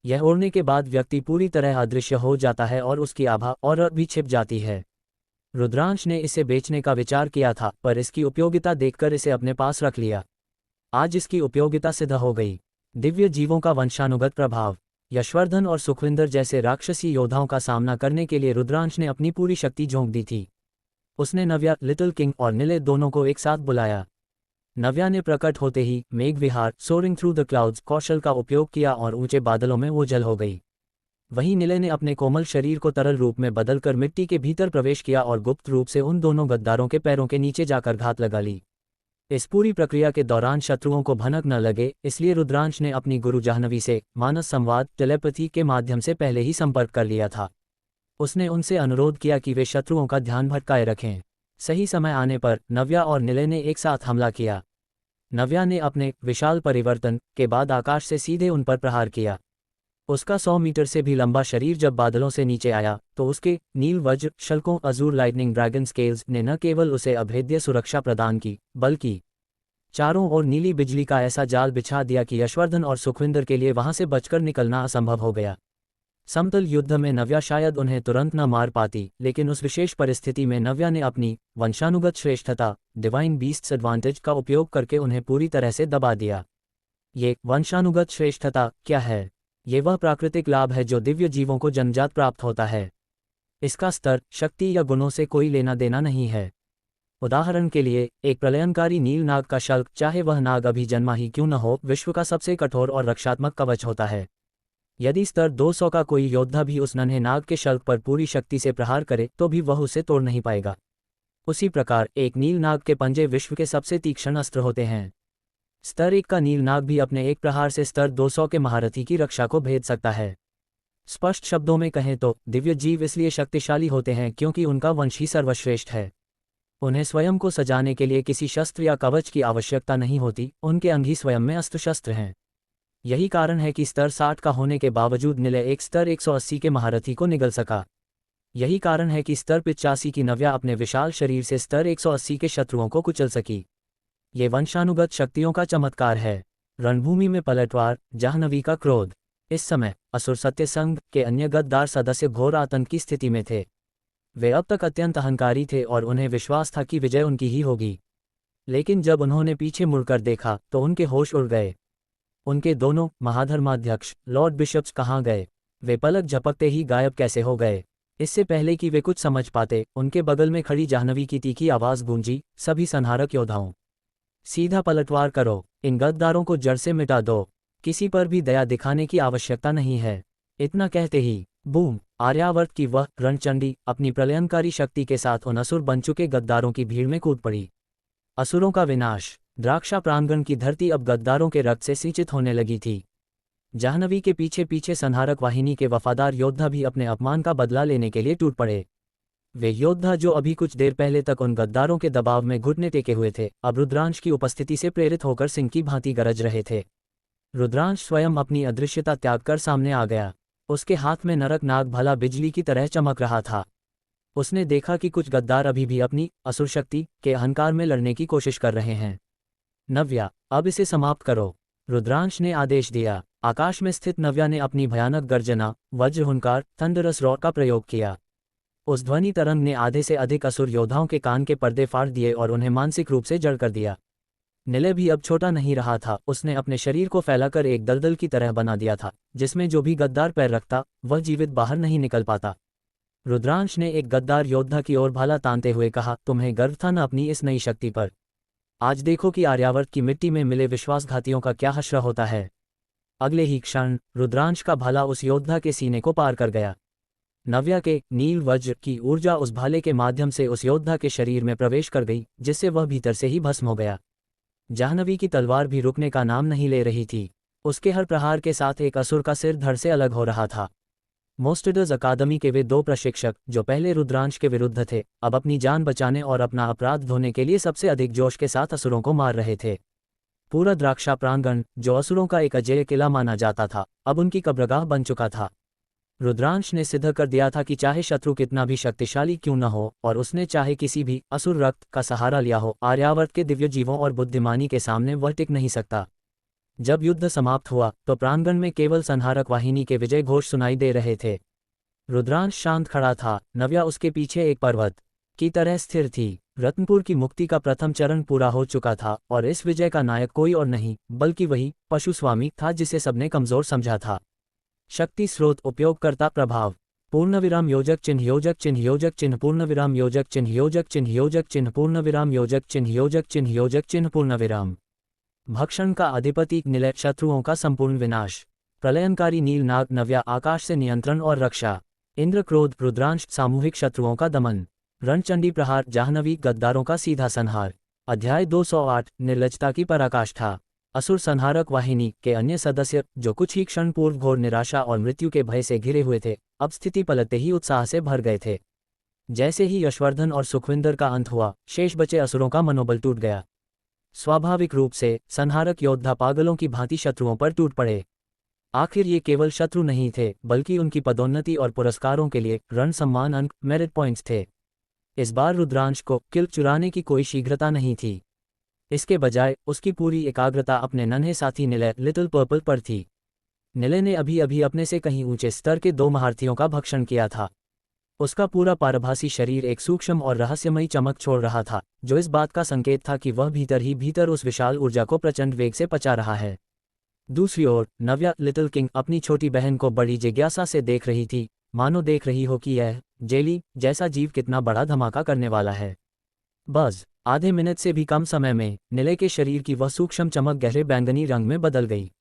यह ओढ़ने के बाद व्यक्ति पूरी तरह अदृश्य हो जाता है और उसकी आभा और भी छिप जाती है। रुद्रांश ने इसे बेचने का विचार किया था, पर इसकी उपयोगिता देखकर इसे अपने पास रख लिया। आज इसकी उपयोगिता सिद्ध हो गई। दिव्य जीवों का वंशानुगत प्रभाव। यशवर्धन और सुखविंदर जैसे राक्षसी योद्धाओं का सामना करने के लिए रुद्रांश ने अपनी पूरी शक्ति झोंक दी थी। उसने नव्या, लिटिल किंग और निलय दोनों को एक साथ बुलाया। नव्या ने प्रकट होते ही मेघ विहार सोरिंग थ्रू द क्लाउड्स कौशल का उपयोग किया और ऊंचे बादलों में ओझल हो गई। वहीं निलय ने अपने कोमल शरीर को तरल रूप में बदलकर मिट्टी के भीतर प्रवेश किया और गुप्त रूप से उन दोनों गद्दारों के पैरों के नीचे जाकर घात लगा ली। इस पूरी प्रक्रिया के दौरान शत्रुओं को भनक न लगे, इसलिए रुद्रांश ने अपनी गुरु जाह्नवी से मानस संवाद टेलीपैथी के माध्यम से पहले ही संपर्क कर लिया था। उसने उनसे अनुरोध किया कि वे शत्रुओं का ध्यान भटकाए रखें। सही समय आने पर नव्या और निलय ने एक साथ हमला किया। नव्या ने अपने विशाल परिवर्तन के बाद आकाश से सीधे उन पर प्रहार किया। उसका 100 मीटर से भी लंबा शरीर जब बादलों से नीचे आया तो उसके नील वज्र शल्कों अजूर लाइटनिंग ड्रैगन स्केल्स ने न केवल उसे अभेद्य सुरक्षा प्रदान की, बल्कि चारों ओर नीली बिजली का ऐसा जाल बिछा दिया कि यशवर्धन और सुखविंदर के लिए वहां से बचकर निकलना असंभव हो गया। समतल युद्ध में नव्या शायद उन्हें तुरंत न मार पाती, लेकिन उस विशेष परिस्थिति में नव्या ने अपनी वंशानुगत श्रेष्ठता डिवाइन बीस्ट्स एडवांटेज का उपयोग करके उन्हें पूरी तरह से दबा दिया। ये वंशानुगत श्रेष्ठता क्या है? ये वह प्राकृतिक लाभ है जो दिव्य जीवों को जन्मजात प्राप्त होता है। इसका स्तर, शक्ति या गुणों से कोई लेना देना नहीं है। उदाहरण के लिए, एक प्रलयनकारी नील नाग का शल्क, चाहे वह नाग अभी जन्मा ही क्यों न हो, विश्व का सबसे कठोर और रक्षात्मक कवच होता है। यदि स्तर 200 का कोई योद्धा भी उस नन्हे नाग के शल्क पर पूरी शक्ति से प्रहार करे तो भी वह उसे तोड़ नहीं पाएगा। उसी प्रकार एक नील नाग के पंजे विश्व के सबसे तीक्ष्ण अस्त्र होते हैं। स्तर 1 का नील नाग भी अपने एक प्रहार से स्तर 200 के महारथी की रक्षा को भेद सकता है। स्पष्ट शब्दों में कहें तो दिव्य जीव इसलिए शक्तिशाली होते हैं क्योंकि उनका वंश ही सर्वश्रेष्ठ है। उन्हें स्वयं को सजाने के लिए किसी शस्त्र या कवच की आवश्यकता नहीं होती, उनके अंग ही स्वयं में अस्त्र शस्त्र हैं। यही कारण है कि स्तर 60 का होने के बावजूद निलय एक स्तर 180 के महारथी को निगल सका। यही कारण है कि स्तर 85 की नव्या अपने विशाल शरीर से स्तर 180 के शत्रुओं को कुचल सकी। ये वंशानुगत शक्तियों का चमत्कार है। रणभूमि में पलटवार, जाह्नवी का क्रोध। इस समय असुर सत्य संघ के अन्य गद्दार सदस्य घोर आतंक की स्थिति में थे। वे अब तक अत्यंत अहंकारी थे और उन्हें विश्वास था कि विजय उनकी ही होगी। लेकिन जब उन्होंने पीछे मुड़कर देखा तो उनके होश उड़ गए। उनके दोनों महाधर्माध्यक्ष लॉर्ड बिशप्स कहाँ गए? वे पलक झपकते ही गायब कैसे हो गए? इससे पहले कि वे कुछ समझ पाते, उनके बगल में खड़ी जाह्नवी की तीखी आवाज गूंजी, सभी संहारक योद्धाओं, सीधा पलटवार करो, इन गद्दारों को जड़ से मिटा दो, किसी पर भी दया दिखाने की आवश्यकता नहीं है। इतना कहते ही बूम, आर्यावर्त की वह रणचंडी अपनी प्रलयनकारी शक्ति के साथ उन असुर बन चुके गद्दारों की भीड़ में कूद पड़ी। असुरों का विनाश। द्राक्षा प्रांगण की धरती अब गद्दारों के रक्त से सिंचित होने लगी थी। जाह्नवी के पीछे पीछे संहारक वाहिनी के वफादार योद्धा भी अपने अपमान का बदला लेने के लिए टूट पड़े। वे योद्धा जो अभी कुछ देर पहले तक उन गद्दारों के दबाव में घुटने टेके हुए थे, अब रुद्रांश की उपस्थिति से प्रेरित होकर सिंह की भांति गरज रहे थे। रुद्रांश स्वयं अपनी अदृश्यता त्याग कर सामने आ गया। उसके हाथ में नरक नाग भला बिजली की तरह चमक रहा था। उसने देखा कि कुछ गद्दार अभी भी अपनी असुर शक्ति के अहंकार में लड़ने की कोशिश कर रहे हैं। नव्या, अब इसे समाप्त करो, रुद्रांश ने आदेश दिया। आकाश में स्थित नव्या ने अपनी भयानक गर्जना वज्र हुंकार थंडरस रॉर का प्रयोग किया। उस ध्वनि तरंग ने आधे से अधिक असुर योद्धाओं के कान के पर्दे फाड़ दिए और उन्हें मानसिक रूप से जड़ कर दिया। निलय भी अब छोटा नहीं रहा था। उसने अपने शरीर को फैलाकर एक दलदल की तरह बना दिया था, जिसमें जो भी गद्दार पैर रखता वह जीवित बाहर नहीं निकल पाता। रुद्रांश ने एक गद्दार योद्धा की ओर भाला तानते हुए कहा, तुम्हें गर्व था न अपनी इस नई शक्ति पर? आज देखो कि आर्यावर्त की मिट्टी में मिले विश्वासघातियों का क्या हश्र होता है। अगले ही क्षण रुद्रांश का भाला उस योद्धा के सीने को पार कर गया। नव्या के नील वज्र की ऊर्जा उस भाले के माध्यम से उस योद्धा के शरीर में प्रवेश कर गई, जिससे वह भीतर से ही भस्म हो गया। जाह्नवी की तलवार भी रुकने का नाम नहीं ले रही थी। उसके हर प्रहार के साथ एक असुर का सिर धड़ से अलग हो रहा था। मोस्टेडर्स अकादमी के वे दो प्रशिक्षक, जो पहले रुद्रांश के विरुद्ध थे, अब अपनी जान बचाने और अपना अपराध धोने के लिए सबसे अधिक जोश के साथ असुरों को मार रहे थे। पूरा द्राक्षा प्रांगण, जो असुरों का एक अजेय किला माना जाता था, अब उनकी कब्रगाह बन चुका था। रुद्रांश ने सिद्ध कर दिया था कि चाहे शत्रु कितना भी शक्तिशाली क्यों न हो, और उसने चाहे किसी भी असुर रक्त का सहारा लिया हो, आर्यावर्त के दिव्य जीवों और बुद्धिमानी के सामने वह टिक नहीं सकता। जब युद्ध समाप्त हुआ तो प्रांगण में केवल संहारक वाहिनी के विजय घोष सुनाई दे रहे थे। रुद्रांश शांत खड़ा था, नव्या उसके पीछे एक पर्वत की तरह स्थिर थी। रत्नपुर की मुक्ति का प्रथम चरण पूरा हो चुका था, और इस विजय का नायक कोई और नहीं बल्कि वही पशुस्वामी था जिसे सबने कमजोर समझा था। शक्ति स्रोत उपयोगकर्ता प्रभाव पूर्णविराम योजक चिन्ह योजक चिन्ह योजक चिन्ह पूर्णविराम योजक चिन्ह योजक चिन्ह योजक चिन्ह पूर्णविराम योजक चिन्ह योजक चिन्ह योजक चिन्ह पूर्णविराम। भक्षण का अधिपति निलय, शत्रुओं का संपूर्ण विनाश। प्रलयनकारी नील नाग नव्या, आकाश से नियंत्रण और रक्षा। इंद्र क्रोध रुद्रांश, सामूहिक शत्रुओं का दमन। रणचंडी प्रहार, जाह्नवी गद्दारों का सीधा संहार। अध्याय 208 निर्लजता की पराकाष्ठा। असुर संहारक वाहिनी के अन्य सदस्य, जो कुछ ही क्षण पूर्व घोर निराशा और मृत्यु के भय से घिरे हुए थे, अब स्थिति पलटते ही उत्साह से भर गए थे। जैसे ही यशवर्धन और सुखविंदर का अंत हुआ, शेष बचे असुरों का मनोबल टूट गया। स्वाभाविक रूप से संहारक योद्धा पागलों की भांति शत्रुओं पर टूट पड़े। आखिर ये केवल शत्रु नहीं थे, बल्कि उनकी पदोन्नति और पुरस्कारों के लिए रण सम्मान अंक, मेरिट पॉइंट्स थे। इस बार रुद्रांश को किल चुराने की कोई शीघ्रता नहीं थी। इसके बजाय उसकी पूरी एकाग्रता अपने नन्हे साथी निलय लिटिल पर्पल पर थी। निलय ने अभी अभी अपने से कहीं ऊंचे स्तर के दो महारथियों का भक्षण किया था। उसका पूरा पारभासी शरीर एक सूक्ष्म और रहस्यमयी चमक छोड़ रहा था, जो इस बात का संकेत था कि वह भीतर ही भीतर उस विशाल ऊर्जा को प्रचंड वेग से पचा रहा है। दूसरी ओर नव्या लिटिल किंग अपनी छोटी बहन को बड़ी जिज्ञासा से देख रही थी, मानो देख रही हो कि यह जेली जैसा जीव कितना बड़ा धमाका करने वाला है। बस आधे मिनट से भी कम समय में निलय के शरीर की वह सूक्ष्म चमक गहरे बैंगनी रंग में बदल गई।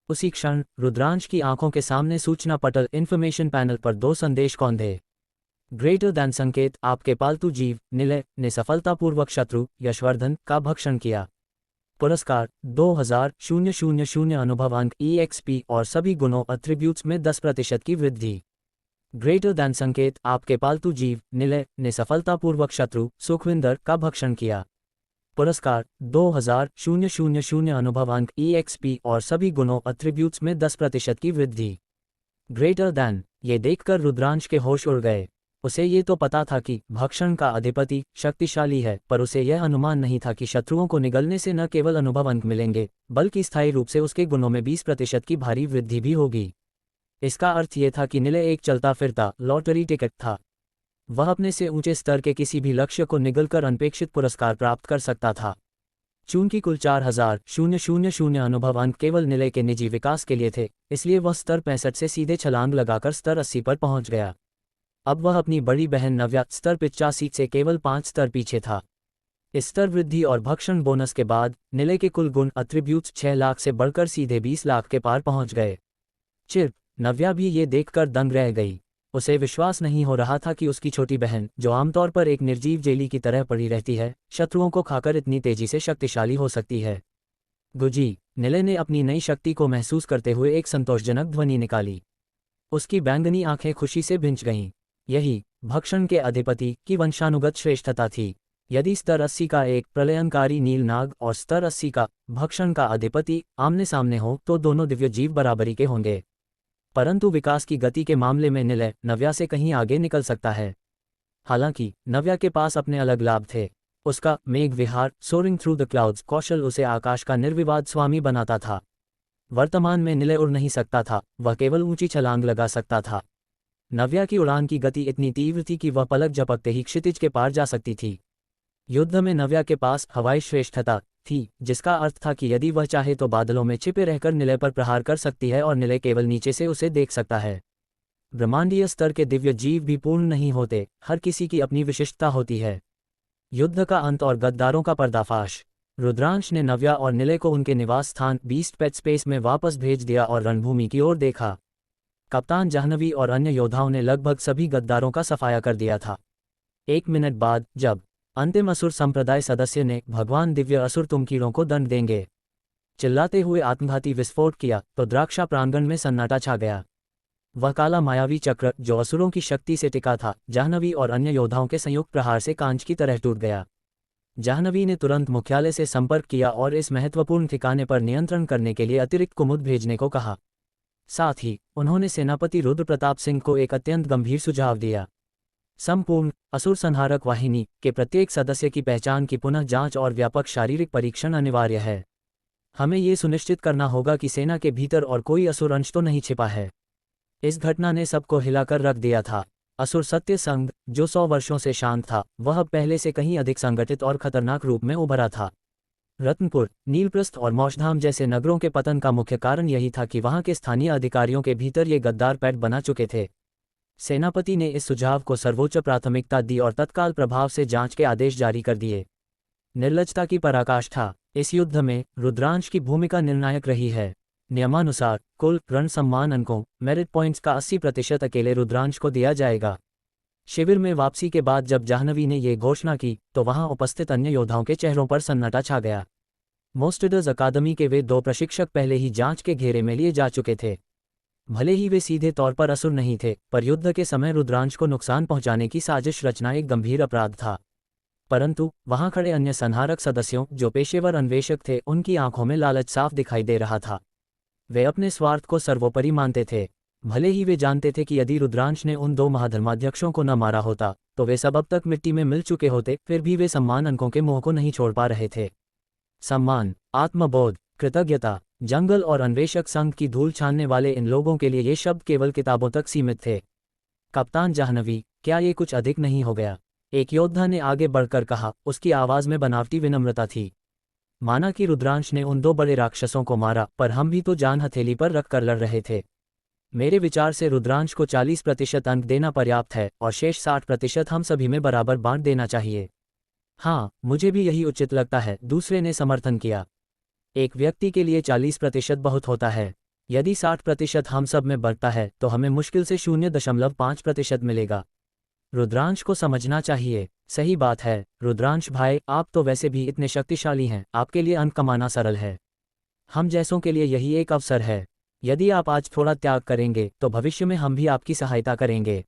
उसी क्षण रुद्रांश की आंखों के सामने सूचना पटल इन्फॉर्मेशन पैनल पर दो संदेश कौंधे। ग्रेटर दैन संकेत, आपके पालतू जीव निलय ने सफलतापूर्वक शत्रु यशवर्धन का भक्षण किया। पुरस्कार 2000 अनुभव अंक EXP और सभी गुणों एट्रीब्यूट्स में 10% की वृद्धि। ग्रेटर दैन संकेत, आपके पालतू जीव निलय ने सफलतापूर्वक शत्रु सुखविंदर का भक्षण किया। पुरस्कार 2000 अनुभव अंक EXP और सभी गुणों एट्रीब्यूट्स में 10% की वृद्धि। ग्रेटर दैन, ये देखकर रुद्रांश के होश उड़ गए। उसे ये तो पता था कि भक्षण का अधिपति शक्तिशाली है, पर उसे यह अनुमान नहीं था कि शत्रुओं को निगलने से न केवल अनुभव अंक मिलेंगे, बल्कि स्थायी रूप से उसके गुणों में 20% की भारी वृद्धि भी होगी। इसका अर्थ ये था कि निलय एक चलता फिरता लॉटरी टिकट था। वह अपने से ऊंचे स्तर के किसी भी लक्ष्य को निगलकर अनपेक्षित पुरस्कार प्राप्त कर सकता था। चूंकि कुल 4000 अनुभव अंक केवल निलय के निजी विकास के लिए थे, इसलिए वह स्तर 65 से सीधे छलांग लगाकर स्तर 80 पर पहुंच गया। अब वह अपनी बड़ी बहन नव्या स्तर 85 से केवल 5 स्तर पीछे था। इस स्तर वृद्धि और भक्षण बोनस के बाद निलय के कुल गुण एट्रीब्यूट्स 6 लाख से बढ़कर सीधे 20 लाख के पार पहुंच गए। चिर नव्या भी ये देखकर दंग रह गई। उसे विश्वास नहीं हो रहा था कि उसकी छोटी बहन, जो आमतौर पर एक निर्जीव जेली की तरह पड़ी रहती है, शत्रुओं को खाकर इतनी तेजी से शक्तिशाली हो सकती है। गुजी, निलय ने अपनी नई शक्ति को महसूस करते हुए एक संतोषजनक ध्वनि निकाली। उसकी बैंगनी आंखें खुशी से भिंच गईं। यही भक्षण के अधिपति की वंशानुगत श्रेष्ठता थी। यदि स्तर 80 का एक प्रलयनकारी नील नाग और स्तर 80 का भक्षण का अधिपति आमने सामने हो, तो दोनों दिव्य जीव बराबरी के होंगे। परंतु विकास की गति के मामले में निलय नव्या से कहीं आगे निकल सकता है। हालांकि नव्या के पास अपने अलग लाभ थे। उसका मेघ विहार सोरिंग थ्रू द क्लाउड्स कौशल उसे आकाश का निर्विवाद स्वामी बनाता था। वर्तमान में निलय उड़ नहीं सकता था, वह केवल ऊंची छलांग लगा सकता था। नव्या की उड़ान की गति इतनी तीव्र थी कि वह पलक झपकते ही क्षितिज के पार जा सकती थी। युद्ध में नव्या के पास हवाई श्रेष्ठता थी, जिसका अर्थ था कि यदि वह चाहे तो बादलों में छिपे रहकर निलय पर प्रहार कर सकती है और निलय केवल नीचे से उसे देख सकता है। ब्रह्मांडीय स्तर के दिव्य जीव भी पूर्ण नहीं होते, हर किसी की अपनी विशिष्टता होती है। युद्ध का अंत और गद्दारों का पर्दाफाश। रुद्रांश ने नव्या और निलय को उनके निवास स्थान बीस्ट पेट स्पेस में वापस भेज दिया और रणभूमि की ओर देखा। कप्तान जाह्नवी और अन्य योद्धाओं ने लगभग सभी गद्दारों का सफाया कर दिया था। 1 मिनट बाद, जब अंतिम असुर संप्रदाय सदस्य ने, भगवान दिव्य असुर तुम कीड़ों को दंड देंगे, चिल्लाते हुए आत्मघाती विस्फोट किया तो द्राक्षा प्रांगण में सन्नाटा छा गया। वह काला मायावी चक्र जो असुरों की शक्ति से टिका था, जाह्नवी और अन्य योद्धाओं के संयुक्त प्रहार से कांच की तरह टूट गया। जाह्नवी ने तुरंत मुख्यालय से संपर्क किया और इस महत्वपूर्ण ठिकाने पर नियंत्रण करने के लिए अतिरिक्त कुमुद भेजने को कहा। साथ ही उन्होंने सेनापति रुद्र प्रताप सिंह को एक अत्यंत गंभीर सुझाव दिया। संपूर्ण असुर संहारक वाहिनी के प्रत्येक सदस्य की पहचान की पुनः जांच और व्यापक शारीरिक परीक्षण अनिवार्य है। हमें ये सुनिश्चित करना होगा कि सेना के भीतर और कोई असुर अंश तो नहीं छिपा है। इस घटना ने सबको हिलाकर रख दिया था। असुर सत्य संघ, जो 100 वर्षों से शांत था, वह अब पहले से कहीं अधिक संगठित और खतरनाक रूप में उभरा था। रत्नपुर, नीलप्रस्थ और मौशधाम जैसे नगरों के पतन का मुख्य कारण यही था कि वहां के स्थानीय अधिकारियों के भीतर ये गद्दार पैठ बना चुके थे। सेनापति ने इस सुझाव को सर्वोच्च प्राथमिकता दी और तत्काल प्रभाव से जांच के आदेश जारी कर दिए। निर्लजता की पराकाष्ठा। इस युद्ध में रुद्रांश की भूमिका निर्णायक रही है। नियमानुसार कुल रण सम्मान अंकों मेरिट पॉइंट्स का 80% अकेले रुद्रांश को दिया जाएगा। शिविर में वापसी के बाद जब जाह्नवी ने ये घोषणा की तो वहां उपस्थित अन्य योद्धाओं के चेहरों पर सन्नाटा छा गया। मोस्टडर्स अकादमी के वे 2 प्रशिक्षक पहले ही जांच के घेरे में लिए जा चुके थे। भले ही वे सीधे तौर पर असुर नहीं थे, पर युद्ध के समय रुद्रांश को नुकसान पहुंचाने की साजिश रचना एक गंभीर अपराध था। परंतु वहां खड़े अन्य संहारक सदस्यों जो पेशेवर अन्वेषक थे, उनकी आंखों में लालच साफ दिखाई दे रहा था। वे अपने स्वार्थ को सर्वोपरि मानते थे। भले ही वे जानते थे कि यदि रुद्रांश ने उन 2 महाधर्माध्यक्षों को न मारा होता तो वे सब अब तक मिट्टी में मिल चुके होते, फिर भी वे सम्मान अंकों के मोह को नहीं छोड़ पा रहे थे। सम्मान, आत्मबोध, कृतज्ञता, जंगल और अन्वेषक संघ की धूल छानने वाले इन लोगों के लिए ये शब्द केवल किताबों तक सीमित थे। कप्तान जाह्नवी, क्या ये कुछ अधिक नहीं हो गया? एक योद्धा ने आगे बढ़कर कहा, उसकी आवाज में बनावटी विनम्रता थी। माना कि रुद्रांश ने उन 2 बड़े राक्षसों को मारा, पर हम भी तो जान हथेली पर रखकर लड़ रहे थे। मेरे विचार से रुद्रांश को 40% अंक देना पर्याप्त है और शेष 60% हम सभी में बराबर बांट देना चाहिए। हाँ, मुझे भी यही उचित लगता है, दूसरे ने समर्थन किया। एक व्यक्ति के लिए 40% बहुत होता है। यदि 60% हम सब में बढ़ता है तो हमें मुश्किल से 0.5% मिलेगा। रुद्रांश को समझना चाहिए। सही बात है रुद्रांश भाई, आप तो वैसे भी इतने शक्तिशाली हैं, आपके लिए अंक कमाना सरल है। हम जैसों के लिए यही एक अवसर है। यदि आप आज थोड़ा त्याग करेंगे तो भविष्य में हम भी आपकी सहायता करेंगे।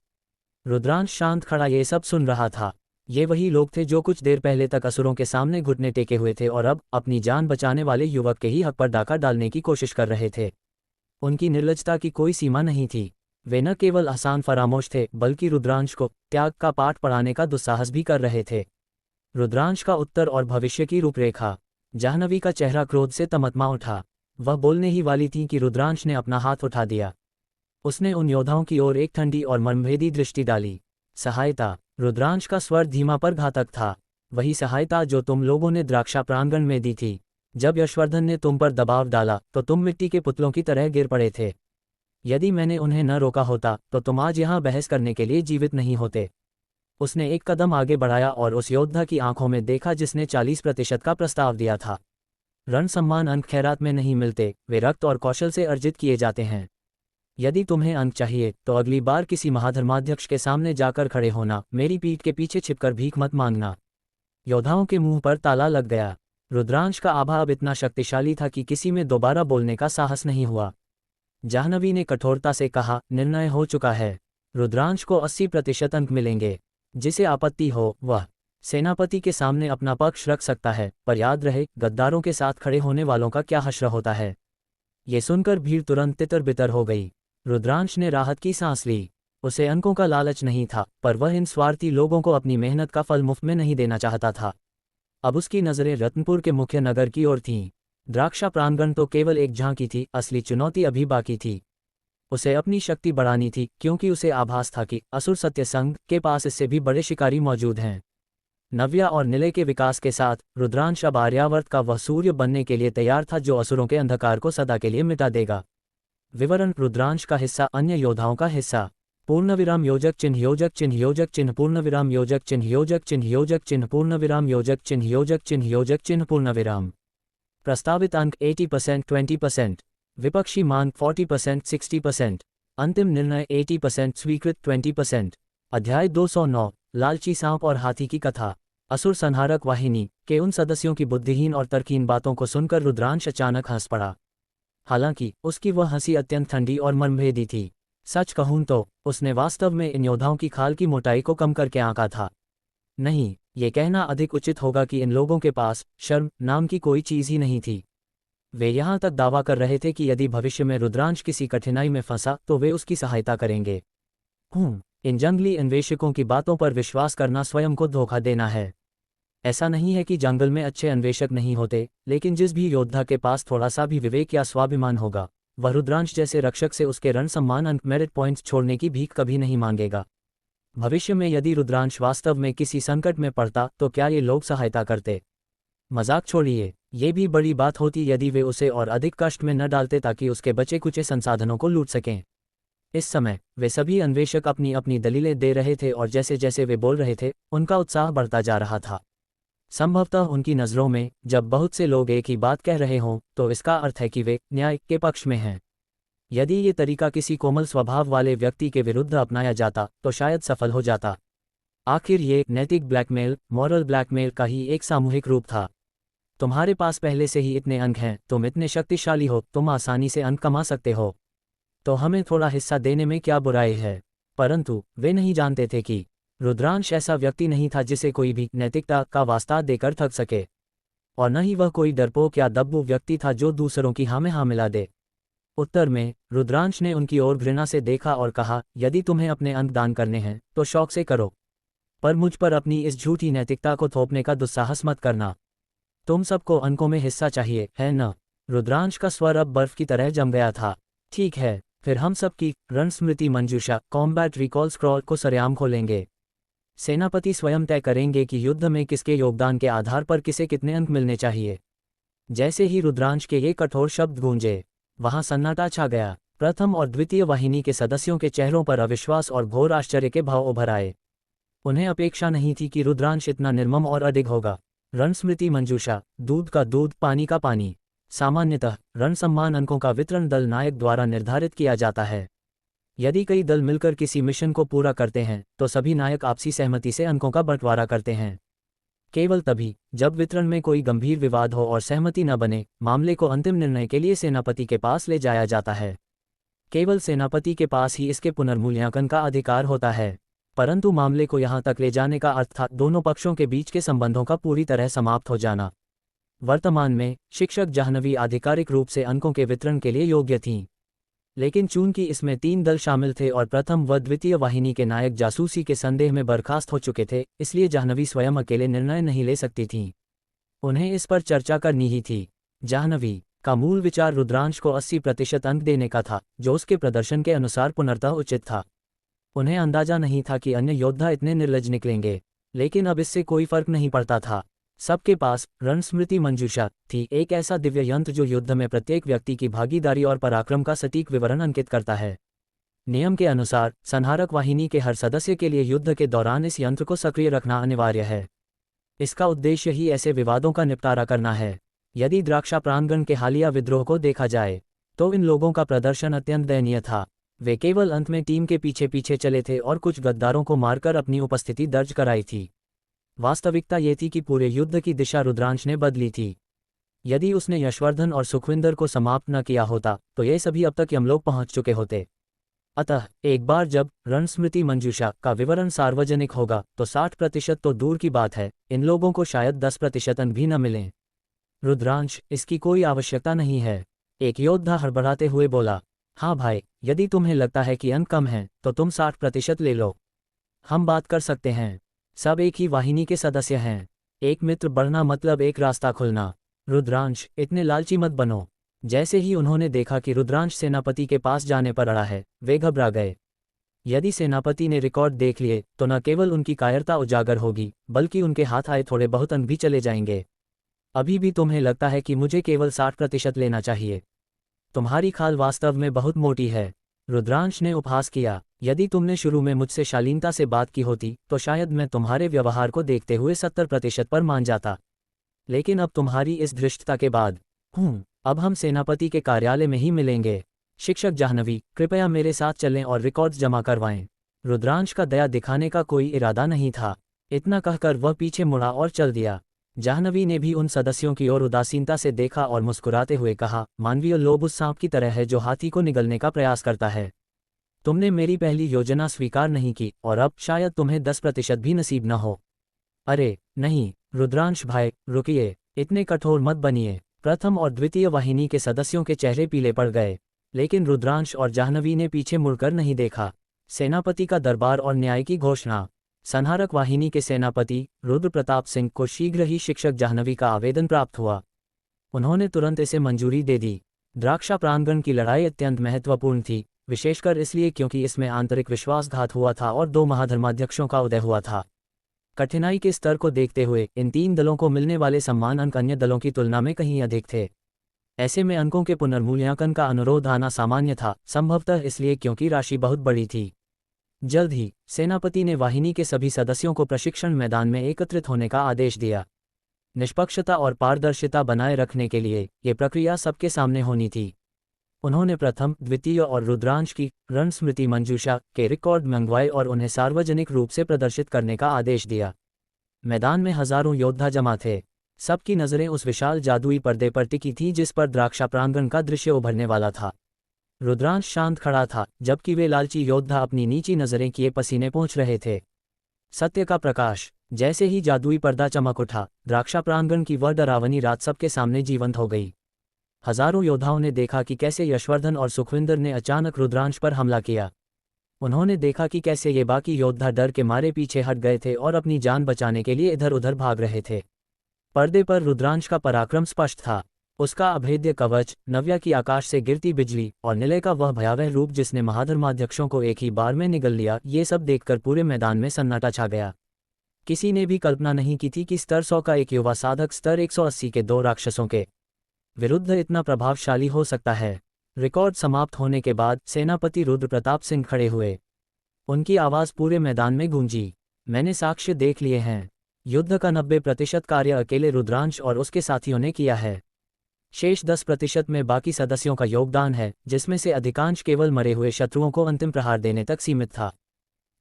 रुद्रांश शांत खड़ा ये सब सुन रहा था। ये वही लोग थे जो कुछ देर पहले तक असुरों के सामने घुटने टेके हुए थे और अब अपनी जान बचाने वाले युवक के ही हक पर डाका डालने की कोशिश कर रहे थे। उनकी निर्लजता की कोई सीमा नहीं थी। वे न केवल आसान फरामोश थे, बल्कि रुद्रांश को त्याग का पाठ पढ़ाने का दुस्साहस भी कर रहे थे। रुद्रांश का उत्तर और भविष्य की रूपरेखा। जाह्नवी का चेहरा क्रोध से तमतमा उठा। वह बोलने ही वाली थी कि रुद्रांश ने अपना हाथ उठा दिया। उसने उन योद्धाओं की ओर एक ठंडी और मर्मभेदी दृष्टि डाली। सहायता। रुद्रांश का स्वर धीमा पर घातक था। वही सहायता जो तुम लोगों ने द्राक्षा प्रांगण में दी थी। जब यशवर्धन ने तुम पर दबाव डाला तो तुम मिट्टी के पुतलों की तरह गिर पड़े थे। यदि मैंने उन्हें न रोका होता तो तुम आज यहाँ बहस करने के लिए जीवित नहीं होते। उसने एक कदम आगे बढ़ाया और उस योद्धा की आंखों में देखा जिसने 40% का प्रस्ताव दिया था। रण सम्मान अंक खैरात में नहीं मिलते, वे रक्त और कौशल से अर्जित किए जाते हैं। यदि तुम्हें अंक चाहिए तो अगली बार किसी महाधर्माध्यक्ष के सामने जाकर खड़े होना, मेरी पीठ के पीछे छिपकर भीख मत मांगना। योद्धाओं के मुंह पर ताला लग गया। रुद्रांश का आभा अब इतना शक्तिशाली था कि किसी में दोबारा बोलने का साहस नहीं हुआ। जाह्नवी ने कठोरता से कहा, निर्णय हो चुका है। रुद्रांश को 80% अंक मिलेंगे। जिसे आपत्ति हो वह सेनापति के सामने अपना पक्ष रख सकता है, पर याद रहे गद्दारों के साथ खड़े होने वालों का क्या हश्र होता है। ये सुनकर भीड़ तुरंत तितर बितर हो गई। रुद्रांश ने राहत की सांस ली। उसे अंकों का लालच नहीं था, पर वह इन स्वार्थी लोगों को अपनी मेहनत का फल मुफ्त में नहीं देना चाहता था। अब उसकी नज़रें रत्नपुर के मुख्य नगर की ओर थीं। द्राक्षा प्रांगण तो केवल एक झांकी थी, असली चुनौती अभी बाकी थी। उसे अपनी शक्ति बढ़ानी थी, क्योंकि उसे आभास था कि असुर सत्य संघ के पास इससे भी बड़े शिकारी मौजूद हैं। नव्या और निलय के विकास के साथ रुद्रांश अब आर्यावर्त का वह सूर्य बनने के लिए तैयार था जो असुरों के अंधकार को सदा के लिए मिटा देगा। विवरण। रुद्रांश का हिस्सा, अन्य योद्धाओं का हिस्सा। पूर्णविराम योजक चिन्ह योजक चिन्ह योजक चिन्ह पूर्णविराम योजक चिन्ह योजक चिन्ह योजक चिन्ह पूर्णविराम योजक चिन्ह योजक चिन्ह योजक चिन्ह पूर्णविराम। प्रस्तावित अंक 80% 20%। विपक्षी मान 40% 60%। अंतिम निर्णय 80% स्वीकृत 20%। अध्याय 209 लालची सांप और हाथी की कथा। असुर संहारक वाहिनी के उन सदस्यों की बुद्धिहीन और तर्कहीन बातों को सुनकर रुद्रांश अचानक हंस पड़ा। हालांकि उसकी वह हंसी अत्यंत ठंडी और मर्मभेदी थी। सच कहूं तो उसने वास्तव में इन योद्धाओं की खाल की मोटाई को कम करके आंका था। नहीं, ये कहना अधिक उचित होगा कि इन लोगों के पास शर्म नाम की कोई चीज़ ही नहीं थी। वे यहाँ तक दावा कर रहे थे कि यदि भविष्य में रुद्रांश किसी कठिनाई में फंसा तो वे उसकी सहायता करेंगे। इन जंगली अन्वेषकों की बातों पर विश्वास करना स्वयं को धोखा देना है। ऐसा नहीं है कि जंगल में अच्छे अन्वेषक नहीं होते, लेकिन जिस भी योद्धा के पास थोड़ा सा भी विवेक या स्वाभिमान होगा, वह रुद्रांश जैसे रक्षक से उसके रण सम्मान अंक मेरिट पॉइंट्स छोड़ने की भीख कभी नहीं मांगेगा। भविष्य में यदि रुद्रांश वास्तव में किसी संकट में पड़ता तो क्या ये लोग सहायता करते? मजाक छोड़िए, ये भी बड़ी बात होती यदि वे उसे और अधिक कष्ट में न डालते ताकि उसके बचे कुचे संसाधनों को लूट सकें। इस समय वे सभी अन्वेषक अपनी अपनी दलीलें दे रहे थे और जैसे जैसे वे बोल रहे थे उनका उत्साह बढ़ता जा रहा था। संभवतः उनकी नज़रों में जब बहुत से लोग एक ही बात कह रहे हों तो इसका अर्थ है कि वे न्याय के पक्ष में हैं। यदि ये तरीका किसी कोमल स्वभाव वाले व्यक्ति के विरुद्ध अपनाया जाता तो शायद सफल हो जाता। आखिर ये नैतिक ब्लैकमेल, मॉरल ब्लैकमेल का ही एक सामूहिक रूप था। तुम्हारे पास पहले से ही इतने अंक हैं, तुम इतने शक्तिशाली हो, तुम आसानी से अंक कमा सकते हो, तो हमें थोड़ा हिस्सा देने में क्या बुराई है। परंतु वे नहीं जानते थे कि रुद्रांश ऐसा व्यक्ति नहीं था जिसे कोई भी नैतिकता का वास्ता देकर ठग सके, और न ही वह कोई डरपोक या दब्बू व्यक्ति था जो दूसरों की हाँ में हाँ मिला दे। उत्तर में रुद्रांश ने उनकी ओर घृणा से देखा और कहा, यदि तुम्हें अपने अंक दान करने हैं तो शौक से करो, पर मुझ पर अपनी इस झूठी नैतिकता को थोपने का दुस्साहस मत करना। तुम सबको अंकों में हिस्सा चाहिए, है न? रुद्रांश का स्वर अब बर्फ की तरह जम गया था। ठीक है, फिर हम सबकी रण स्मृति मंजूषा कॉम्बैट रिकॉल स्क्रॉल को सरेआम खोलेंगे। सेनापति स्वयं तय करेंगे कि युद्ध में किसके योगदान के आधार पर किसे कितने अंक मिलने चाहिए। जैसे ही रुद्रांश के ये कठोर शब्द गूंजे, वहां सन्नाटा छा गया। प्रथम और द्वितीय वाहिनी के सदस्यों के चेहरों पर अविश्वास और घोर आश्चर्य के भाव उभर आए। उन्हें अपेक्षा नहीं थी कि रुद्रांश इतना निर्मम और अडिग होगा। रण स्मृति मंजूषा, दूध का दूध पानी का पानी। सामान्यतः रण सम्मान अंकों का वितरण दल नायक द्वारा निर्धारित किया जाता है। यदि कई दल मिलकर किसी मिशन को पूरा करते हैं तो सभी नायक आपसी सहमति से अंकों का बंटवारा करते हैं। केवल तभी जब वितरण में कोई गंभीर विवाद हो और सहमति न बने, मामले को अंतिम निर्णय के लिए सेनापति के पास ले जाया जाता है। केवल सेनापति के पास ही इसके पुनर्मूल्यांकन का अधिकार होता है। परंतु मामले को यहाँ तक ले जाने का अर्थ था दोनों पक्षों के बीच के संबंधों का पूरी तरह समाप्त हो जाना। वर्तमान में शिक्षक जाह्नवी आधिकारिक रूप से अंकों के वितरण के लिए योग्य थीं, लेकिन चूंकि इसमें 3 दल शामिल थे और प्रथम व द्वितीय वाहिनी के नायक जासूसी के संदेह में बर्खास्त हो चुके थे, इसलिए जाह्नवी स्वयं अकेले निर्णय नहीं ले सकती थीं। उन्हें इस पर चर्चा करनी ही थी। जाह्नवी का मूल विचार रुद्रांश को 80% अंक देने का था, जो उसके प्रदर्शन के अनुसार पुनर्तः उचित था। उन्हें अंदाजा नहीं था कि अन्य योद्धा इतने निर्लज निकलेंगे, लेकिन अब इससे कोई फर्क नहीं पड़ता था। सबके पास रण स्मृति मंजूषा थी, एक ऐसा दिव्य यंत्र जो युद्ध में प्रत्येक व्यक्ति की भागीदारी और पराक्रम का सटीक विवरण अंकित करता है। नियम के अनुसार संहारक वाहिनी के हर सदस्य के लिए युद्ध के दौरान इस यंत्र को सक्रिय रखना अनिवार्य है। इसका उद्देश्य ही ऐसे विवादों का निपटारा करना है। यदि द्राक्षा प्रांगण के हालिया विद्रोह को देखा जाए तो इन लोगों का प्रदर्शन अत्यंत दयनीय था। वे केवल अंत में टीम के पीछे पीछे चले थे और कुछ गद्दारों को मारकर अपनी उपस्थिति दर्ज कराई थी। वास्तविकता ये थी कि पूरे युद्ध की दिशा रुद्रांश ने बदली थी। यदि उसने यशवर्धन और सुखविंदर को समाप्त न किया होता तो ये सभी अब तक यमलोक पहुंच चुके होते। अतः एक बार जब रण स्मृति मंजूषा का विवरण सार्वजनिक होगा तो 60% तो दूर की बात है, इन लोगों को शायद 10% अंक भी न मिलें। रुद्रांश, इसकी कोई आवश्यकता नहीं है, एक योद्धा हड़बड़ाते हुए बोला। हाँ भाई, यदि तुम्हें लगता है कि अंक कम हैं तो तुम 60% ले लो, हम बात कर सकते हैं। सब एक ही वाहिनी के सदस्य हैं। एक मित्र बढ़ना मतलब एक रास्ता खुलना। रुद्रांश, इतने लालची मत बनो। जैसे ही उन्होंने देखा कि रुद्रांश सेनापति के पास जाने पर अड़ा है, वे घबरा गए। यदि सेनापति ने रिकॉर्ड देख लिए तो न केवल उनकी कायरता उजागर होगी, बल्कि उनके हाथ आए थोड़े बहुत अंक भी चले जाएंगे। अभी भी तुम्हें लगता है कि मुझे केवल 60% लेना चाहिए? तुम्हारी खाल वास्तव में बहुत मोटी है। रुद्रांश ने उपहास किया। यदि तुमने शुरू में मुझसे शालीनता से बात की होती तो शायद मैं तुम्हारे व्यवहार को देखते हुए 70% पर मान जाता, लेकिन अब तुम्हारी इस धृष्टता के बाद अब हम सेनापति के कार्यालय में ही मिलेंगे। शिक्षक जाह्नवी, कृपया मेरे साथ चलें और रिकॉर्ड्स जमा करवाएं। रुद्रांश का दया दिखाने का कोई इरादा नहीं था। इतना कहकर वह पीछे मुड़ा और चल दिया। जाह्नवी ने भी उन सदस्यों की ओर उदासीनता से देखा और मुस्कुराते हुए कहा, मानवीय लोभ उस सांप की तरह है जो हाथी को निगलने का प्रयास करता है। तुमने मेरी पहली योजना स्वीकार नहीं की और अब शायद तुम्हें 10% भी नसीब न हो। अरे नहीं रुद्रांश भाई, रुकिए, इतने कठोर मत बनिए। प्रथम और द्वितीय वाहिनी के सदस्यों के चेहरे पीले पड़ गए, लेकिन रुद्रांश और जाह्नवी ने पीछे मुड़कर नहीं देखा। सेनापति का दरबार और न्याय की घोषणा। संहारक वाहिनी के सेनापति रुद्र प्रताप सिंह को शीघ्र ही शिक्षक जाह्नवी का आवेदन प्राप्त हुआ। उन्होंने तुरंत इसे मंजूरी दे दी। द्राक्षा प्रांगण की लड़ाई अत्यंत महत्वपूर्ण थी, विशेषकर इसलिए क्योंकि इसमें आंतरिक विश्वासघात हुआ था और 2 महाधर्माध्यक्षों का उदय हुआ था। कठिनाई के स्तर को देखते हुए इन 3 दलों को मिलने वाले सम्मान अंक अन्य दलों की तुलना में कहीं अधिक थे। ऐसे में अंकों के पुनर्मूल्यांकन का अनुरोध आना सामान्य था, संभवतः इसलिए क्योंकि राशि बहुत बड़ी थी। जल्द ही सेनापति ने वाहिनी के सभी सदस्यों को प्रशिक्षण मैदान में एकत्रित होने का आदेश दिया। निष्पक्षता और पारदर्शिता बनाए रखने के लिए ये प्रक्रिया सबके सामने होनी थी। उन्होंने प्रथम, द्वितीय और रुद्रांश की रण स्मृति मंजूषा के रिकॉर्ड मंगवाए और उन्हें सार्वजनिक रूप से प्रदर्शित करने का आदेश दिया। मैदान में हजारों योद्धा जमा थे। सबकी नज़रें उस विशाल जादुई पर्दे पर टिकी थी जिस पर द्राक्षा प्रांगण का दृश्य उभरने वाला था। रुद्रांश शांत खड़ा था, जबकि वे लालची योद्धा अपनी नीची नज़रें किए पसीने पोंछ रहे थे। सत्य का प्रकाश। जैसे ही जादुई पर्दा चमक उठा, द्राक्षा प्रांगण की वह डरावनी रात सबके सामने जीवंत हो गई। हजारों योद्धाओं ने देखा कि कैसे यशवर्धन और सुखविंदर ने अचानक रुद्रांश पर हमला किया। उन्होंने देखा कि कैसे ये बाकी योद्धा डर के मारे पीछे हट गए थे और अपनी जान बचाने के लिए इधर उधर भाग रहे थे। पर्दे पर रुद्रांश का पराक्रम स्पष्ट था। उसका अभेद्य कवच, नव्या की आकाश से गिरती बिजली और निलय का वह भयावह रूप जिसने महाधर्माध्यक्षों को एक ही बार में निगल लिया, ये सब देखकर पूरे मैदान में सन्नाटा छा गया। किसी ने भी कल्पना नहीं की थी कि स्तर 100 का एक युवा साधक स्तर 180 के 2 राक्षसों के विरुद्ध इतना प्रभावशाली हो सकता है। रिकॉर्ड समाप्त होने के बाद सेनापति रुद्र प्रताप सिंह खड़े हुए। उनकी आवाज़ पूरे मैदान में गूंजी, मैंने साक्ष्य देख लिए हैं। युद्ध का 90% कार्य अकेले रुद्रांश और उसके साथियों ने किया है। शेष 10% में बाकी सदस्यों का योगदान है, जिसमें से अधिकांश केवल मरे हुए शत्रुओं को अंतिम प्रहार देने तक सीमित था।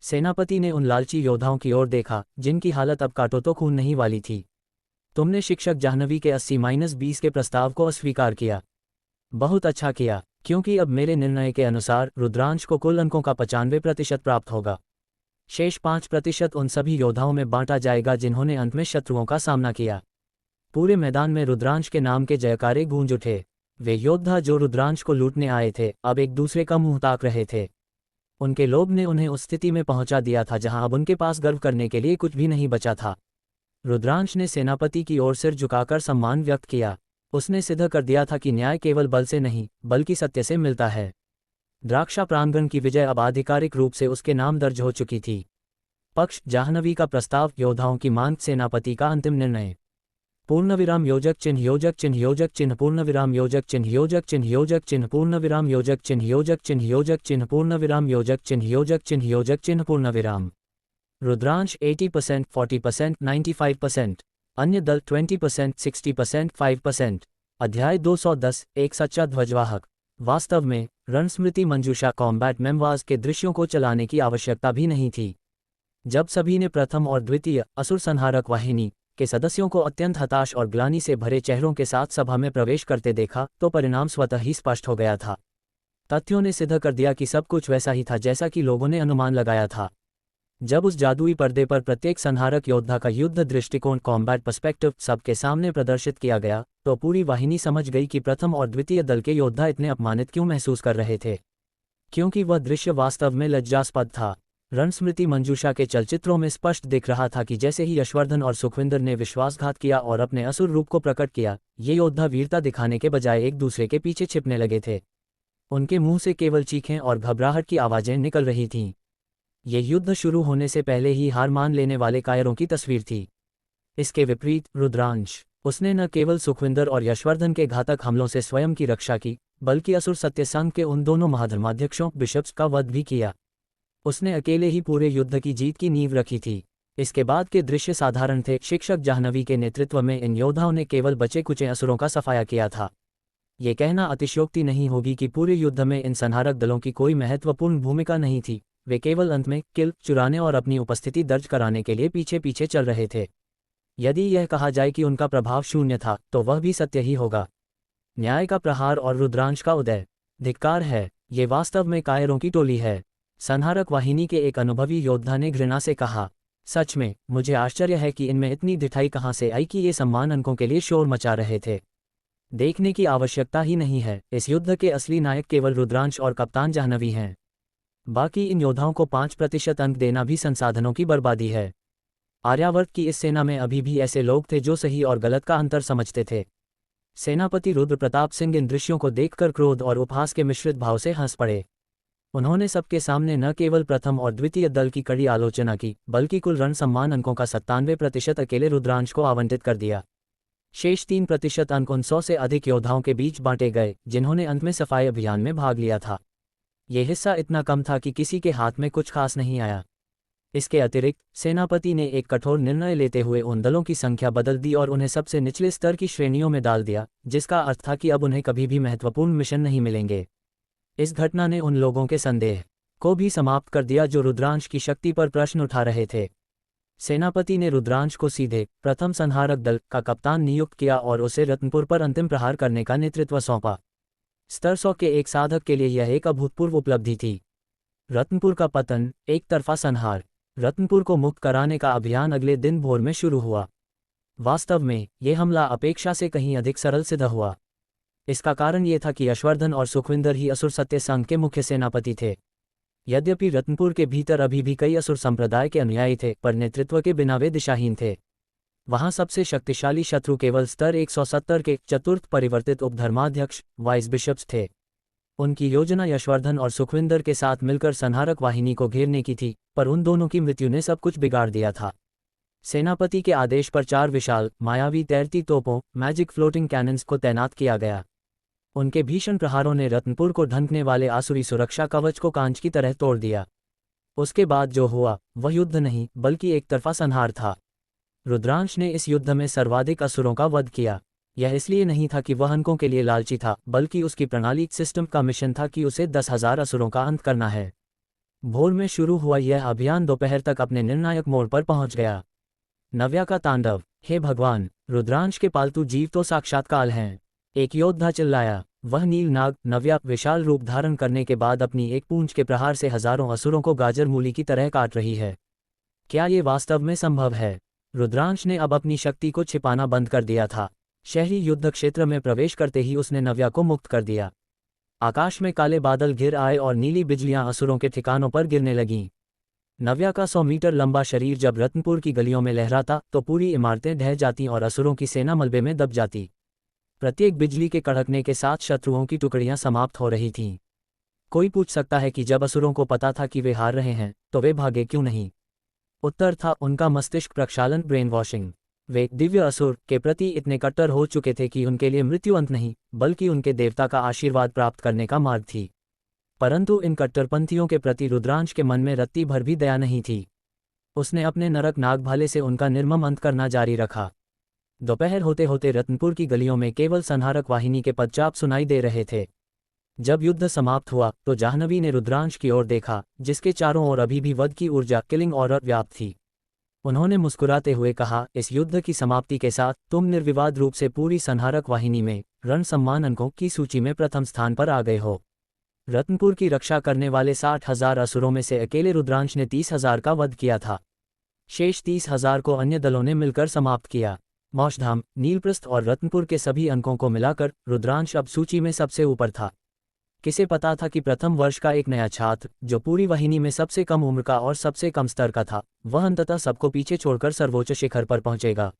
सेनापति ने उन लालची योद्धाओं की ओर देखा, जिनकी हालत अब काटो तो खून नहीं वाली थी। तुमने शिक्षक जाह्नवी के 80-20 के प्रस्ताव को अस्वीकार किया। बहुत अच्छा किया, क्योंकि अब मेरे निर्णय के अनुसार रुद्रांश को कुल अंकों का 95% प्राप्त होगा। शेष 5% उन सभी योद्धाओं में बांटा जाएगा जिन्होंने अंत में शत्रुओं का सामना किया। पूरे मैदान में रुद्रांश के नाम के जयकारे गूंज उठे। वे योद्धा जो रुद्रांश को लूटने आए थे, अब एक दूसरे का मुंह ताक रहे थे। उनके लोभ ने उन्हें उस स्थिति में पहुंचा दिया था जहां अब उनके पास गर्व करने के लिए कुछ भी नहीं बचा था। रुद्रांश ने सेनापति की ओर सिर झुकाकर सम्मान व्यक्त किया। उसने सिद्ध कर दिया था कि न्याय केवल बल से नहीं, बल्कि सत्य से मिलता है। द्राक्षा प्रांगण की विजय अब आधिकारिक रूप से उसके नाम दर्ज हो चुकी थी। पक्ष, जाह्नवी का प्रस्ताव, योद्धाओं की मांग, सेनापति का अंतिम निर्णय। पूर्णविराम योजक चिन्ह योजक चिन्ह योजक चिन्ह पूर्णविराम योजक चिन्ह योजक चिन्ह योजक चिन्ह पूर्णविराम योजक चिन्ह योजक चिन्ह योजक चिन्ह पूर्णविराम योजक चिन्ह योजक चिन्ह योजक चिन्ह पूर्णविराम। रुद्रांश 80%, 40%, 95%। अन्य दल 20%, 60%, 5%। अध्याय 210, एक सच्चा ध्वजवाहक। वास्तव में रणस्मृति मंजूषा कॉम्बैट मेमवार्स के दृश्यों को चलाने की आवश्यकता भी नहीं थी। जब सभी ने प्रथम और द्वितीय असुर संहारक वाहिनी के सदस्यों को अत्यंत हताश और ग्लानि से भरे चेहरों के साथ सभा में प्रवेश करते देखा, तो परिणाम स्वतः ही स्पष्ट हो गया था। तथ्यों ने सिद्ध कर दिया कि सब कुछ वैसा ही था जैसा कि लोगों ने अनुमान लगाया था। जब उस जादुई पर्दे पर प्रत्येक संहारक योद्धा का युद्ध दृष्टिकोण कॉम्बैट पर्सपेक्टिव सबके सामने प्रदर्शित किया गया, तो पूरी वाहिनी समझ गई कि प्रथम और द्वितीय दल के योद्धा इतने अपमानित क्यों महसूस कर रहे थे, क्योंकि वह दृश्य वास्तव में लज्जास्पद था। रणस्मृति मंजूषा के चलचित्रों में स्पष्ट दिख रहा था कि जैसे ही यशवर्धन और सुखविंदर ने विश्वासघात किया और अपने असुर रूप को प्रकट किया, ये योद्धा वीरता दिखाने के बजाय एक दूसरे के पीछे छिपने लगे थे। उनके मुंह से केवल चीखें और घबराहट की आवाजें निकल रही थीं। ये युद्ध शुरू होने से पहले ही हार मान लेने वाले कायरों की तस्वीर थी। इसके विपरीत रुद्रांश, उसने न केवल सुखविंदर और यशवर्धन के घातक हमलों से स्वयं की रक्षा की, बल्कि असुर सत्य संघ के उन दोनों महाधर्माध्यक्षों बिशप्स का वध भी किया। उसने अकेले ही पूरे युद्ध की जीत की नींव रखी थी। इसके बाद के दृश्य साधारण थे। शिक्षक जाह्नवी के नेतृत्व में इन योद्धाओं ने केवल बचे कुचे असुरों का सफाया किया था। ये कहना अतिशयोक्ति नहीं होगी कि पूरे युद्ध में इन संहारक दलों की कोई महत्वपूर्ण भूमिका नहीं थी। वे केवल अंत में किल चुराने और अपनी उपस्थिति दर्ज कराने के लिए पीछे पीछे चल रहे थे। यदि यह कहा जाए कि उनका प्रभाव शून्य था तो वह भी सत्य ही होगा। न्याय का प्रहार और रुद्रांश का उदय। धिक्कार है, ये वास्तव में कायरों की टोली है। संहारक वाहिनी के एक अनुभवी योद्धा ने घृणा से कहा, सच में मुझे आश्चर्य है कि इनमें इतनी ढिठाई कहाँ से आई कि ये सम्मान अंकों के लिए शोर मचा रहे थे। देखने की आवश्यकता ही नहीं है, इस युद्ध के असली नायक केवल रुद्रांश और कप्तान जाह्नवी हैं। बाकी इन योद्धाओं को 5% अंक देना भी संसाधनों की बर्बादी है। आर्यावर्त की इस सेना में अभी भी ऐसे लोग थे जो सही और गलत का अंतर समझते थे। सेनापति रुद्र प्रताप सिंह इन दृश्यों को देखकर क्रोध और उपहास के मिश्रित भाव से हंस पड़े। उन्होंने सबके सामने न केवल प्रथम और द्वितीय दल की कड़ी आलोचना की, बल्कि कुल रण सम्मान अंकों का 97% अकेले रुद्रांश को आवंटित कर दिया। शेष 3% अंक उन 100 से अधिक योद्धाओं के बीच बांटे गए जिन्होंने अंत में सफाई अभियान में भाग लिया था। यह हिस्सा इतना कम था कि किसी के हाथ में कुछ खास नहीं आया। इसके अतिरिक्त सेनापति ने एक कठोर निर्णय लेते हुए उन दलों की संख्या बदल दी और उन्हें सबसे निचले स्तर की श्रेणियों में डाल दिया, जिसका अर्थ था कि अब उन्हें कभी भी महत्वपूर्ण मिशन नहीं मिलेंगे। इस घटना ने उन लोगों के संदेह को भी समाप्त कर दिया जो रुद्रांश की शक्ति पर प्रश्न उठा रहे थे। सेनापति ने रुद्रांश को सीधे प्रथम संहारक दल का कप्तान नियुक्त किया और उसे रत्नपुर पर अंतिम प्रहार करने का नेतृत्व सौंपा। स्तर 100 के एक साधक के लिए यह एक अभूतपूर्व उपलब्धि थी। रत्नपुर का पतन, एक तरफा संहार। रत्नपुर को मुक्त कराने का अभियान अगले दिन भोर में शुरू हुआ। वास्तव में यह हमला अपेक्षा से कहीं अधिक सरल सिद्ध हुआ। इसका कारण ये था कि यशवर्धन और सुखविंदर ही असुर सत्य संघ के मुख्य सेनापति थे। यद्यपि रत्नपुर के भीतर अभी भी कई असुर संप्रदाय के अनुयायी थे, पर नेतृत्व के बिना वे दिशाहीन थे। वहां सबसे शक्तिशाली शत्रु केवल स्तर 170 के चतुर्थ परिवर्तित उपधर्माध्यक्ष वाइस बिशप्स थे। उनकी योजना यशवर्धन और सुखविंदर के साथ मिलकर संहारक वाहिनी को घेरने की थी, पर उन दोनों की मृत्यु ने सब कुछ बिगाड़ दिया था। सेनापति के आदेश पर 4 विशाल मायावी तैरती तोपों मैजिक फ्लोटिंग कैनन्स को तैनात किया गया। उनके भीषण प्रहारों ने रत्नपुर को ढंकने वाले आसुरी सुरक्षा कवच को कांच की तरह तोड़ दिया। उसके बाद जो हुआ वह युद्ध नहीं बल्कि एक तरफा संहार था। रुद्रांश ने इस युद्ध में सर्वाधिक असुरों का वध किया। यह इसलिए नहीं था कि वह अंकों के लिए लालची था, बल्कि उसकी प्रणाली सिस्टम का मिशन था कि उसे 10,000 असुरों का अंत करना है। भोर में शुरू हुआ यह अभियान दोपहर तक अपने निर्णायक मोड़ पर पहुंच गया। नव्या का तांडव। हे भगवान, रुद्रांश के पालतू जीव तो साक्षात काल हैं। एक योद्धा चिल्लाया। वह नील नाग नव्या विशाल रूप धारण करने के बाद अपनी एक पूंछ के प्रहार से हजारों असुरों को गाजर मूली की तरह काट रही है। क्या ये वास्तव में संभव है? रुद्रांश ने अब अपनी शक्ति को छिपाना बंद कर दिया था। शहरी युद्ध क्षेत्र में प्रवेश करते ही उसने नव्या को मुक्त कर दिया। आकाश में काले बादल घिर आए और नीली बिजलियां असुरों के ठिकानों पर गिरने लगीं। नव्या का 100 मीटर लंबा शरीर जब रत्नपुर की गलियों में लहराता तो पूरी इमारतें ढह जाती और असुरों की सेना मलबे में दब जाती। प्रत्येक बिजली के कड़कने के साथ शत्रुओं की टुकड़ियां समाप्त हो रही थीं। कोई पूछ सकता है कि जब असुरों को पता था कि वे हार रहे हैं तो वे भागे क्यों नहीं? उत्तर था उनका मस्तिष्क प्रक्षालन, ब्रेन वॉशिंग। वे दिव्य असुर के प्रति इतने कट्टर हो चुके थे कि उनके लिए मृत्यु अंत नहीं बल्कि उनके देवता का आशीर्वाद प्राप्त करने का मार्ग थी। परंतु इन कट्टरपंथियों के प्रति रुद्रांश के मन में रत्ती भर भी दया नहीं थी। उसने अपने नरक नागभाले से उनका निर्मम अंत करना जारी रखा। दोपहर होते होते रत्नपुर की गलियों में केवल संहारक वाहिनी के पदचाप सुनाई दे रहे थे। जब युद्ध समाप्त हुआ तो जाह्नवी ने रुद्रांश की ओर देखा, जिसके चारों ओर अभी भी वध की ऊर्जा किलिंग और व्याप्त थी। उन्होंने मुस्कुराते हुए कहा, इस युद्ध की समाप्ति के साथ तुम निर्विवाद रूप से पूरी संहारक वाहिनी में रण सम्मान अंकों की सूची में प्रथम स्थान पर आ गए हो। रत्नपुर की रक्षा करने वाले 60,000 असुरों में से अकेले रुद्रांश ने 30,000 का वध किया था। शेष 30,000 को अन्य दलों ने मिलकर समाप्त किया। मौशधाम, नीलप्रस्थ और रत्नपुर के सभी अंकों को मिलाकर रुद्रांश अब सूची में सबसे ऊपर था। किसे पता था कि प्रथम वर्ष का एक नया छात्र, जो पूरी वाहिनी में सबसे कम उम्र का और सबसे कम स्तर का था, वह अंततः सबको पीछे छोड़कर सर्वोच्च शिखर पर पहुंचेगा।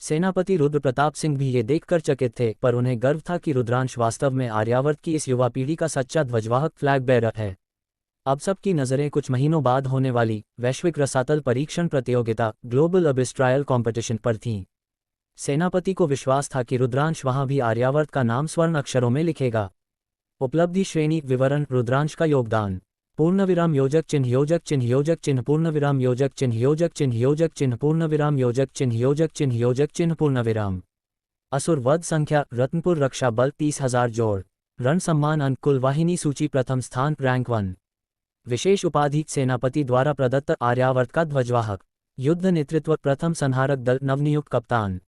सेनापति रुद्र प्रताप सिंह भी ये देखकर चकित थे, पर उन्हें गर्व था कि रुद्रांश वास्तव में आर्यावर्त की इस युवा पीढ़ी का सच्चा ध्वजवाहक फ्लैग बेरर है। अब सबकी नज़रें कुछ महीनों बाद होने वाली वैश्विक रसातल परीक्षण प्रतियोगिता ग्लोबल अबिस ट्रायल कॉम्पिटिशन पर थीं। सेनापति को विश्वास था कि रुद्रांश वहां भी आर्यावर्त का नाम स्वर्ण अक्षरों में लिखेगा। उपलब्धि श्रेणी विवरण। रुद्रांश का योगदान। पूर्णविराम योजक चिन्ह योजक चिन्ह योजक चिन्ह पूर्णविराम योजक चिन्ह योजक चिन्ह योजक चिन्ह पूर्णविराम योजक चिन्ह योजक चिन्ह योजक चिन्ह पूर्णविराम। असुर वध संख्या रत्नपुर रक्षा बल 30,000 जोड़। रण सम्मान अंक कुल वाहिनी सूची प्रथम स्थान रैंक 1। विशेष उपाधि सेनापति द्वारा प्रदत्त आर्यावर्त का ध्वजवाहक। युद्ध नेतृत्व प्रथम संहारक दल नवनियुक्त कप्तान।